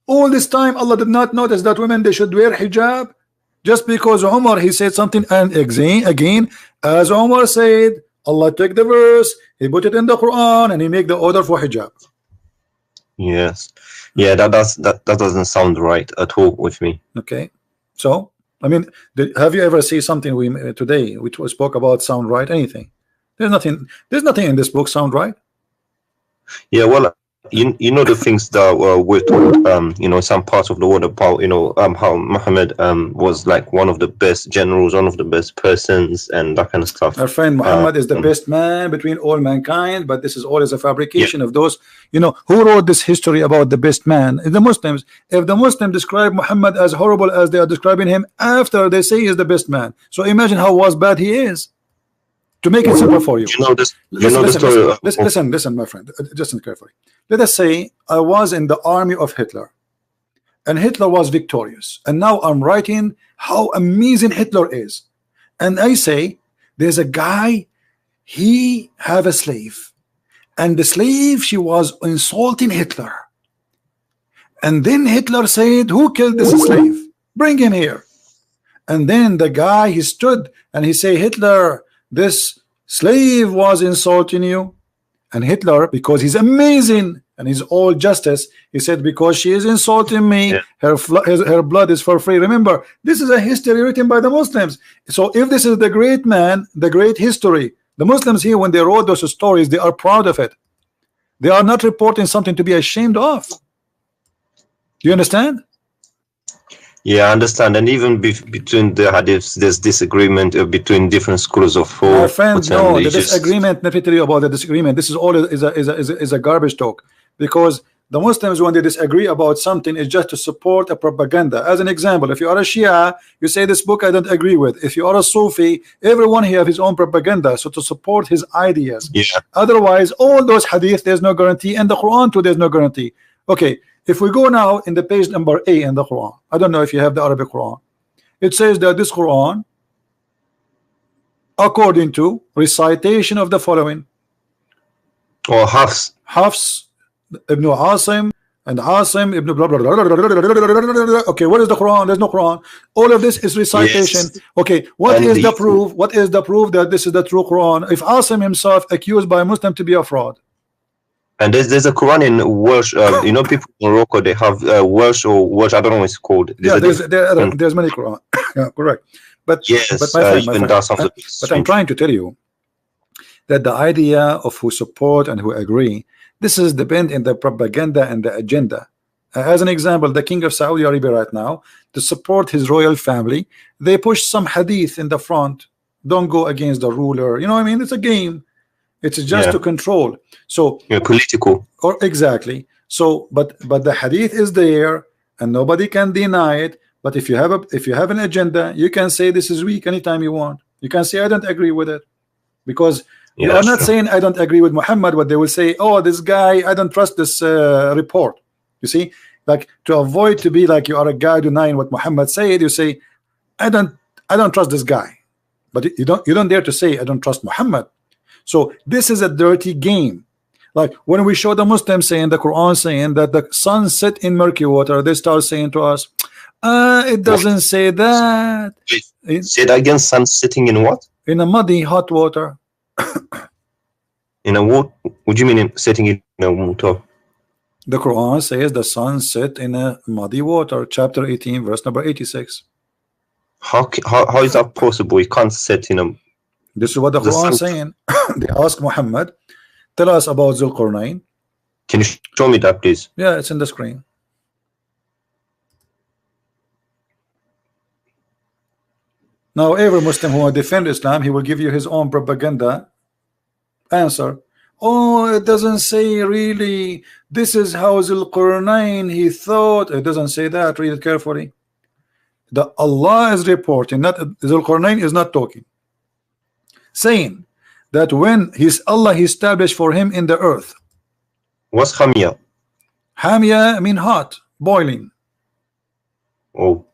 A: All this time, Allah did not notice that women, they should wear hijab. Just because Umar, he said something, and again, as Umar said, Allah took the verse, he put it in the Quran, and he make the order for hijab.
C: Yes. Yeah, that doesn't sound right at all with me.
A: Okay. So, I mean, have you ever seen something we today which we spoke about sound right? Anything? There's nothing in this book sound right.
C: Yeah, well, you know the things that were told, you know, some parts of the world about, you know, how Muhammad was like one of the best generals, one of the best persons, and that kind of stuff.
A: Our friend Muhammad is the best man between all mankind, but this is always a fabrication of those, you know, who wrote this history about the best man? The Muslims. If the Muslims describe Muhammad as horrible as they are describing him after they say he is the best man, so imagine how bad he is. To make it simple for you, listen, my friend, listen carefully. Let us say I was in the army of Hitler, and Hitler was victorious, and now I'm writing how amazing Hitler is, and I say there's a guy, he have a slave, and the slave, she was insulting Hitler, and then Hitler said, who killed this slave? Bring him here. And then the guy, he stood and he say, Hitler, this slave was insulting you. And Hitler, because he's amazing and he's all justice, he said, because she is insulting me, her blood is for free. Remember, this is a history written by the Muslims. So if this is the great man, the great history, The Muslims here, when they wrote those stories, they are proud of it. They are not reporting something to be ashamed of. Do you understand?
C: Yeah, I understand. And even between the hadiths, there's disagreement between different schools of
A: My
C: thought.
A: friend, no, the disagreement, let me tell you about the disagreement. This is all is a garbage talk, because the Muslims, when they disagree about something, is just to support a propaganda. As an example, if you are a Shia, you say this book I don't agree with. If you are a Sufi, everyone here have his own propaganda, so to support his ideas.
C: Yeah.
A: Otherwise, all those hadith, there's no guarantee, and the Quran too, there's no guarantee. Okay, if we go now in the page number A in the Quran, I don't know if you have the Arabic Quran. It says that this Quran, according to recitation of the following,
C: or
A: Hafs Ibn Asim and Asim Ibn blah, blah, blah, blah, blah, blah. Okay, what is the Quran? There's no Quran. All of this is recitation.
C: Yes.
A: Okay, what is the proof? What is the proof that this is the true Quran? If Asim himself accused by a Muslim to be a fraud.
C: And there's a Quran in Welsh. You know, people in Morocco, they have Welsh or Welsh. I don't know what it's called.
A: There's many Quran. Yeah, correct. But
C: yes,
A: my friend, but I'm trying to tell you that the idea of who support and who agree, this is depend in the propaganda and the agenda. As an example, the king of Saudi Arabia right now, to support his royal family, they push some hadith in the front. Don't go against the ruler. You know what I mean? It's a game. It's just to control. So
C: political.
A: Or exactly. So, but the hadith is there, and nobody can deny it. But if you have an agenda, you can say this is weak anytime you want. You can say I don't agree with it, because you are not saying I don't agree with Muhammad. What they will say, oh, this guy, I don't trust this report. You see, like, to avoid to be like you are a guy denying what Muhammad said, you say I don't trust this guy, but you don't dare to say I don't trust Muhammad. So this is a dirty game. Like when we show the Muslims saying the Quran saying that the sun set in murky water, they start saying to us, it doesn't say that.
C: Say that again. Sun sitting in what?
A: In a muddy hot water.
C: In a what? What do you mean sitting in a water?
A: The Quran says the sun set in a muddy water, chapter 18, verse number 86.
C: How is that possible? You can't sit in a.
A: This is what the Quran is saying. They ask Muhammad, tell us about Zulqarnain.
C: Can you show me that, please?
A: Yeah, it's in the screen. Now, every Muslim who will defend Islam, he will give you his own propaganda answer. Oh, it doesn't say really. This is how Zulqarnain he thought. It doesn't say that. Read it carefully. The Allah is reporting, not Zulqarnain is not talking, saying that when Allah he established for him in the earth.
C: What's Hamia?
A: Hamia mean hot, boiling.
C: Oh.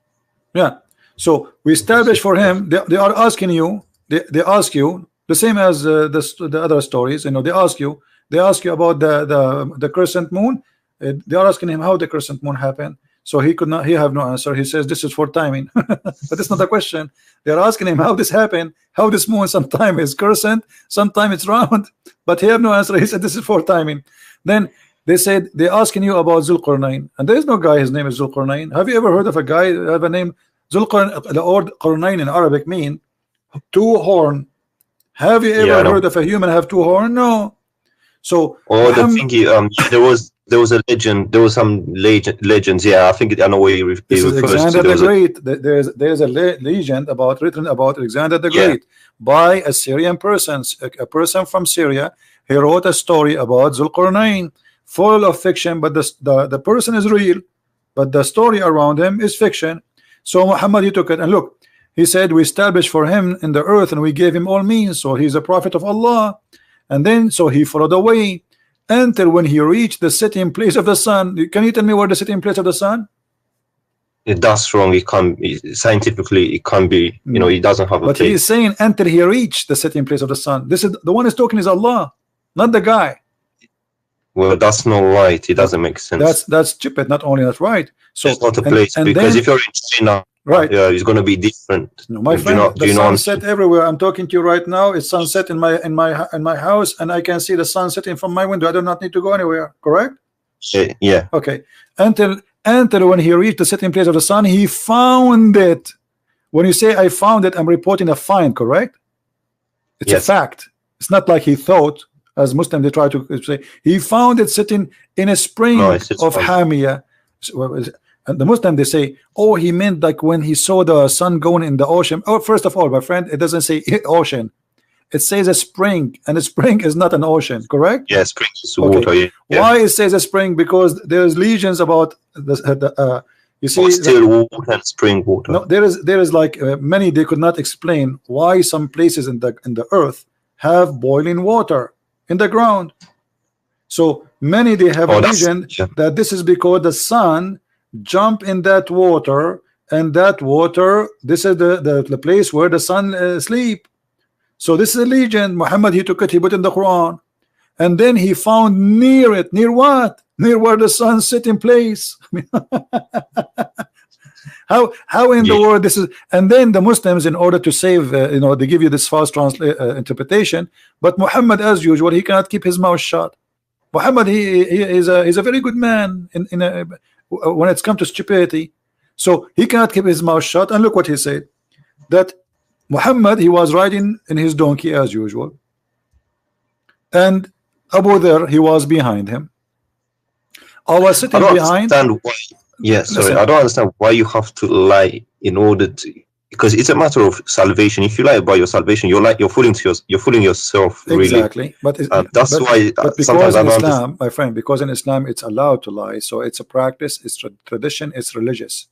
A: Yeah. So we established for him. They are asking you. They ask you the same as the other stories. You know, they ask you about the crescent moon. They are asking him how the crescent moon happened. So he could not. He have no answer. He says this is for timing, but it's not a question. They are asking him how this happened. How this moon sometime is crescent, sometime it's round, but he have no answer. He said this is for timing. Then they said they're asking you about Zulqarnain, and there is no guy. His name is Zulqarnain. Have you ever heard of a guy that have a name Zulqarnain? The word Qarnain in Arabic mean two horn. Have you ever heard of a human have two horn? No. So
C: the thingy, there was a legend. There was some legends. Yeah, I think I know where you
A: this is Alexander the Great. There's a legend written about Alexander the Great by a Syrian person. A person from Syria. He wrote a story about Zulqarnain, full of fiction, but the person is real, but the story around him is fiction. So Muhammad, he took it and look. He said we established for him in the earth and we gave him all means. So he's a prophet of Allah. And then so he followed the way until when he reached the setting place of the sun. Can you tell me where the setting place of the sun?
C: That's wrong. It can't be scientifically. It can't be. You know, he doesn't have a.
A: But he is saying until he reached the setting place of the sun. This is the one is talking is Allah, not the guy.
C: Well, that's not right. It doesn't make sense.
A: That's stupid. Not only not right. So
C: it's not a place because if you're in China,
A: right?
C: Yeah, it's going to be different.
A: No, my friend, the sunset everywhere. I'm talking to you right now. It's sunset in my house, and I can see the sun setting from my window. I do not need to go anywhere. Correct?
C: Yeah.
A: Okay. Until when he reached the setting place of the sun, he found it. When you say I found it, I'm reporting a find. Correct? It's a fact. It's not like he thought, as Muslim they try to say, he found it sitting in a spring of Hamia. And the Muslim they say, oh, he meant like when he saw the sun going in the ocean. Oh, first of all, my friend, it doesn't say ocean. It says a spring, and a spring is not an ocean, correct?
C: Yeah, spring is water. Yeah.
A: Why it says a spring? Because there's legions about the you see,
C: still water and spring water.
A: No, there is like many. They could not explain why some places in the earth have boiling water in the ground. So many they have a legend that this is because the sun jump in that water, and that water, this is the place where the sun sleep. So this is a legend. Muhammad, he took it, he put it in the Quran, and then he found near it, near what? Near where the sun sit in place. How in the world this is? And then the Muslims, in order to save, they give you this false interpretation. But Muhammad, as usual, he cannot keep his mouth shut. Muhammad, he is a very good man when it's come to stupidity. So he cannot keep his mouth shut. And look what he said, that Muhammad, he was riding in his donkey as usual, and Abu Dharr, he was behind him. I was sitting behind.
C: I don't understand why you have to lie in order to, because it's a matter of salvation. If you lie about your salvation, you're fooling yourself. Really.
A: Exactly, but
C: that's why
A: because in Islam, my friend, because in Islam it's allowed to lie, so it's a practice, it's tradition, it's religious.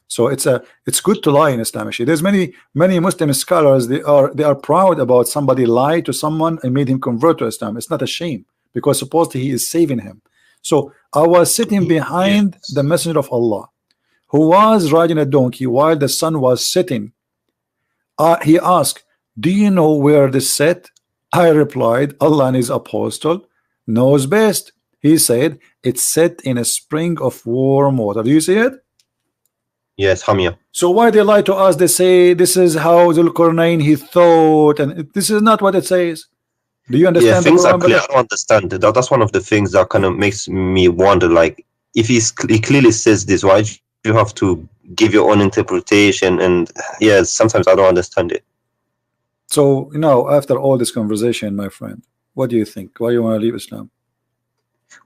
A: So it's good to lie in Islam. There's many Muslim scholars, they are proud about somebody lied to someone and made him convert to Islam. It's not a shame, because supposedly he is saving him. So I was sitting behind the Messenger of Allah, who was riding a donkey while the sun was setting. He asked, do you know where this set? I replied, Allah and his apostle knows best. He said, it's set in a spring of warm water. Do you see it?
C: Yes, Hamia.
A: So why they lie to us? They say this is how Zulqarnain he thought, and this is not what it says. Do you understand?
C: Yeah, things are clear. I don't understand. That's one of the things that kind of makes me wonder. Like, if he clearly says this, why do you have to give your own interpretation? And yeah, sometimes I don't understand it.
A: So after all this conversation, my friend, what do you think? Why you want to leave Islam?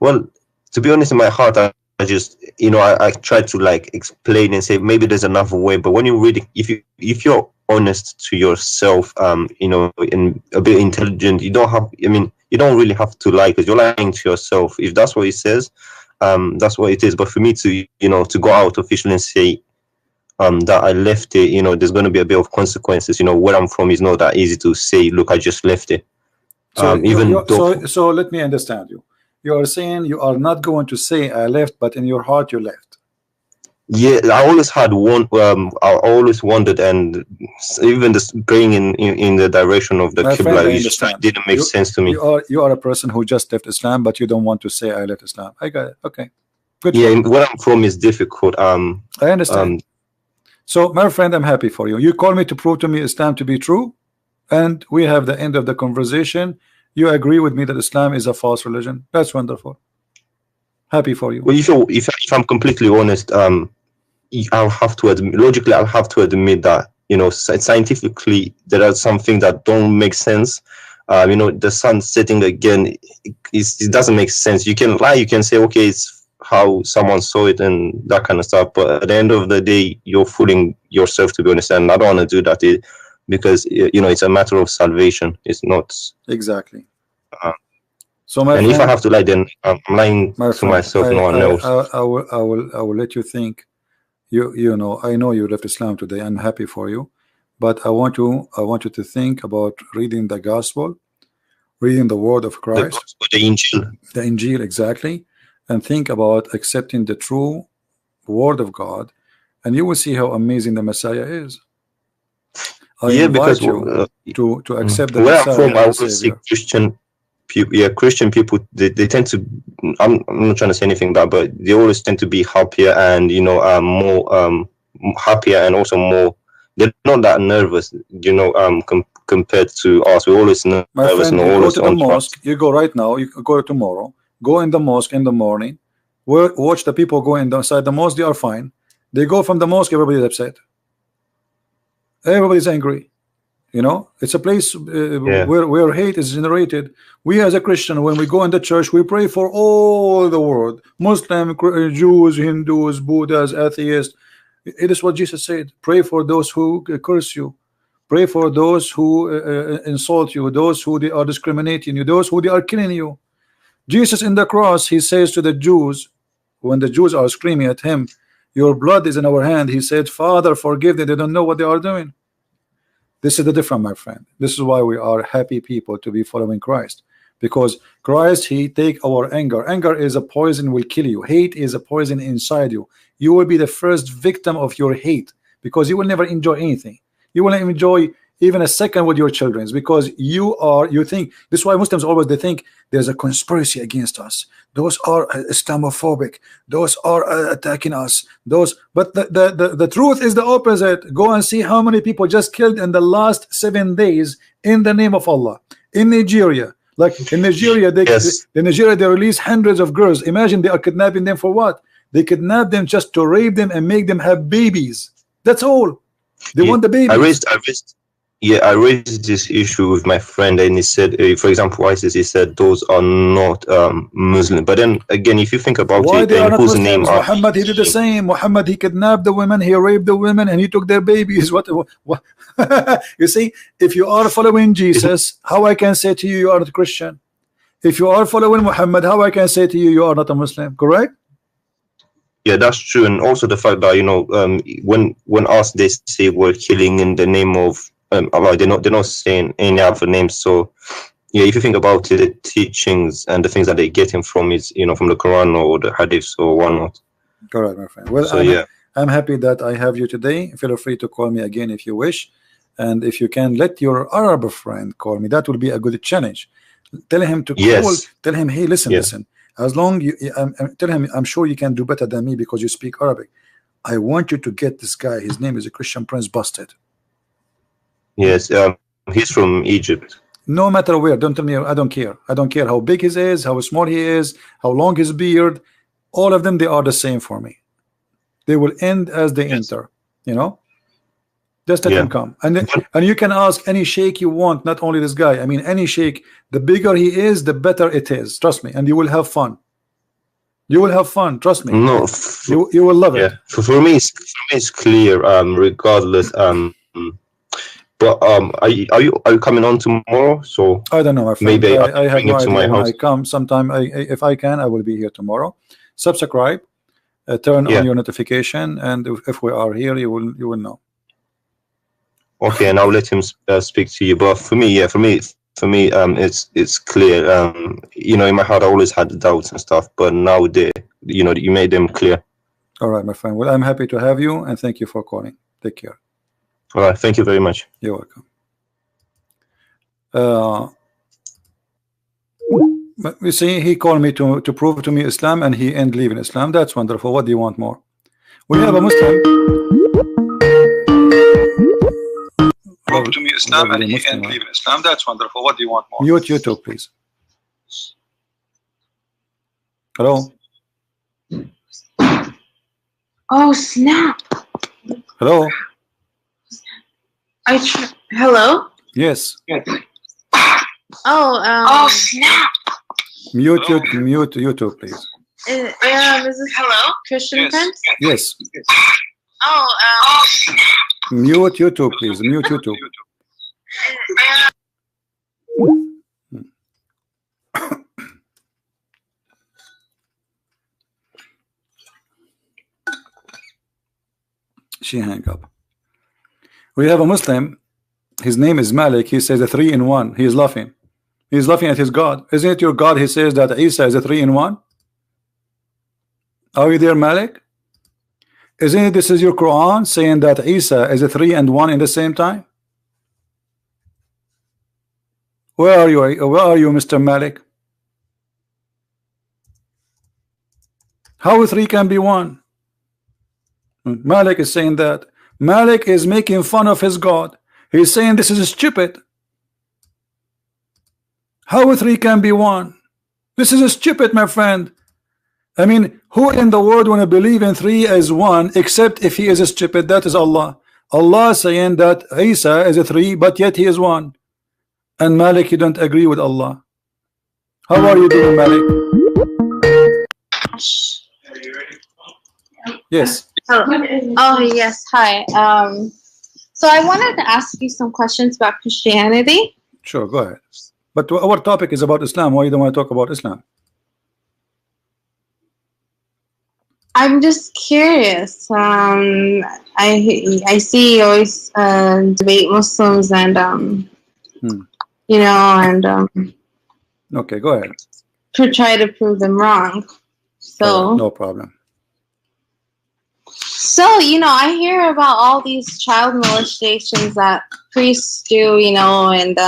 C: Well, to be honest, in my heart, I just I try to like explain and say maybe there's another way, but when you read it, if you're honest to yourself, and a bit intelligent, you don't really have to lie, because you're lying to yourself. If that's what it says, that's what it is. But for me to to go out officially and say that I left it, there's going to be a bit of consequences. Where I'm from is not that easy to say, look, I just left it.
A: So let me understand you. You are saying you are not going to say I left, but in your heart you left.
C: Yeah, I always had one. I always wondered, and even this going in the direction of the Qibla, didn't make sense to me.
A: You are a person who just left Islam, but you don't want to say I left Islam. I got it. Okay, good.
C: Yeah, where I'm from is difficult.
A: I understand. So, my friend, I'm happy for you. You call me to prove to me Islam to be true, and we have the end of the conversation. You agree with me that Islam is a false religion. That's wonderful. Happy for you.
C: Well, if I'm completely honest, I'll have to admit, logically, I'll have to admit that scientifically there are some things that don't make sense. The sun setting again, it doesn't make sense. You can lie, you can say, okay, it's how someone saw it and that kind of stuff, but at the end of the day, you're fooling yourself, to be honest. And I don't want to do that. Because it's a matter of salvation. It's not
A: exactly.
C: So if I have to lie, then I'm lying to myself, no one else.
A: I will let you think. I know you left Islam today. I'm happy for you, but I want you to think about reading the gospel, reading the word of Christ,
C: the Injil.
A: The Injil, exactly, and think about accepting the true word of God, and you will see how amazing the Messiah is.
C: Because
A: to accept the
C: where
A: Messiah.
C: I'm from, I also see Christian people. Yeah, Christian people, they tend to. I'm not trying to say anything bad, but they always tend to be happier and more happier, and also more. They're not that nervous, compared to us. We're always nervous.
A: My friend, you go to the mosque. You go right now. You go tomorrow. Go in the mosque in the morning. Watch the people go inside the mosque. They are fine. They go from the mosque. Everybody is upset. Everybody's angry. You know, it's a place
C: Yeah.
A: where hate is generated. We as a Christian, when we go in the church, we pray for all the world, Muslim, Jews, Hindus, Buddhas, atheists. It is what Jesus said. Pray for those who curse you. Pray for those who insult you, those who they are discriminating you, those who they are killing you. Jesus in the cross, he says to the Jews, when the Jews are screaming at him, your blood is in our hand, he said, Father, forgive them, they don't know what they are doing. This is the difference, my friend. This is why we are happy people to be following Christ, because Christ, he take our anger. Anger is a poison, will kill you. Hate is a poison inside you. You will be the first victim of your hate, because you will never enjoy anything. You will not enjoy even a second with your children, because you think. This is why Muslims always, they think there's a conspiracy against us. Those are Islamophobic. Those are attacking us. But the truth is the opposite. Go and see how many people just killed in the last 7 days in the name of Allah in Nigeria. Like in Nigeria, in Nigeria they release hundreds of girls. Imagine they are kidnapping them for what? They kidnap them just to rape them and make them have babies. That's all. They want the babies.
C: I raised this issue with my friend, and he said, for example, ISIS, he said those are not Muslim. But then again, if you think about
A: why
C: it,
A: they are not
C: whose
A: Muslims?
C: name are
A: Muhammad, he did the same. Muhammad, he kidnapped the women, he raped the women, and he took their babies. What? You see, if you are following Jesus, how I can say to you, you are not a Christian? If you are following Muhammad, how I can say to you, you are not a Muslim? Correct?
C: Yeah, that's true. And also the fact that, you know, when asked, they say we're killing in the name of Allah, they're not saying any other names. So yeah, if you think about it, the teachings and the things that they're getting from is, you know, from the Quran or the Hadith or whatnot.
A: Correct, my friend. Well,
C: so
A: I'm happy that I have you today. Feel free to call me again if you wish, and if you can let your Arab friend call me, that will be a good challenge. Tell him to call. Tell him, hey, listen. As long you tell him, I'm sure you can do better than me because you speak Arabic. I want you to get this guy. His name is a Christian Prince Busted.
C: Yes, he's from Egypt.
A: No matter where, don't tell me. I don't care. I don't care how big he is, how small he is, how long his beard. All of them, they are the same for me. They will end as they enter. You know, just let him come, and you can ask any sheikh you want, not only this guy. I mean, any sheikh. The bigger he is, the better it is. Trust me, and you will have fun. You will have fun. Trust me.
C: No,
A: you will love it.
C: For me, it's clear. Regardless. But are you coming on tomorrow? So
A: I don't know, my friend.
C: Maybe
A: I have no idea when
C: house.
A: I come. Sometime, if I can, I will be here tomorrow. Subscribe, turn on your notification, and if we are here, you will know.
C: Okay, and I'll let him speak to you. But for me, it's clear. You know, in my heart, I always had doubts and stuff, but now you made them clear.
A: All right, my friend. Well, I'm happy to have you, and thank you for calling. Take care.
C: All right, thank you very much.
A: You're welcome. But you see, he called me to prove to me Islam, and he ended leaving Islam. That's wonderful. What do you want more? We have a Muslim.
E: Prove to me Islam, and he ended leaving Islam. That's wonderful. What do you want more?
A: Mute YouTube, please. Hello.
F: Oh snap!
A: Hello.
F: Hello?
A: Yes.
F: Oh snap!
A: Mute YouTube, please.
F: Is this hello? Christian Prince?
A: Yes.
F: Oh
A: Mute YouTube, please. Mute YouTube. She hang up. We have a Muslim. His name is Malik. He says a 3-in-1. He is laughing. He is laughing at his God. Isn't it your God? He says that Isa is a 3-in-1. Are you there, Malik? Isn't it this is your Quran saying that Isa is a 3-and-1 in the same time? Where are you? Where are you, Mr. Malik? How 3 can be 1? Malik is saying that. Malik is making fun of his God. He's saying this is stupid. How 3 can be 1? This is stupid, my friend. I mean, who in the world want to believe in 3 as 1 except if he is stupid? That is Allah. Allah saying that Isa is a 3, but yet he is 1. And Malik, you don't agree with Allah. How are you doing, Malik? Yes.
F: Oh yes, hi. So I wanted to ask you some questions about Christianity.
A: Sure, go ahead. But our topic is about Islam. Why you don't want to talk about Islam?
F: I'm just curious. I see you always debate Muslims and you know, and
A: okay, go ahead.
F: to try to prove them wrong. So
A: right, no problem.
F: So, you know, I hear about all these child molestations that priests do, you know, and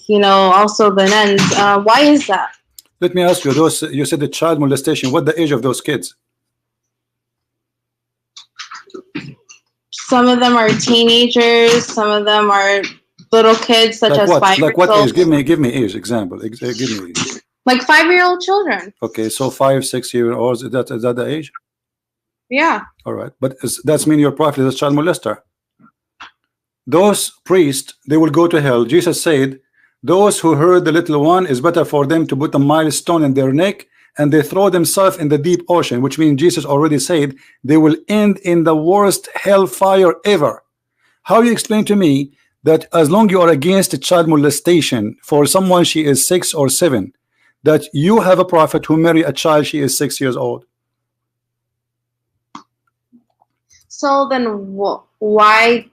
F: you know, also the nuns. Why is that?
A: Let me ask you, those you said the child molestation, what the age of those kids?
F: Some of them are teenagers, some of them are little kids, such
A: like
F: as
A: what?
F: 5
A: Like
F: years
A: what
F: old.
A: age? Give me age example. Give me age.
F: Like 5-year-old children.
A: Okay, so 5, 6 year olds, is that the age?
F: Yeah.
A: All right, but that's mean your prophet is a child molester. Those priests, they will go to hell. Jesus said, those who hurt the little one, is better for them to put a milestone in their neck and they throw themselves in the deep ocean, which means Jesus already said they will end in the worst hellfire ever. How you explain to me that as long you are against a child molestation for someone she is 6 or 7, that you have a prophet who marry a child she is 6 years old?
F: So then why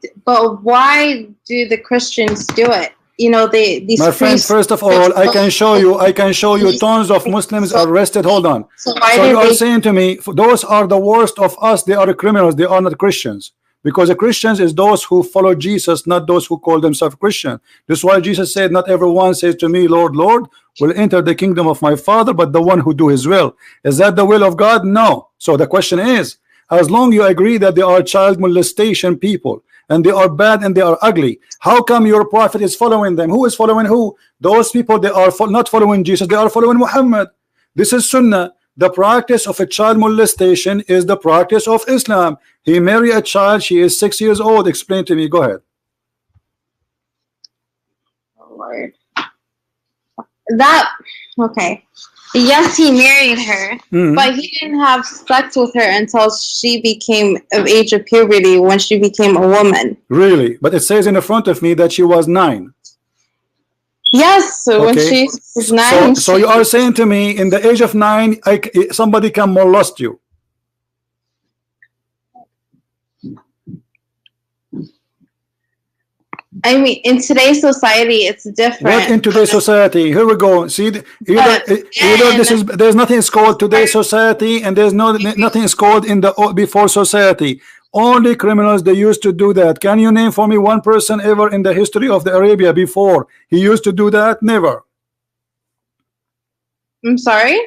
F: do the Christians do it? You know, these
A: my friend,
F: priests,
A: first of all, I can show you tons of Muslims arrested. Hold on.
F: So
A: you are saying to me, those are the worst of us, they are criminals, they are not Christians. Because the Christians is those who follow Jesus, not those who call themselves Christian. This is why Jesus said, not everyone says to me, Lord, Lord, will enter the kingdom of my Father, but the one who do his will. Is that the will of God? No. So the question is, as long you agree that they are child molestation people and they are bad and they are ugly, how come your prophet is following them? Who is following who? Those people, they are not following Jesus, they are following Muhammad. This is Sunnah. The practice of a child molestation is the practice of Islam. He married a child, she is 6 years old. Explain to me, go ahead.
F: Lord. That, okay. Yes, he married her, but he didn't have sex with her until she became of age of puberty, when she became a woman.
A: Really? But it says in the front of me that she was 9.
F: Yes, so when she was 9.
A: So you are saying to me, in the age of 9, somebody can molest you?
F: I mean, in today's society, it's different.
A: What in today's society? Here we go. See, there's nothing is called today's society, and there's nothing is called in the before society. Only criminals, they used to do that. Can you name for me one person ever in the history of the Arabia before he used to do that? Never.
F: I'm sorry?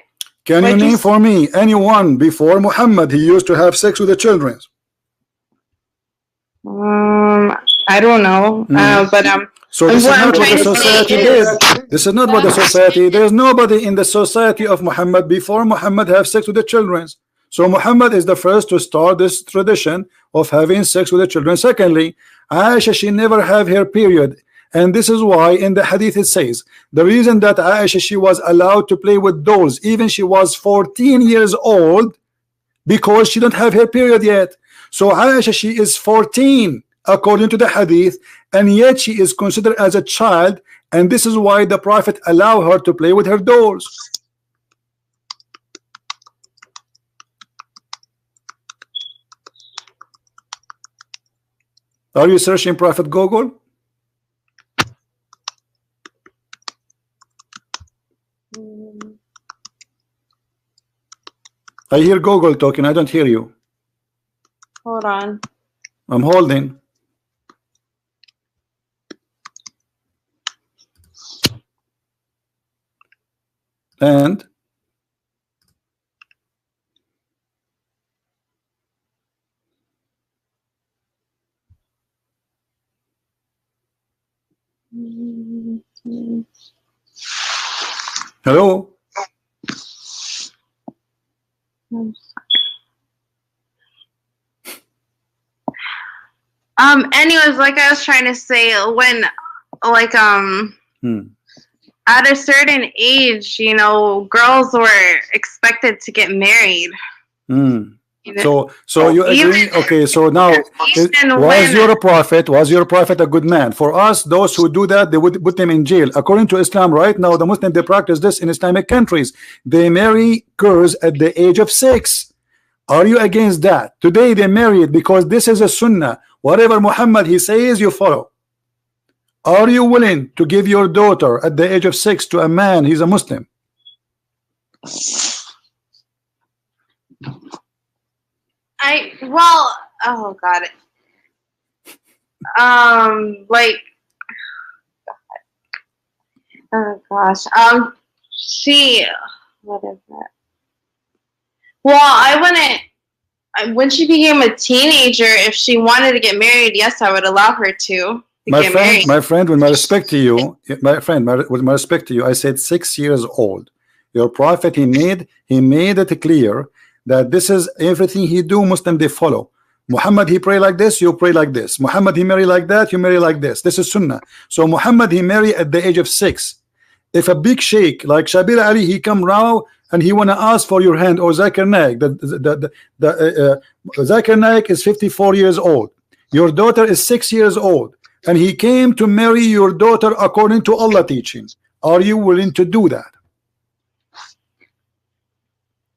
A: Can you name for me anyone before Muhammad he used to have sex with the children?
F: I don't know. But
A: so this is not what the society did. This is not what the society. There's nobody in the society of Muhammad before Muhammad have sex with the children. So Muhammad is the first to start this tradition of having sex with the children. Secondly, Aisha, she never have her period, and this is why in the hadith it says the reason that Aisha, she was allowed to play with dolls even she was 14 years old, because she don't have her period yet. So Aisha, she is 14 according to the hadith, and yet she is considered as a child, and this is why the prophet allowed her to play with her dolls. Are you searching Prophet Google? I hear Google talking, I don't hear you.
F: Hold on.
A: I'm holding. And hello?
F: Anyways, like I was trying to say, when like at a certain age, you know, girls were expected to get married.
A: So you agree? Okay, so now was your prophet a good man? For us, those who do that, they would put them in jail. According to Islam, right now, the Muslims, they practice this in Islamic countries. They marry girls at the age of 6. Are you against that? Today they marry it because this is a sunnah. Whatever Muhammad he says, you follow. Are you willing to give your daughter at the age of 6 to a man? He's a Muslim.
F: Oh god. Like, oh gosh. What is that? Well, I wouldn't. When she became a teenager, if she wanted to get married, yes, I would allow her to.
A: My friend, with my respect to you, with my respect to you, I said 6 years old. Your prophet, he made it clear that this is everything he do. Muslim, they follow. Muhammad, he pray like this, you pray like this. Muhammad, he marry like that, you marry like this. This is sunnah. So Muhammad, he marry at the age of 6. If a big sheikh like Shabir Ali, he come round and he want to ask for your hand, or Zakir Naik, Zakir Naik is 54 years old. Your daughter is 6 years old, and he came to marry your daughter according to Allah teaching. Are you willing to do that?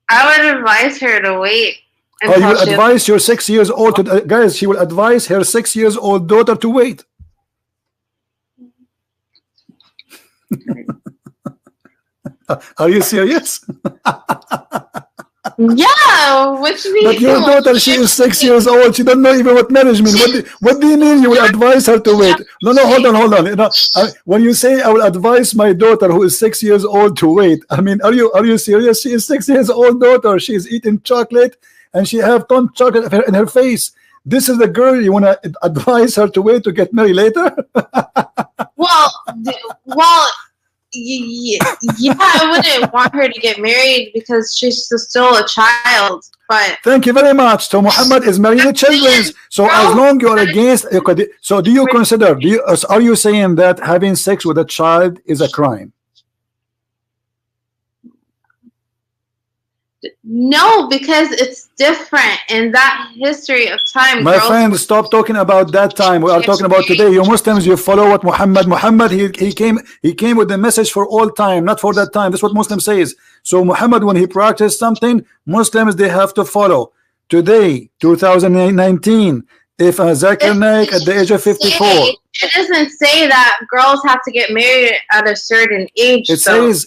F: I would advise her to wait.
A: Oh, you advise your 6 years old to, guys, she will advise her 6 years old daughter to wait. Are you serious?
F: Yeah, which means.
A: But your daughter, she is 6 years old. She don't know even what marriage means. What do you mean you will advise her to wait? No, hold on. You know, when you say I will advise my daughter who is 6 years old to wait, I mean, are you serious? She is 6 years old daughter. She is eating chocolate and she have ton chocolate in her face. This is the girl you want to advise her to wait to get married later?
F: Well. Yeah, I wouldn't want her to get married because she's still a child. But
A: thank you very much. So Muhammad is marrying the children. So as long you are against, so do you consider? Are you saying that having sex with a child is a crime?
F: No, because it's different in that history of time.
A: My friend, stop talking about that time. We are talking about today. You Muslims, you follow what Muhammad he came with the message for all time, not for that time. That's what Muslim says. So Muhammad, when he practiced something, Muslims, they have to follow. Today, 2019, if a Zakir Naik at the age of 54.
F: It doesn't say that girls have to get married at a certain age.
A: It says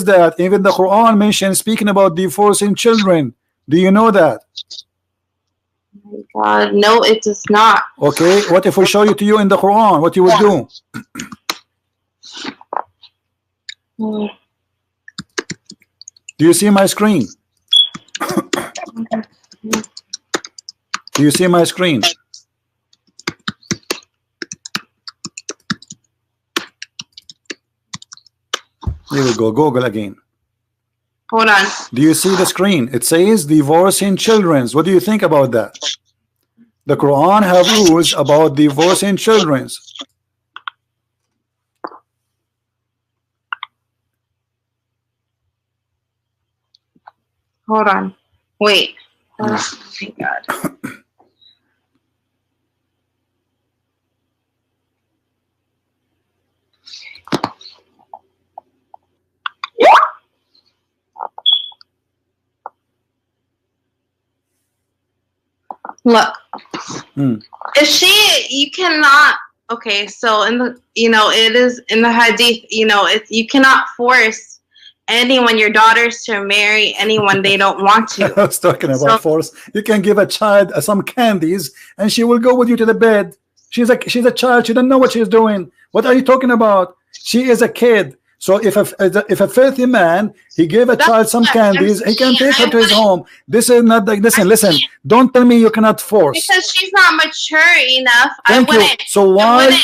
A: that even the Quran mentions speaking about divorcing children. Do you know that?
F: Oh my God, no, it does not.
A: Okay, what if we show you to you in the Quran? What you would do? Do you see my screen? Do you see my screen? Here we go. Google again.
F: Hold on.
A: Do you see the screen? It says divorcing children. What do you think about that? The Quran have rules about divorcing children.
F: Hold on. Wait. Oh my God. Look, if you cannot. Okay, so in the, it is in the hadith. You cannot force anyone, your daughters, to marry anyone they don't want to.
A: I was talking about force. You can give a child some candies, and she will go with you to the bed. She's a child. She doesn't know what she's doing. What are you talking about? She is a kid. So if a filthy man, he gave a child some candies, he can take her to his home. This is not like, listen, don't tell me you cannot force.
F: Because she's not mature enough.
A: Thank you. So why,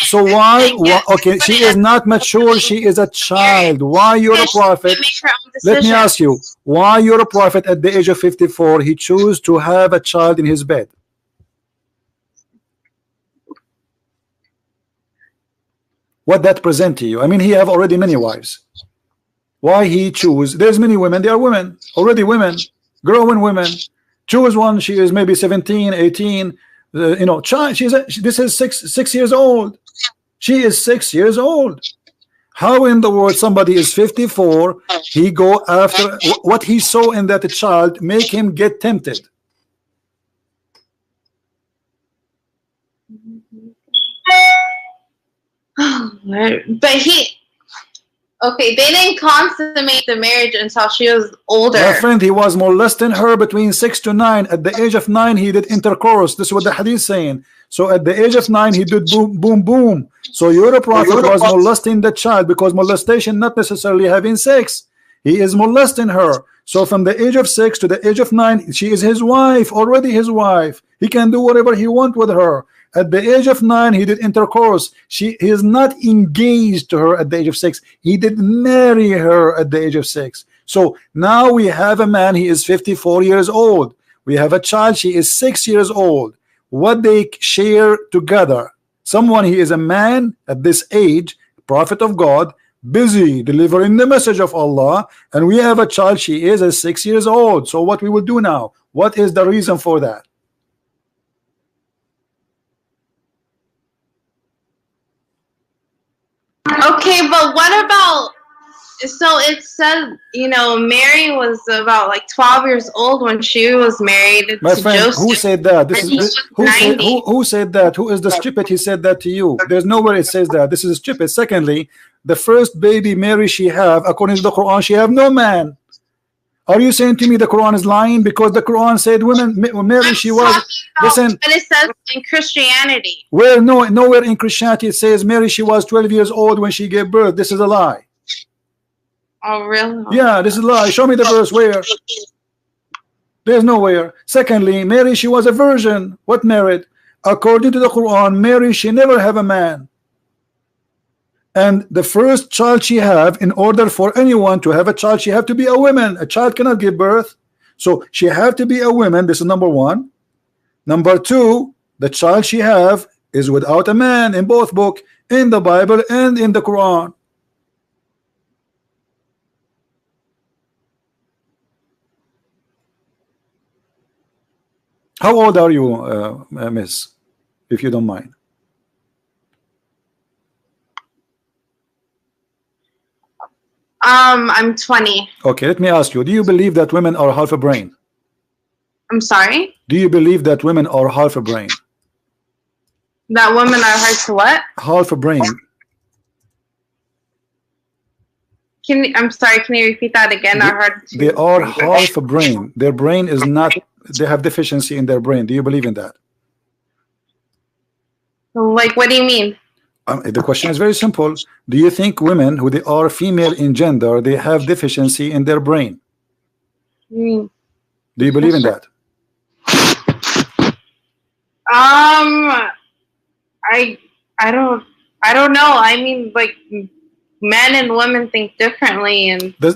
A: okay, she is not mature, she is a child. Why you're a prophet? Let me ask you, why you're a prophet at the age of 54, he chose to have a child in his bed? What that present to you? I mean, he have already many wives. Why he choose? There's many women. They are women, already women, growing women. Choose one. She is maybe 17, 18. You know, child. This is 6 years old. She is 6 years old. How in the world somebody is 54? He go after what he saw in that child, make him get tempted.
F: But okay, they didn't consummate the marriage until she was older.
A: My friend, he was molesting her between 6 to 9. At the age of 9, he did intercourse. This is what the hadith saying. So at the age of 9, he did boom, boom, boom. So your prophet was molesting the child, because molestation not necessarily having sex. He is molesting her. So from the age of 6 to the age of 9, she is his wife, already his wife. He can do whatever he wants with her. At the age of 9, he did intercourse. He is not engaged to her at the age of 6. He did marry her at the age of 6. So now we have a man, he is 54 years old. We have a child, she is 6 years old. What they share together. Someone, he is a man at this age, prophet of God, busy delivering the message of Allah, and we have a child, she is 6 years old. So what we will do now? What is the reason for that?
F: Okay, but what about, so it said, you know, Mary was about like 12 years old when she was married
A: My
F: to
A: friend,
F: Joseph.
A: who said that? This
F: and
A: is
F: he was
A: who said that? Who is the stupid? He said that to you. There's nowhere it says that. This is stupid. Secondly, the first baby Mary she have, according to the Quran, she have no man. Are you saying to me the Quran is lying? Because the Quran said women, Mary, she was. Listen,
F: but it says in Christianity.
A: where nowhere in Christianity it says Mary she was 12 years old when she gave birth. This is a lie.
F: Oh, really?
A: Yeah, this is a lie. Show me the verse where. There's nowhere. Secondly, Mary she was a virgin. What merit? According to the Quran, Mary she never have a man. And the first child she have, in order for anyone to have a child, she have to be a woman. A child cannot give birth. So she have to be a woman. This is number one. Number two, the child she have is without a man in both book, in the Bible and in the Quran. How old are you, miss, if you don't mind?
F: I'm 20.
A: Okay, let me ask you, do you believe that women are half a brain?
F: I'm sorry?
A: Do you believe that women are half a brain?
F: That women are hard to what?
A: Half a brain.
F: I'm sorry, can you repeat that again?
A: They are half a brain. Their brain is not, they have deficiency in their brain. Do you believe in that?
F: Like, what do you mean?
A: The question is very simple. Do you think women who they are female in gender, they have deficiency in their brain?
F: Mm.
A: Do you believe in that?
F: I don't know. I mean, like, men and women think differently, and
A: this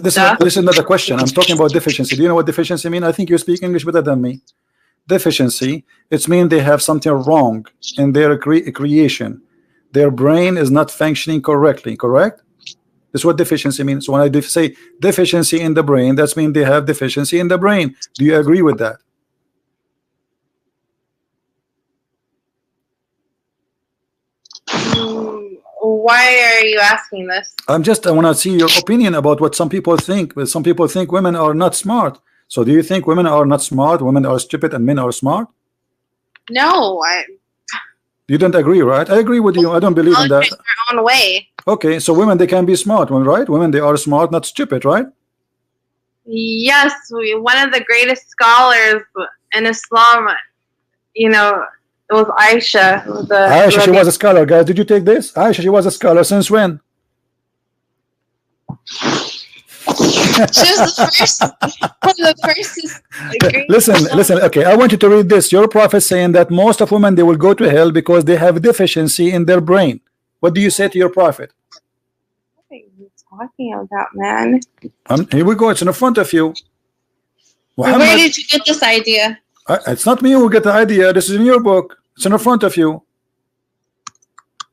A: is not a question. I'm talking about deficiency. Do you know what deficiency mean? I think you speak English better than me. Deficiency, it's mean they have something wrong in their creation. Their brain is not functioning correctly, correct? That's what deficiency means. So when I say deficiency in the brain, that means they have deficiency in the brain. Do you agree with that?
F: Why are you asking this?
A: I want to see your opinion about what some people think. But some people think women are not smart. So do you think women are not smart, women are stupid, and men are smart?
F: No,
A: You don't agree, right? I agree with you. I don't believe in that.
F: Their own way.
A: Okay, so women, they can be smart, right? Women, they are smart, not stupid, right?
F: Yes, one of the greatest scholars in Islam, you know, it was Aisha.
A: Aisha, she was a scholar, guys. Did you take this? Aisha, she was a scholar since when?
F: She was the first.
A: Listen. Okay, I want you to read this. Your prophet saying that most of women, they will go to hell because they have deficiency in their brain. What do you say to your prophet?
F: What are you talking about, man?
A: Here we go. It's in front of you.
F: Where did you get this idea?
A: It's not me who get the idea. This is in your book. It's in front of you.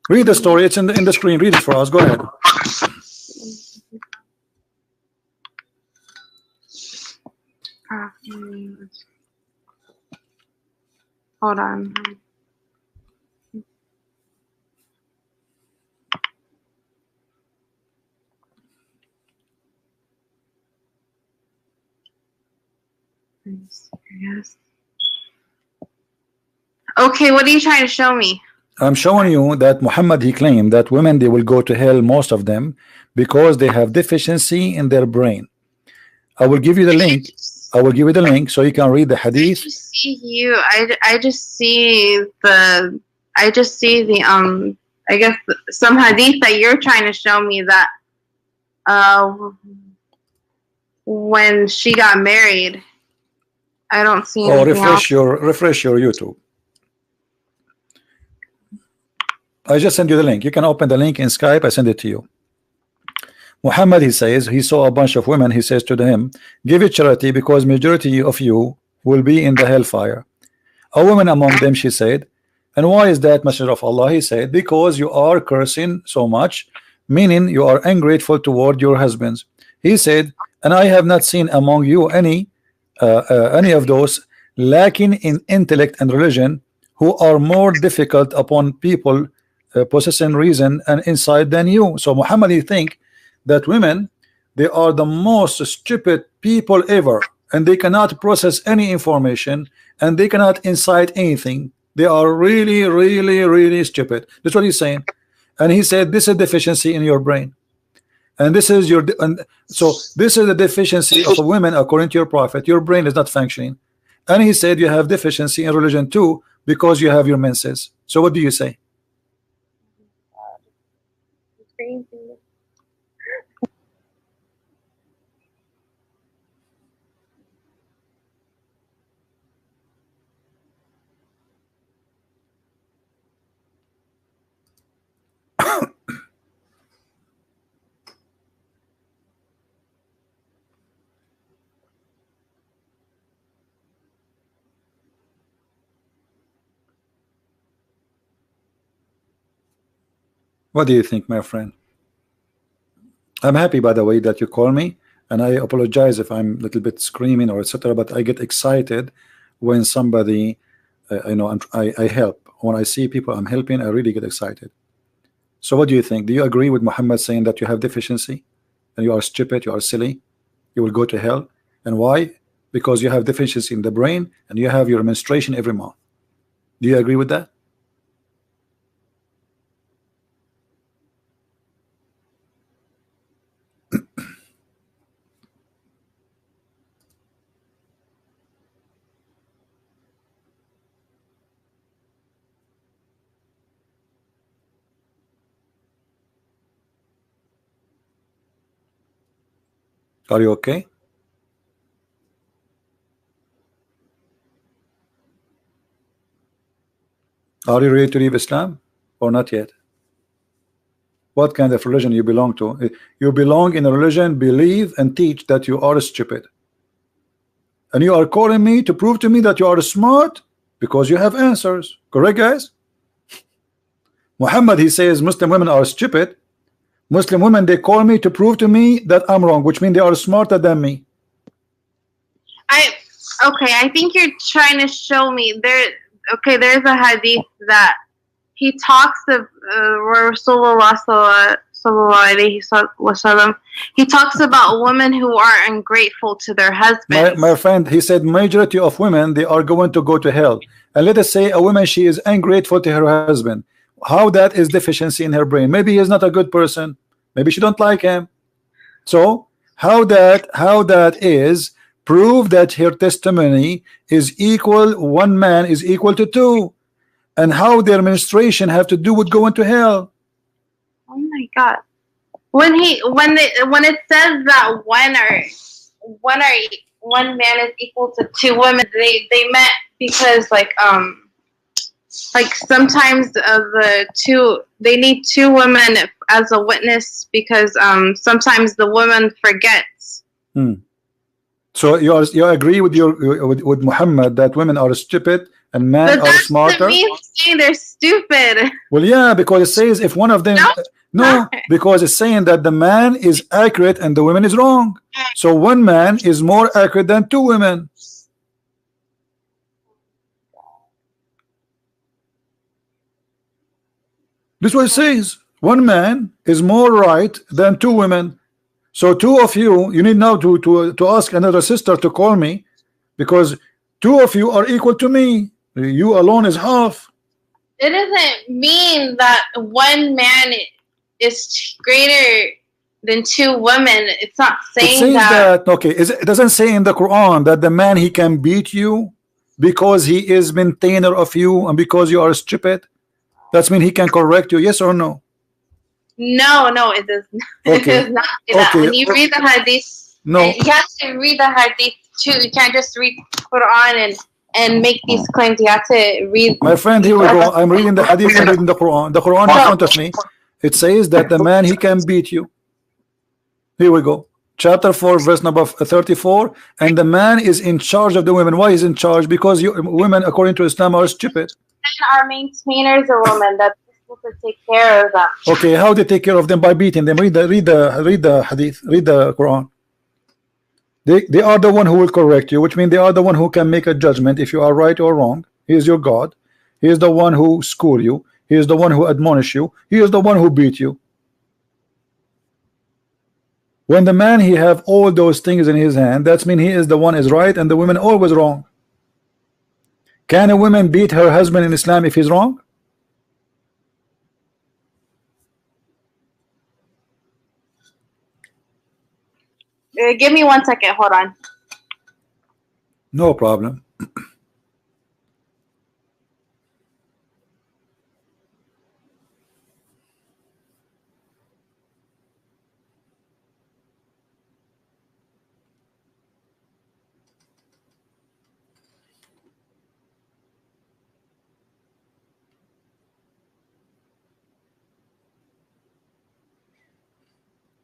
A: Read the story. It's in the screen. Read it for us. Go ahead.
F: Hold on. Yes. Okay, what are you trying to show me?
A: I'm showing you that Muhammad, he claimed that women, they will go to hell, most of them, because they have deficiency in their brain. I will give you the link. I will give you the link so you can read the hadith.
F: I just see you. I just see the. I guess some hadith that you're trying to show me that when she got married, I don't see anything
A: refresh your YouTube. I just sent you the link. You can open the link in Skype. I send it to you. Muhammad, he says, he saw a bunch of women. He says to them, give it charity because majority of you will be in the hellfire. A woman among them, she said. And why is that, Messenger of Allah? He said, because you are cursing so much, meaning you are ungrateful toward your husbands. He said, and I have not seen among you any of those lacking in intellect and religion who are more difficult upon people possessing reason and insight than you. So Muhammad, he think that women, they are the most stupid people ever, and they cannot process any information, and they cannot incite anything. They are really, really, really stupid. That's what he's saying. And he said this is deficiency in your brain, and this is your so this is the deficiency of a woman according to your prophet. Your brain is not functioning. And he said you have deficiency in religion too because you have your menses. So what do you say? What do you think, my friend? I'm happy, by the way, that you call me, and I apologize if I'm a little bit screaming or etc. But I get excited when somebody, I help. When I see people I'm helping, I really get excited. So, what do you think? Do you agree with Muhammad saying that you have deficiency, and you are stupid, you are silly, you will go to hell? And why? Because you have deficiency in the brain, and you have your menstruation every month. Do you agree with that? Are you okay? Are you ready to leave Islam or not yet? What kind of religion you belong to? You belong in a religion, believe and teach that you are stupid. And you are calling me to prove to me that you are smart because you have answers. Correct, guys? Muhammad, he says Muslim women are stupid. Muslim women, they call me to prove to me that I'm wrong, which means they are smarter than me.
F: I think you're trying to show me there. Okay, there's a hadith that he talks of Rasulullah sallallahu wasallam. He talks about women who are ungrateful to their husbands.
A: My friend, he said majority of women, they are going to go to hell. And let us say a woman, she is ungrateful to her husband. How that is deficiency in her brain? Maybe he is not a good person. Maybe she don't like him. So how that is prove that her testimony is equal, one man is equal to two, and how their menstruation have to do with going to hell.
F: Oh my God! When it says that one man is equal to two women, they meant because like sometimes they need two women as a witness because sometimes the woman forgets.
A: So you agree with with Muhammad that women are stupid and men
F: But
A: are
F: that's
A: smarter.
F: the me saying they're stupid.
A: Well, yeah, because it says if one of them, no, because it's saying that the man is accurate and the woman is wrong. So one man is more accurate than two women. This is what it says. One man is more right than two women. So two of you, you need now to ask another sister to call me, because two of you are equal to me. You alone is half.
F: It doesn't mean that one man is greater than two women. It's not saying
A: it says that okay, it doesn't say in the Quran that the man he can beat you because he is maintainer of you and because you are stupid. That's mean he can correct you, yes or no?
F: No, it does not.
A: Okay.
F: It does not say that. When you read the hadith,
A: no,
F: you have to read the hadith too. You can't just read Quran and make these claims. You have to read.
A: My friend, here we go. I'm reading the hadith and reading the Quran. The Quran in front of me. It says that the man he can beat you. Here we go. Chapter 4, verse number 34. And the man is in charge of the women. Why is in charge? Because you women, according to Islam, are stupid.
F: Men are maintainers of women. That's supposed to take care of them.
A: Okay, how they take care of them? By beating them. Read the hadith. Read the Quran. They are the one who will correct you, which means they are the one who can make a judgment if you are right or wrong. He is your God. He is the one who school you. He is the one who admonish you. He is the one who beat you. When the man he have all those things in his hand, that's mean he is the one is right and the women always wrong. Can a woman beat her husband in Islam if he's wrong?
F: Give me 1 second. Hold on.
A: No problem.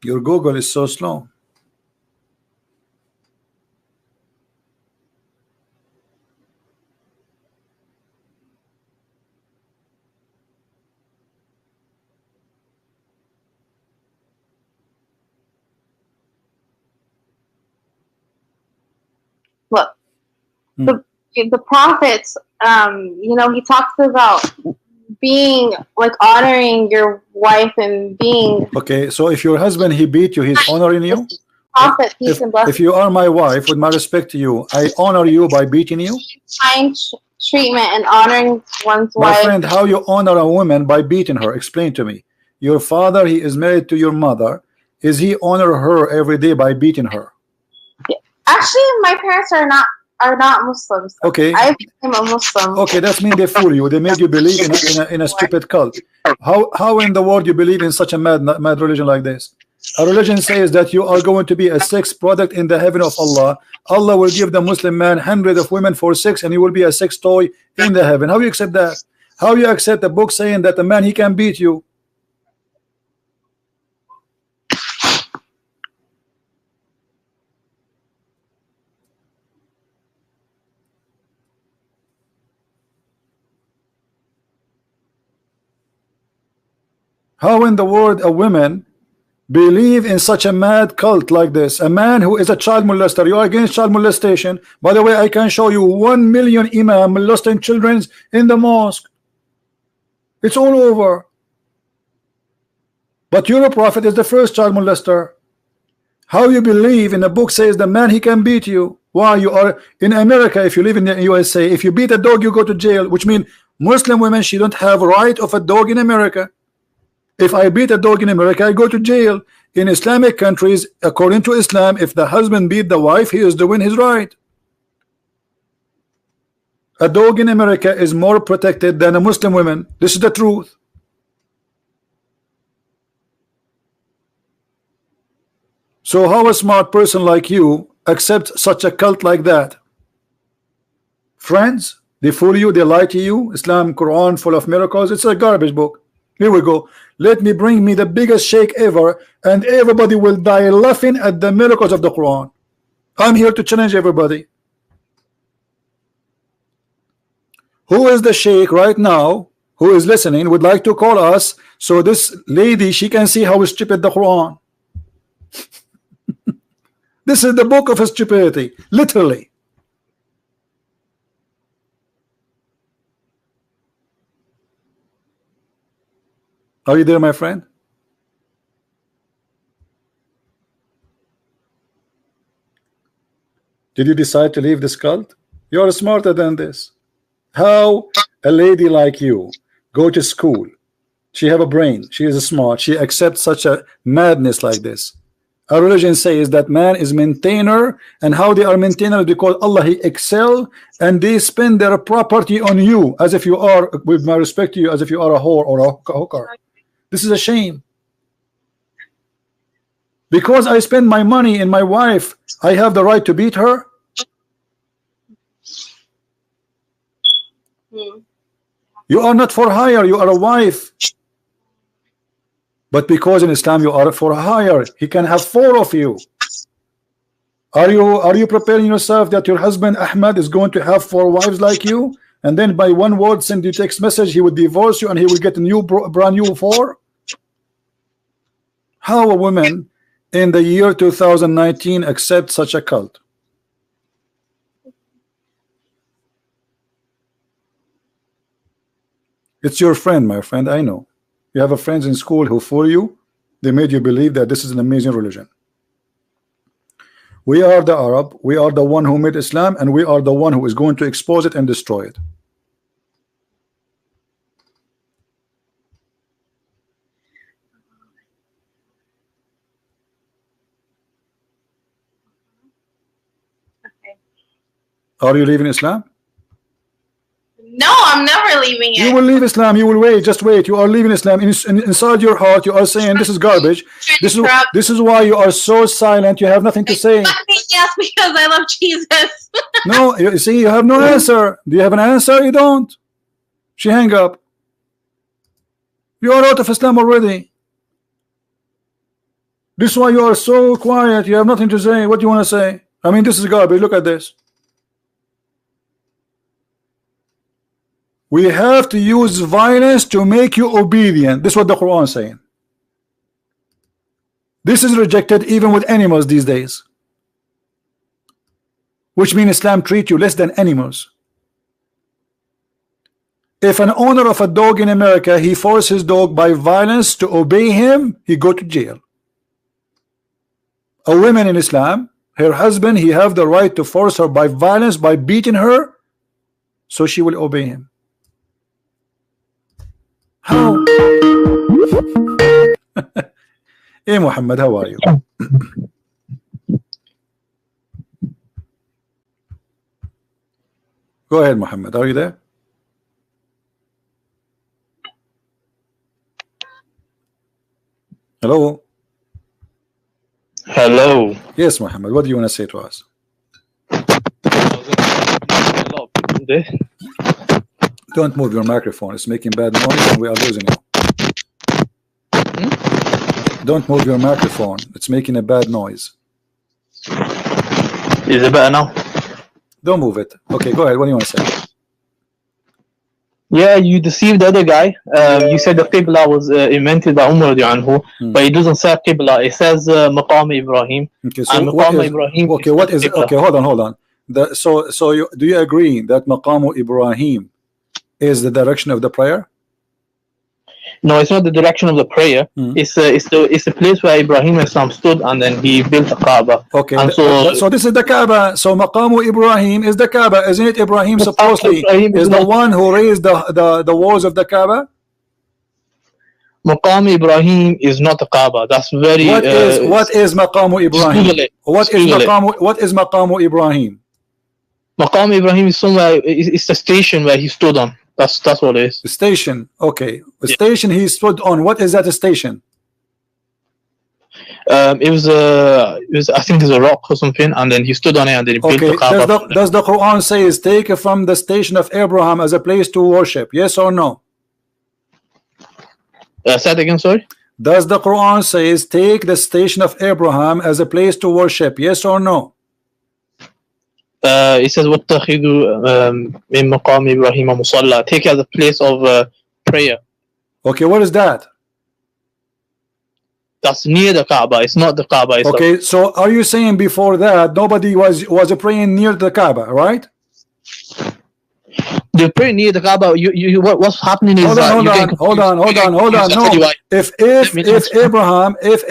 A: Your Google is so slow.
F: Look, the prophets, you know, he talks about being like honoring your wife and being
A: okay. So if your husband he beat you, he's honoring you.
F: Prophet, peace and blessings.
A: If you are my wife, with my respect to you, I honor you by beating you.
F: Kind treatment and honoring one's
A: my
F: wife.
A: friend, how you honor a woman by beating her? Explain to me. Your father, he is married to your mother. Is he honor her every day by beating her?
F: Actually, my parents are not Muslims.
A: Okay.
F: I became a Muslim.
A: Okay, that's mean they fool you. They made you believe in a stupid cult. How in the world you believe in such a mad religion like this? A religion says that you are going to be a sex product in the heaven of Allah. Allah will give the Muslim man hundreds of women for sex, and you will be a sex toy in the heaven. How you accept that? How you accept the book saying that the man he can beat you? How in the world a woman believe in such a mad cult like this? A man who is a child molester. You are against child molestation. By the way, I can show you 1 million imam molesting children in the mosque. It's all over. But your prophet is the first child molester. How you believe in a book says the man he can beat you? Why? You are in America. If you live in the USA, if you beat a dog you go to jail, which means Muslim women, she don't have right of a dog in America. If I beat a dog in America, I go to jail. In Islamic countries, according to Islam, if the husband beat the wife, he is doing his right. A dog in America is more protected than a Muslim woman. This is the truth. So how a smart person like you accept such a cult like that? Friends, they fool you, they lie to you. Islam, Quran, full of miracles. It's a garbage book. Here we go. Let me bring me the biggest shake ever, and everybody will die laughing at the miracles of the Quran. I'm here to challenge everybody. Who is the sheikh right now who is listening would like to call us so this lady she can see how stupid the Quran. This is the book of stupidity, literally. Are you there, my friend? Did you decide to leave this cult? You're smarter than this. How a lady like you go to school, she have a brain, she is smart, she accepts such a madness like this. Our religion says that man is maintainer, and how they are maintainer because Allah He excel, and they spend their property on you as if you are, with my respect to you, as if you are a whore or a hooker. This is a shame. Because I spend my money in my wife, I have the right to beat her. You are not for hire, you are a wife. But because in Islam you are for hire, he can have 4 of you. Are you preparing yourself that your husband Ahmad is going to have 4 wives like you, and then by one word send you text message he would divorce you and he will get a new brand new 4? How a woman in the year 2019 accept such a cult? It's your friend, my friend, I know. You have a friends in school who fool you. They made you believe that this is an amazing religion. We are the Arab, we are the one who made Islam, and we are the one who is going to expose it and destroy it.
F: Okay.
A: Are you leaving Islam?
F: No, I'm never leaving it.
A: You will leave Islam. You will wait. Just wait. You are leaving Islam. Inside your heart, you are saying this is garbage. This is why you are so silent. You have nothing to say.
F: Yes, because I love Jesus.
A: No, you see, you have no answer. Do you have an answer? You don't. She hang up. You are out of Islam already. This is why you are so quiet. You have nothing to say. What do you want to say? I mean, this is garbage. Look at this. We have to use violence to make you obedient. This is what the Quran is saying. This is rejected even with animals these days, which means Islam treat you less than animals. If an owner of a dog in America, he forces his dog by violence to obey him, he go to jail. A woman in Islam, her husband, he have the right to force her by violence, by beating her, so she will obey him. How? Hey Muhammad, how are you? Go ahead, Muhammad. Are you there? Hello?
G: Hello.
A: Yes, Muhammad. What do you want to say to us? Don't move your microphone. It's making bad noise and we are losing you. Don't move your microphone. It's making a bad noise.
G: Is it better now?
A: Don't move it. Okay, go ahead. What do you want to say?
G: Yeah, you deceived the other guy. You said the Qibla was invented by Umar anhu, but it doesn't say Qibla. It says Maqam Ibrahim.
A: Okay, so what is it? Okay, hold on. Do you agree that Maqam Ibrahim is the direction of the prayer?
G: No, it's not the direction of the prayer. It's the place where Ibrahim Islam stood, and then he built a Kaaba.
A: Okay,
G: and
A: so this is the Kaaba. So Maqamu Ibrahim is the Kaaba, isn't it? Ibrahim supposedly is the one who raised the walls of the Kaaba.
G: Maqam Ibrahim is not the Kaaba. That's very.
A: What is Maqamu Ibrahim? What is Maqamu Ibrahim?
G: Maqam Ibrahim is somewhere. It's the station where he stood on. That's what it is.
A: The station. Okay. The station he stood on. What is that station?
G: It was I think it's a rock or something, and then he stood on it and then he built the Kaaba.
A: Does the Quran say is take from the station of Abraham as a place to worship? Yes or no?
G: Say it again, sorry.
A: Does the Quran say is take the station of Abraham as a place to worship? Yes or no?
G: it says وَاتَّخِذُوا مِن مَقَامِ إِبْرَاهِيمَ مُصَلَّى. Take as a place of prayer.
A: Okay, what is that?
G: That's near the Kaaba. It's not the Kaaba itself.
A: Okay, so are you saying before that nobody was praying near the Kaaba, right?
G: They pray near the Kaaba. What's happening is
A: hold on. No, if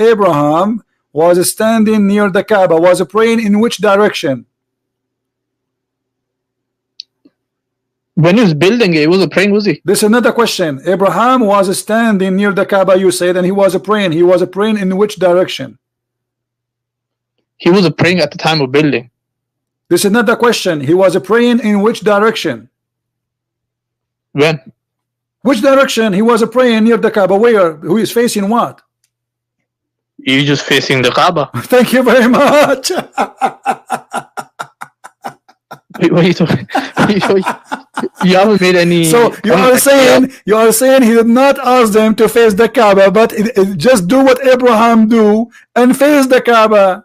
A: Abraham was standing near the Kaaba, was praying in which direction?
G: When he was building it, he wasn't praying, was he?
A: This is another question. Abraham was standing near the Kaaba, you said, and he was praying. He was praying in which direction?
G: He wasn't praying at the time of building.
A: This is another question. He was praying in which direction?
G: When?
A: Which direction he was praying near the Kaaba? Where? Who is facing what?
G: You're just facing the Kaaba.
A: Thank you very much.
G: Wait, what are you talking? You haven't made any.
A: So you are saying he did not ask them to face the Kaaba, but just do what Abraham do and face the Kaaba.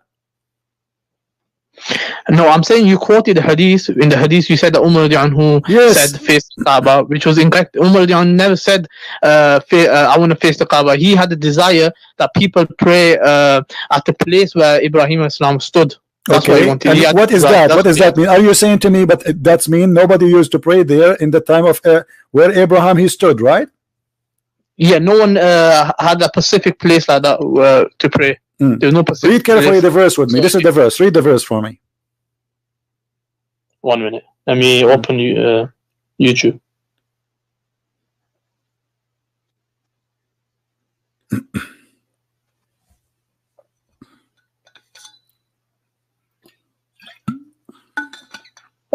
G: No, I'm saying you quoted the hadith. In the hadith, you said that Umar anhu said face the Kaaba, which was incorrect. Umar never said I want to face the Kaaba. He had a desire that people pray at the place where Ibrahim Islam stood. That's
A: okay,
G: what
A: and what is that? What does that mean? Are you saying to me, but that's mean nobody used to pray there in the time of where Abraham he stood, right?
G: Yeah, no one had a specific place like that to pray. There's no specific.
A: Read carefully
G: place.
A: the verse with me. This is the verse. Read the verse for me.
G: 1 minute. Let me open YouTube.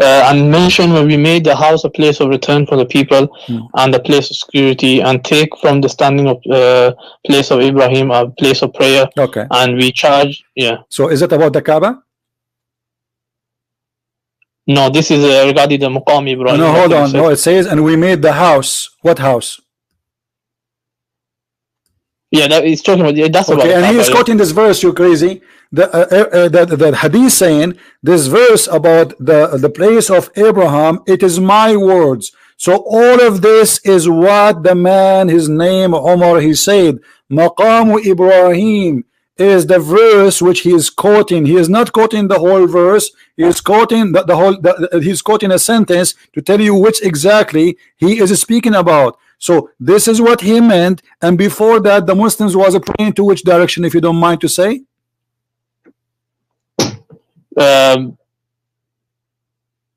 G: And mention when we made the house a place of return for the people and a place of security, and take from the standing of place of Ibrahim a place of prayer.
A: Okay.
G: And we charge,
A: So is it about the Kaaba?
G: No, this is regarding the Maqam Ibrahim.
A: No, hold on. No, it says, and we made the house. What house?
G: Yeah, that is talking about. That's
A: okay,
G: about.
A: And he is quoting this verse. You crazy? The hadith saying this verse about the place of Abraham. It is my words. So all of this is what the man, his name Omar, he said. Maqamu Ibrahim is the verse which he is quoting. He is not quoting the whole verse. He is quoting the whole. He's quoting a sentence to tell you which exactly he is speaking about. So this is what he meant. And before that, the Muslims was praying to which direction, if you don't mind to say?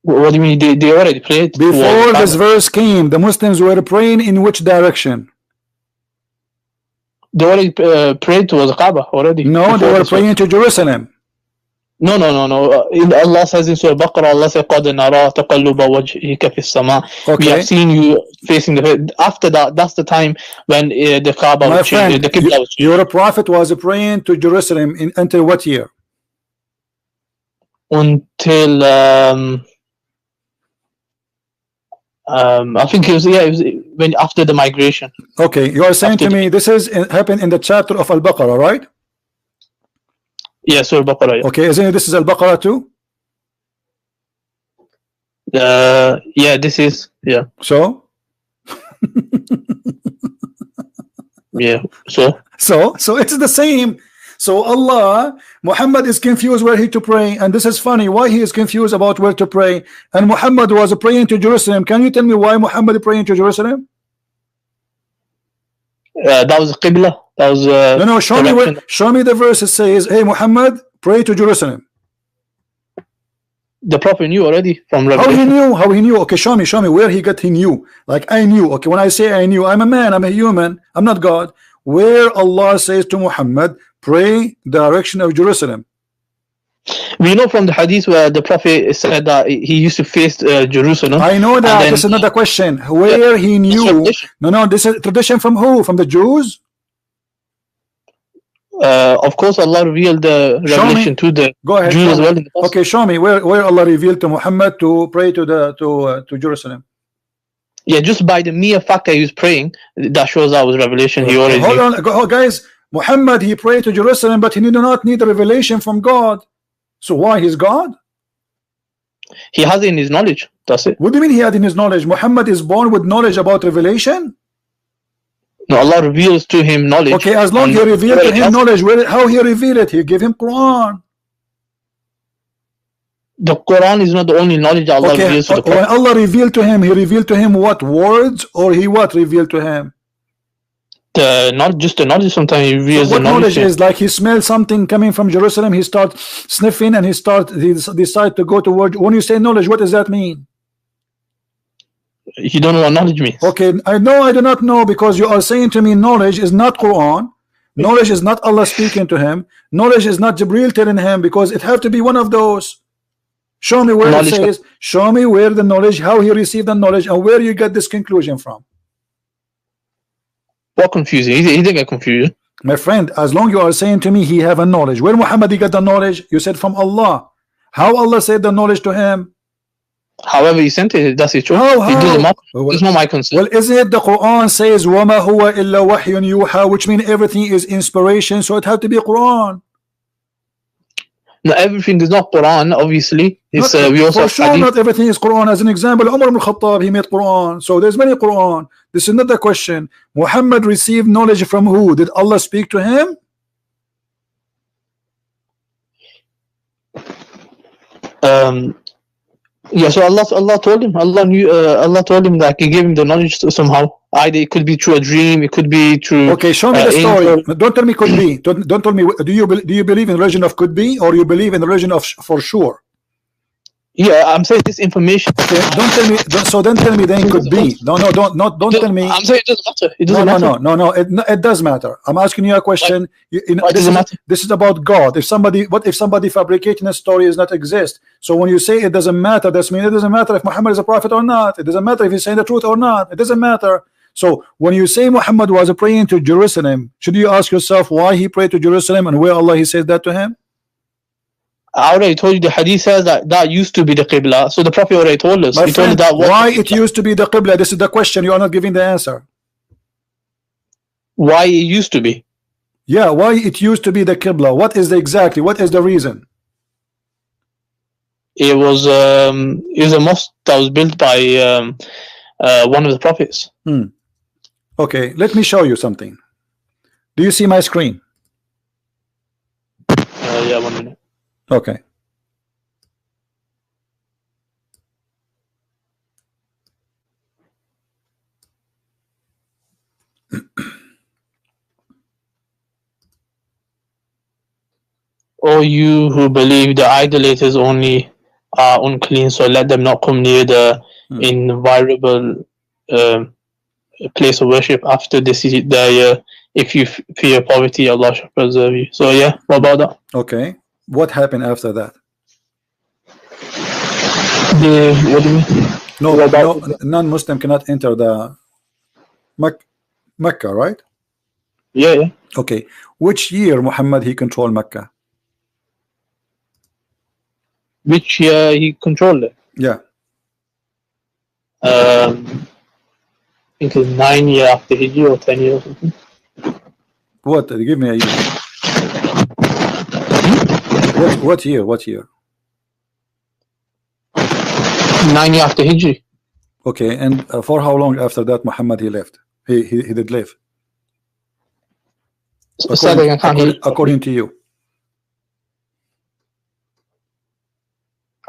G: What do you mean? They already prayed?
A: Before this verse came, the Muslims were praying in which direction?
G: They already prayed towards the Kaaba already.
A: No, they were praying to Jerusalem.
G: No. Allah says in Surah Baqarah, Allah says, قَدْ نَرَى تَقَلُّبَ وَجْهِكَ فِي السَّمَاءِ. We have seen you facing the. After that, that's the time when the Kaaba was changed. The Qibla was changed.
A: Your prophet was praying to Jerusalem until what year?
G: Until I think it was when after the migration.
A: Okay, you are saying to me this is happened in the chapter of Al-Baqarah, right?
G: Yeah, Surah Baqarah. Yeah.
A: Okay, isn't this is Al-Baqarah too?
G: Yeah, this is
A: So?
G: Yeah, so
A: it's the same. So Muhammad is confused where he to pray, and this is funny. Why he is confused about where to pray? And Muhammad was praying to Jerusalem. Can you tell me why Muhammad praying to Jerusalem?
G: That was Qibla. That was
A: no. Show me the verse. It says, "Hey Muhammad, pray to Jerusalem."
G: The Prophet knew already from Revelation.
A: How he knew? Okay, show me where he knew. Like I knew. Okay, when I say I knew, I'm a man. I'm a human. I'm not God. Where Allah says to Muhammad, pray direction of Jerusalem.
G: We know from the hadith where the Prophet said that he used to face Jerusalem.
A: I know that. This is another question. Where he knew? No. This is tradition from who? From the Jews?
G: Of course, Allah revealed the revelation to the Jews as well.
A: Okay, show me where Allah revealed to Muhammad to pray to Jerusalem.
G: Yeah, just by the mere fact that he was praying, that shows that was revelation. He already
A: hold on, guys. Muhammad, he prayed to Jerusalem, but he did not need a revelation from God. So why he's God?
G: He has it in his knowledge. That's it.
A: What do you mean he had in his knowledge? Muhammad is born with knowledge about revelation?
G: No, Allah reveals to him knowledge.
A: Okay, as long as he revealed to him knowledge, how he revealed it? He gave him Quran.
G: The Quran is not the only knowledge Allah reveals to the Prophet.
A: When Allah revealed to him, he revealed to him what? Words? Or he what revealed to him?
G: Not just the knowledge. Sometimes he reveals
A: so what
G: the knowledge.
A: Is like he smelled something coming from Jerusalem, he starts sniffing and he decide to go towards. When you say knowledge, what does that mean?
G: You don't know what knowledge means.
A: Okay, I do not know, because you are saying to me knowledge is not Quran, knowledge is not Allah speaking to him, knowledge is not Jibreel telling him, because it have to be one of those. Show me where knowledge it says, show me where the knowledge, how he received the knowledge, and where you get this conclusion from.
G: What confusing? He didn't get confused.
A: My friend, as long you are saying to me he have a knowledge, where Muhammad he got the knowledge? You said from Allah. How Allah said the knowledge to him?
G: However he sent it, that's it true. It's not my concern.
A: Well, isn't it the Quran says وَمَا هُوَ إِلَّا وَحْيٌ يُوحَى, which means everything is inspiration, so it had to be Quran.
G: No, everything is not Quran, obviously. It's, we also
A: for sure, not everything is Quran. As an example, Umar ibn Khattab, he made Quran. So there's many Quran. This is not the question. Muhammad received knowledge from who? Did Allah speak to him?
G: Yeah, so Allah told him. Allah told him that He gave him the knowledge somehow. Either it could be through a dream, it could be through.
A: Okay, show me the story. Don't tell me could be. Don't tell me. Do you believe in the religion of could be, or you believe in the religion of for sure?
G: Yeah, I'm saying this information.
A: Okay, don't tell me. Don't tell me then could be. No, don't tell me.
G: I'm saying it doesn't matter. It doesn't matter.
A: No. It does matter. I'm asking you a question. This is about God. What if somebody fabricating a story does not exist? So when you say it doesn't matter, that means it doesn't matter if Muhammad is a prophet or not. It doesn't matter if he's saying the truth or not. It doesn't matter. So when you say Muhammad was praying to Jerusalem, should you ask yourself why he prayed to Jerusalem and where Allah he said that to him?
G: I already told you the hadith says that used to be the Qibla. So the Prophet already told us.
A: My friend, why it used to be the Qibla? This is the question. You are not giving the answer.
G: Why it used to be?
A: Yeah, why it used to be the Qibla? What is the reason?
G: It was a mosque that was built by one of the prophets.
A: Okay, let me show you something. Do you see my screen?
G: Yeah, 1 minute.
A: Okay.
G: O you who believe, the idolaters only are unclean, so let them not come near the inviolable place of worship after this is their year. If you fear poverty, Allah shall preserve you. So yeah, what about that?
A: Okay. What happened after that?
G: What do you mean?
A: No, non-Muslim cannot enter the Mecca, right?
G: Yeah.
A: Okay. Which year Muhammad he controlled Mecca?
G: Which year he controlled it?
A: Yeah.
G: I think it's 9 years after Hijri or 10 years or something.
A: What? Give me a year. What year?
G: 9 years after Hijri.
A: Okay, and for how long after that Muhammad he left? He did live. According to you.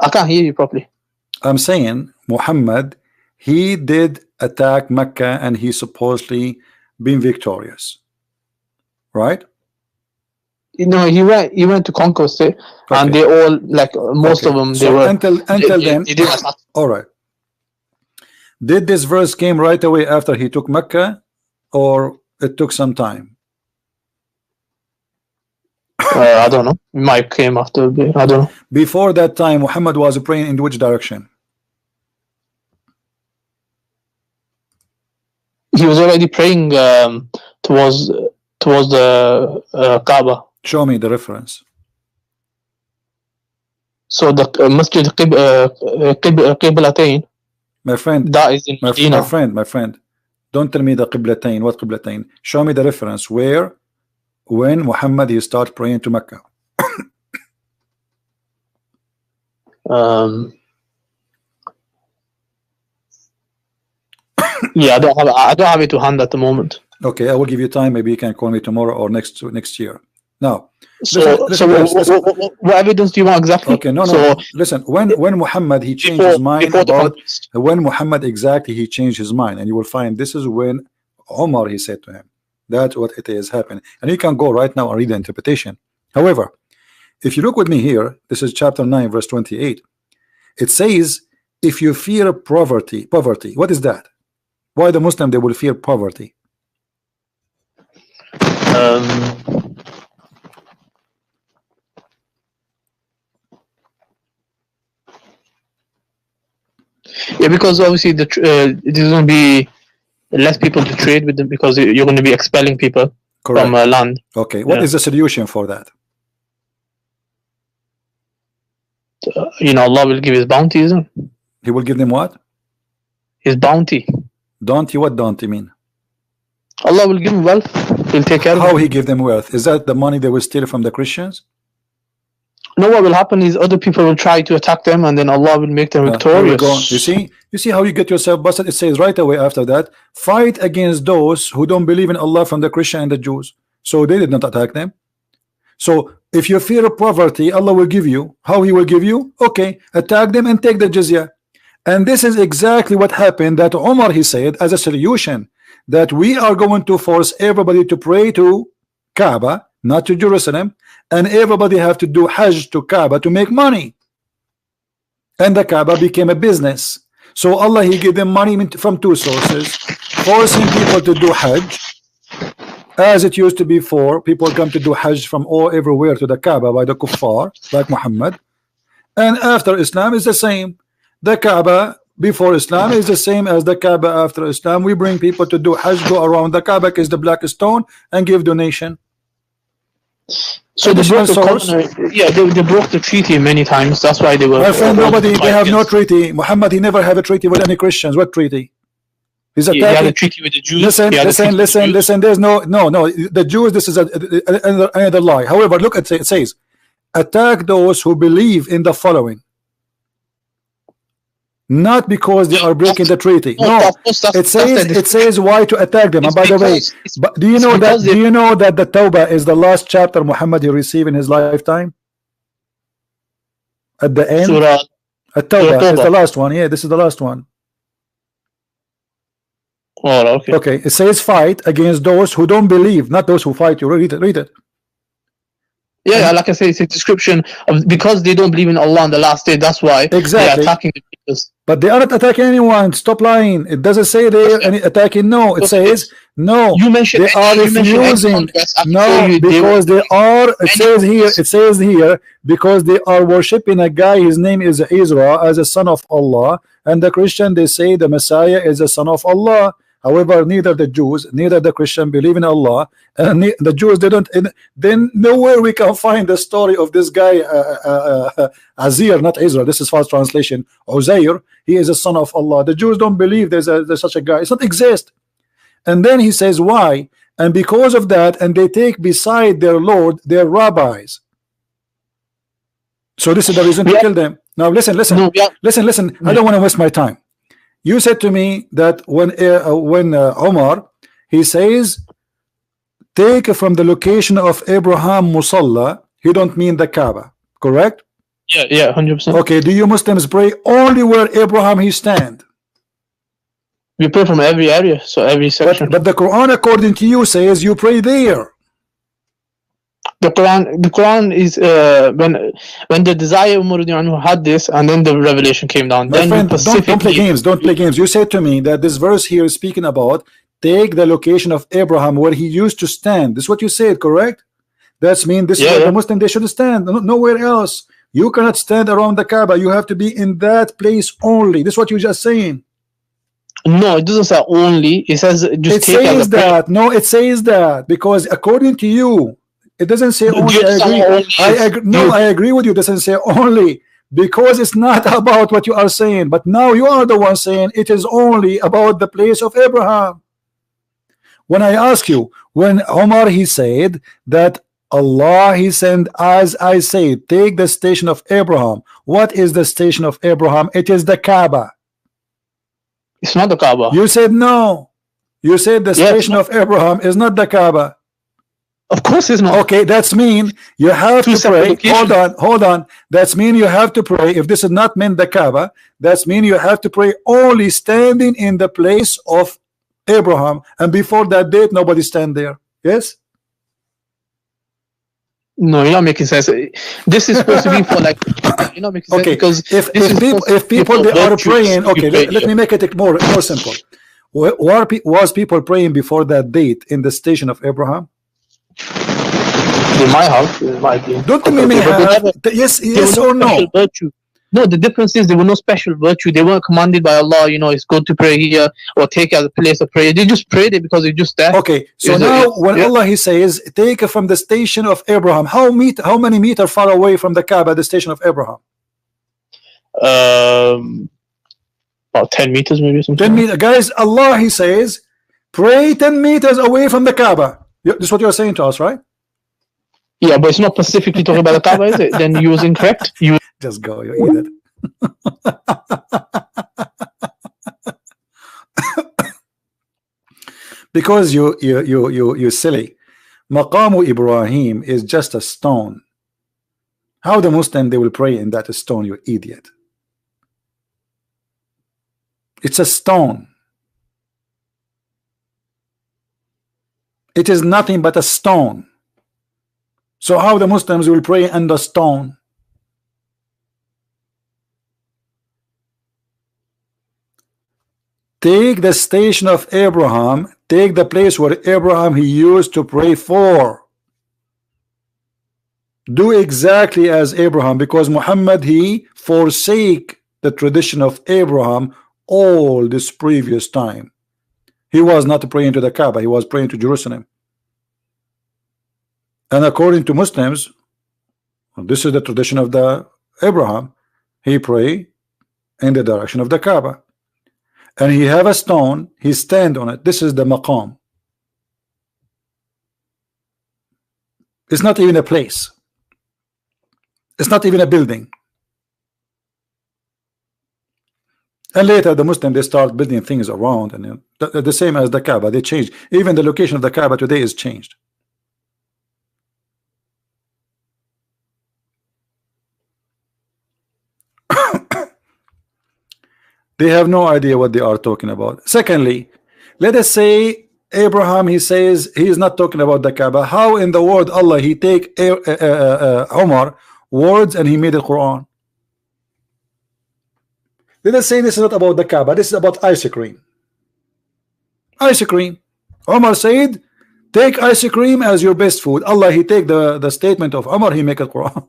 G: I can't hear you properly.
A: I'm saying Muhammad he did attack Mecca and he supposedly been victorious, right?
G: No, he went to conquer it, and they all most of them they were
A: until then. All right. Did this verse came right away after he took Mecca, or it took some time?
G: I don't know. It might came after a bit. I don't know.
A: Before that time, Muhammad was praying in which direction?
G: He was already praying towards the Kaaba.
A: Show me the reference.
G: So the Masjid Qiblatain.
A: My friend,
G: that is in Medina.
A: My friend, don't tell me the Qiblatain. What Qiblatain? Show me the reference where, when Muhammad he start praying to Mecca.
G: Yeah, I don't have it to hand at the moment.
A: Okay, I will give you time. Maybe you can call me tomorrow or next year. Now,
G: so what evidence do you want exactly?
A: Okay, no. Listen, when Muhammad he changed his mind about when Muhammad exactly he changed his mind, and you will find this is when Omar he said to him, that's what it is happening, and you can go right now and read the interpretation. However, if you look with me here, this is chapter 9, verse 28. It says, if you fear poverty, what is that? Why the Muslim they will fear poverty?
G: Yeah, because obviously there's going to be less people to trade with them because you're going to be expelling people from land.
A: Okay, what is the solution for that?
G: Allah will give his bounty, isn't it?
A: He will give them what?
G: His bounty.
A: Bounty? What bounty mean?
G: Allah will give them wealth. He'll take care of
A: How he give them wealth? Is that the money they will steal from the Christians?
G: No, what will happen is other people will try to attack them, and then Allah will make them victorious.
A: You see how you get yourself busted? It says right away after that, fight against those who don't believe in Allah from the Christian and the Jews. So they did not attack them. So if you fear poverty, Allah will give you. How he will give you? Okay, attack them and take the jizya. And this is exactly what happened that Omar he said as a solution, that we are going to force everybody to pray to Kaaba, not to Jerusalem, and everybody have to do Hajj to Kaaba to make money, and the Kaaba became a business. So Allah he gave them money from two sources, forcing people to do Hajj, as it used to be before. People come to do Hajj from everywhere to the Kaaba by the kuffar like Muhammad, and after Islam is the same. The Kaaba before Islam is the same as the Kaaba after Islam. We bring people to do Hajj, go around the Kaaba, kiss the black stone, and give donation.
G: So they broke they broke the treaty many times. That's why they were.
A: My friend, they have no treaty. Muhammad he never had a treaty with any Christians. What treaty? He's attacking.
G: He had a treaty with the Jews.
A: Listen. There's no. The Jews. This is another lie. However, look at it says, attack those who believe in the following. Not because they are breaking the treaty. No, it says why to attack them. And by the way, do you know that the Tawbah is the last chapter Muhammad he received in his lifetime? At the end, At-Tawbah is the last one. Yeah, this is the last one.
G: Oh, okay.
A: Okay, it says fight against those who don't believe, not those who fight you. Read it.
G: Yeah, like I say, it's a description of because they don't believe in Allah on the last day. That's why they're attacking the people.
A: But they aren't attacking anyone. Stop lying. It doesn't say they're attacking. No, it says no.
G: You mentioned
A: they are refusing. No, because they are. It says here because they are worshiping a guy. His name is Israel as a son of Allah, and the Christian they say the Messiah is a son of Allah. However, neither the Jews, neither the Christian believe in Allah, and the Jews they don't. Then nowhere we can find the story of this guy Azir, not Israel. This is false translation. Uzair, he is a son of Allah. The Jews don't believe there's such a guy. It doesn't exist. And then he says why? And because of that, and they take beside their Lord their rabbis. So this is the reason to kill them. Now listen. Listen. I don't want to waste my time. You said to me that when Omar he says take from the location of Abraham Musalla, he don't mean the Kaaba, correct?
G: Yeah, 100%.
A: Okay, do you Muslims pray only where Abraham he stand?
G: We pray from every area, so every section.
A: But the Quran, according to you, says you pray there.
G: The Quran is when the desire Umar had this, and then the revelation came down.
A: My friend, don't play games. Don't play games. You said to me that this verse here is speaking about take the location of Abraham where he used to stand. This is what you said, correct? That's mean this is where the Muslim they should stand, nowhere else. You cannot stand around the Kaaba. You have to be in that place only. This is what you're just saying.
G: No, it doesn't say only. It says just.
A: It says that. No, it says that because according to you. It doesn't say only. I agree with you. It doesn't say only because it's not about what you are saying. But now you are the one saying it is only about the place of Abraham. When I ask you, when Omar he said that Allah he sent, as I say, take the station of Abraham. What is the station of Abraham? It is the Kaaba.
G: It's not the Kaaba.
A: You said no. You said the station of Abraham is not the Kaaba.
G: Of course it's not.
A: Okay, that's mean you have to pray. Hold on. That's mean you have to pray. If this is not meant the Kaaba, that's mean you have to pray only standing in the place of Abraham, and before that date nobody stand there. Yes?
G: No, you're not making sense. This is supposed to be for like, you're not making sense because
A: if people they are praying, okay, let me make it more simple. Was people praying before that date in the station of Abraham?
G: They might have. They might be.
A: Don't you mean have? Yes or no?
G: Virtue. No, the difference is there were no special virtue. They weren't commanded by Allah. You know, it's good to pray here or take it as a place of prayer. They just prayed it because it's just there.
A: Okay, so now when Allah he says, take it from the station of Abraham. How many meters far away from the Kaaba, the station of Abraham?
G: About 10 meters, maybe something.
A: 10 meters, guys. Allah he says, pray 10 meters away from the Kaaba. This is what you're saying to us, right?
G: Yeah, but it's not specifically talking about the Kaaba, is it? Then you was incorrect. You
A: just go, you eat it. Because you silly. Maqamu Ibrahim is just a stone. How the Muslim they will pray in that stone, you idiot? It's a stone. It is nothing but a stone. So how the Muslims will pray on the stone? Take the station of Abraham, take the place where Abraham he used to pray for. Do exactly as Abraham, because Muhammad he forsake the tradition of Abraham all this previous time. He was not praying to the Kaaba, he was praying to Jerusalem. And according to Muslims, this is the tradition of the Abraham. He pray in the direction of the Kaaba, and he have a stone. He stand on it. This is the maqam. It's not even a place. It's not even a building. And later the Muslim they start building things around, and the same as the Kaaba. They change. Even the location of the Kaaba today is changed. They have no idea what they are talking about. Secondly, let us say Abraham he says he is not talking about the Kaaba. How in the word Allah he take Umar words and he made the Quran? Let us say this is not about the Kaaba. This is about ice cream. Ice cream. Umar said, take ice cream as your best food. Allah he take the statement of Umar, he make a Quran.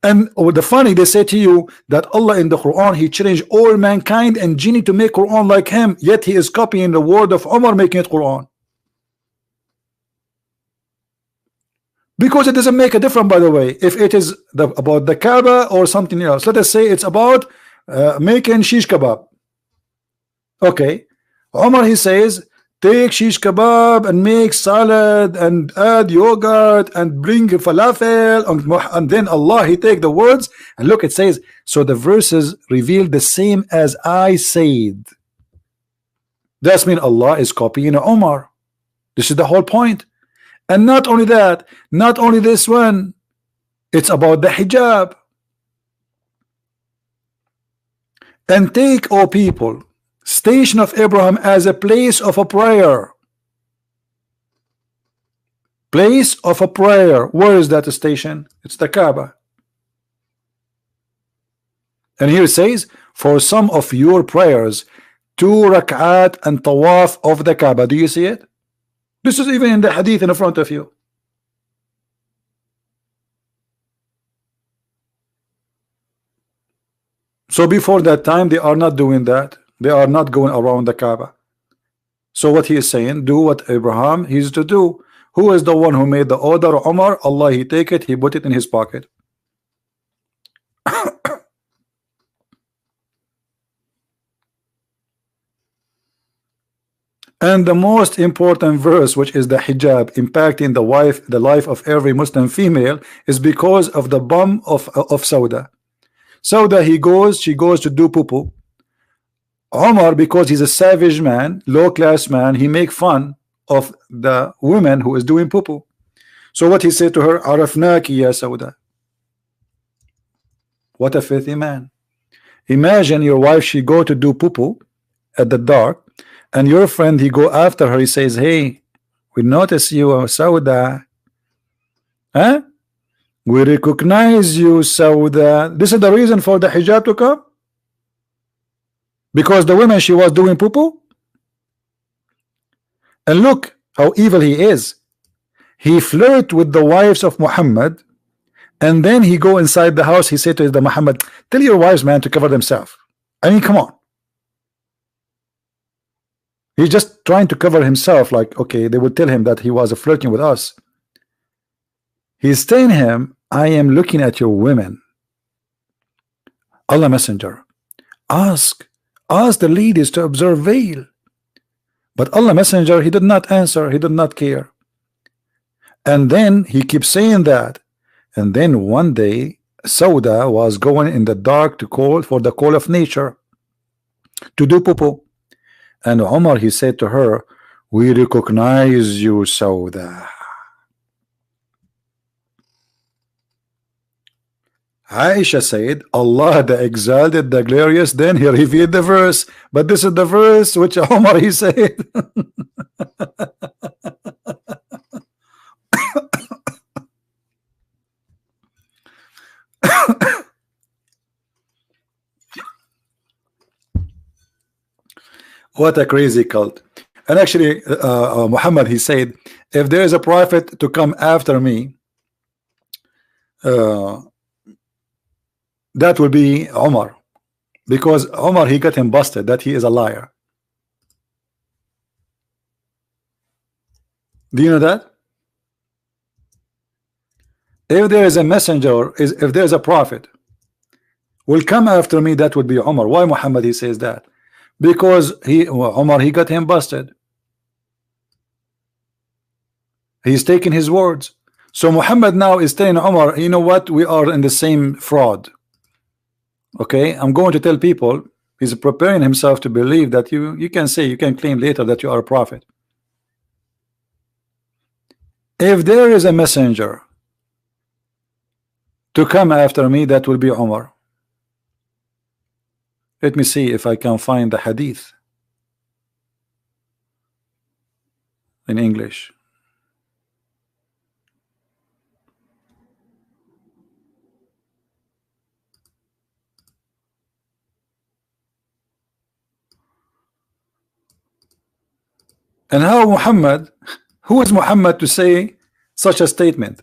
A: And the funny, they say to you that Allah in the Quran he changed all mankind and genie to make Quran like him, yet he is copying the word of Umar making it Quran. Because it doesn't make a difference, by the way, if it is about the Kaaba or something else. Let us say it's about making shish kebab. Okay, Umar he says take shish kebab and make salad and add yogurt and bring falafel, and then Allah he take the words and look, it says, so the verses reveal the same as I said. That's mean Allah is copying Umar. This is the whole point. And not only that, not only this one, it's about the hijab. And take, O people, station of Abraham as a place of a prayer. Place of a prayer. Where is that station? It's the Kaaba. And here it says, for some of your prayers, 2 rak'at and tawaf of the Kaaba. Do you see it? This is even in the hadith in front of you. So before that time, they are not doing that. They are not going around the Kaaba. So what he is saying, do what Abraham he used to do. Who is the one who made the order? Umar. Allah he take it, he put it in his pocket. And the most important verse, which is the hijab impacting the life of every Muslim female, is because of the bum of Sauda. Sauda, she goes to do poo-poo. Omar, because he's a savage man, low-class man, he make fun of the woman who is doing poo-poo. So what he said to her, Arafnaki ya Sauda. What a filthy man. Imagine your wife, she go to do poo-poo at the dark, and your friend, he go after her, he says, hey, we notice you, Sauda. Huh? We recognize you, Sauda. This is the reason for the hijab to come? Because the woman, she was doing poo-poo? And look how evil he is. He flirt with the wives of Muhammad, and then he go inside the house, he said to the Muhammad, tell your wives, man, to cover themselves. I mean, come on. He's just trying to cover himself, like, okay, they would tell him that he was flirting with us. He's telling him, I am looking at your women. Allah Messenger, ask the ladies to observe veil. But Allah Messenger, he did not answer, he did not care. And then he keeps saying that. And then one day, Sauda was going in the dark to call for the call of nature to do poo-poo. And Umar, he said to her, we recognize you, Sauda. Aisha said, Allah the exalted, the glorious, then he revealed the verse. But this is the verse which Umar, he said. What a crazy cult. And actually, Muhammad, he said, if there is a prophet to come after me, that will be Umar, because Umar, he got him busted that he is a liar. Do you know that? If there is a messenger, if there is a prophet will come after me, that would be Umar. Why Muhammad, he says that? Because Umar, he got him busted. He's taking his words. So Muhammad now is telling Umar, you know what, we are in the same fraud. Okay, I'm going to tell people, he's preparing himself to believe that you can say, you can claim later that you are a prophet. If there is a messenger to come after me, that will be Umar. Let me see if I can find the hadith in English. And how Muhammad, who is Muhammad to say such a statement?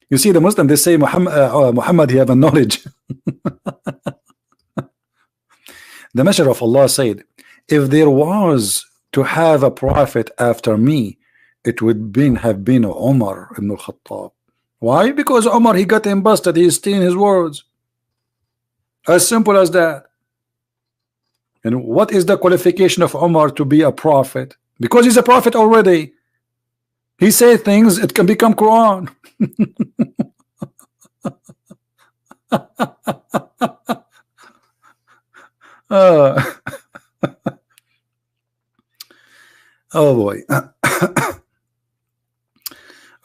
A: You see, the Muslim, they say Muhammad, he have a knowledge. The Messenger of Allah said, if there was to have a prophet after me, it would have been Umar ibn al-Khattab. Why? Because Umar, he got him busted, he is stealing his words. As simple as that. And what is the qualification of Umar to be a prophet? Because he's a prophet already. He says things, it can become Quran. Oh boy.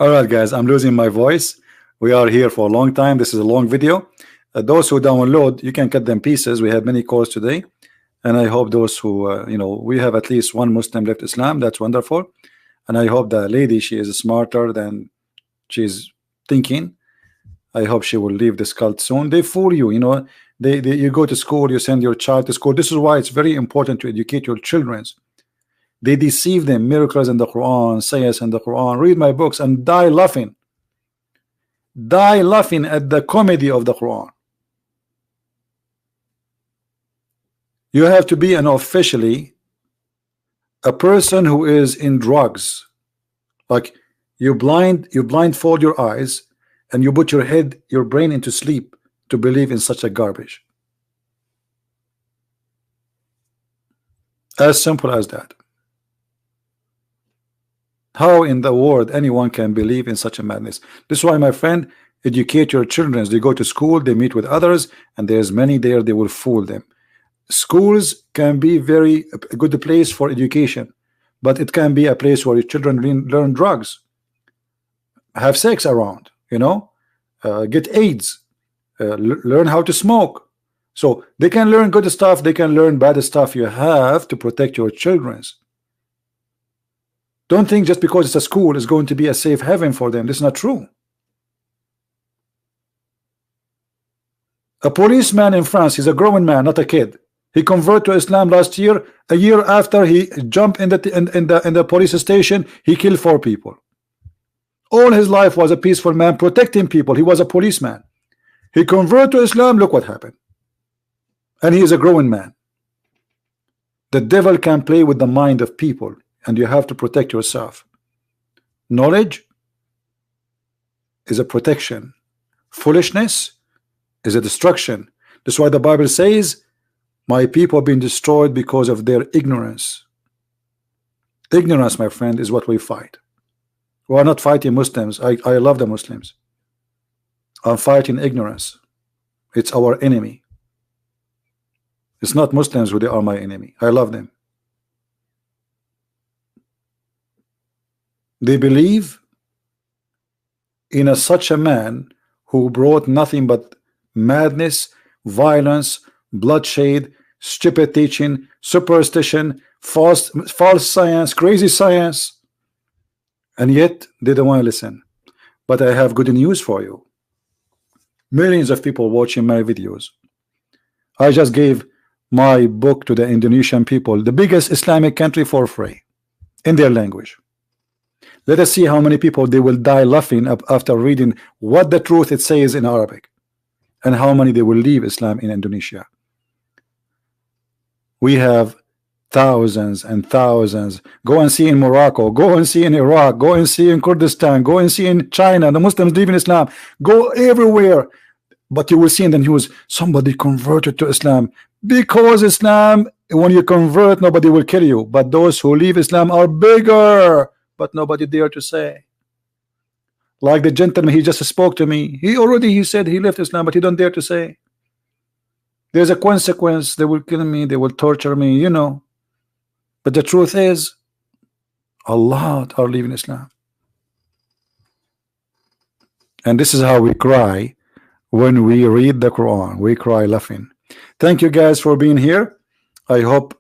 A: All right, guys, I'm losing my voice. We are here for a long time. This is a long video. Those who download, you can cut them pieces. We have many calls today, and I hope those who you know, we have at least one Muslim left Islam. That's wonderful. And I hope the lady, she is smarter than she's thinking. I hope she will leave this cult soon. They fool you, you know. You go to school, you send your child to school. This is why it's very important to educate your children. They deceive them. Miracles in the Quran, sayas in the Quran. Read my books and die laughing. Die laughing at the comedy of the Quran. You have to be an officially a person who is in drugs. Like you blindfold your eyes and you put your brain into sleep to believe in such a garbage. As simple as that. How in the world anyone can believe in such a madness? This is why, my friend, educate your children. They go to school, they meet with others, and there's many there, they will fool them. Schools can be very a good place for education, but it can be a place where your children learn drugs, have sex around, you know, get AIDS, learn how to smoke. So they can learn good stuff, they can learn bad stuff. You have to protect your children. Don't think just because it's a school is going to be a safe haven for them. This is not true. A policeman in France, he's a grown man, not a kid. He converted to Islam last year. A year after he jumped in the police station, he killed 4 people. All his life was a peaceful man protecting people. He was a policeman. He converted to Islam. Look what happened. And he is a growing man. The devil can play with the mind of people, and you have to protect yourself. Knowledge is a protection. Foolishness is a destruction. That's why the Bible says, my people have been destroyed because of their ignorance. Ignorance, my friend, is what we fight. We are not fighting Muslims. I love the Muslims. I'm fighting ignorance. It's our enemy. It's not Muslims who they are my enemy. I love them. They believe in such a man who brought nothing but madness, violence, bloodshed, stupid teaching, superstition, false science, crazy science, and yet they don't want to listen. But I have good news for you. Millions of people watching my videos. I just gave my book to the Indonesian people, the biggest Islamic country, for free in their language. Let us see how many people they will die laughing after reading what the truth it says in Arabic, and how many they will leave Islam in Indonesia. We have thousands and thousands. Go and see in Morocco, go and see in Iraq, go and see in Kurdistan, go and see in China, the Muslims leaving Islam. Go everywhere. But you will see in the news, somebody converted to Islam. Because Islam, when you convert, nobody will kill you. But those who leave Islam are bigger. But nobody dare to say. Like the gentleman, he just spoke to me. He said he left Islam, but he don't dare to say. There's a consequence. They will kill me. They will torture me, you know. But the truth is, a lot are leaving Islam. And this is how we cry when we read the Quran. We cry laughing. Thank you guys for being here. I hope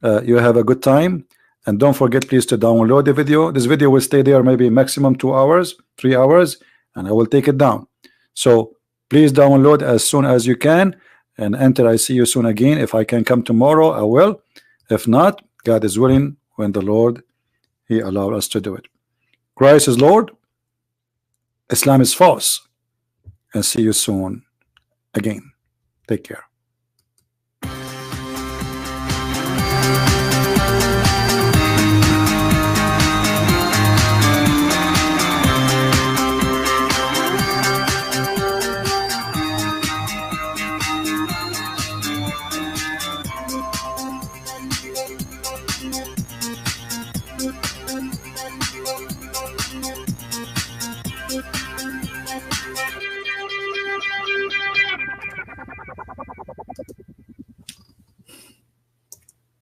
A: you have a good time. And don't forget, please, to download the video. This video will stay there maybe maximum 2 hours, 3 hours, and I will take it down. So please download as soon as you can. And enter, I see you soon again. If I can come tomorrow, I will. If not, God is willing, when the Lord, He allowed us to do it. Christ is Lord. Islam is false. And see you soon again. Take care.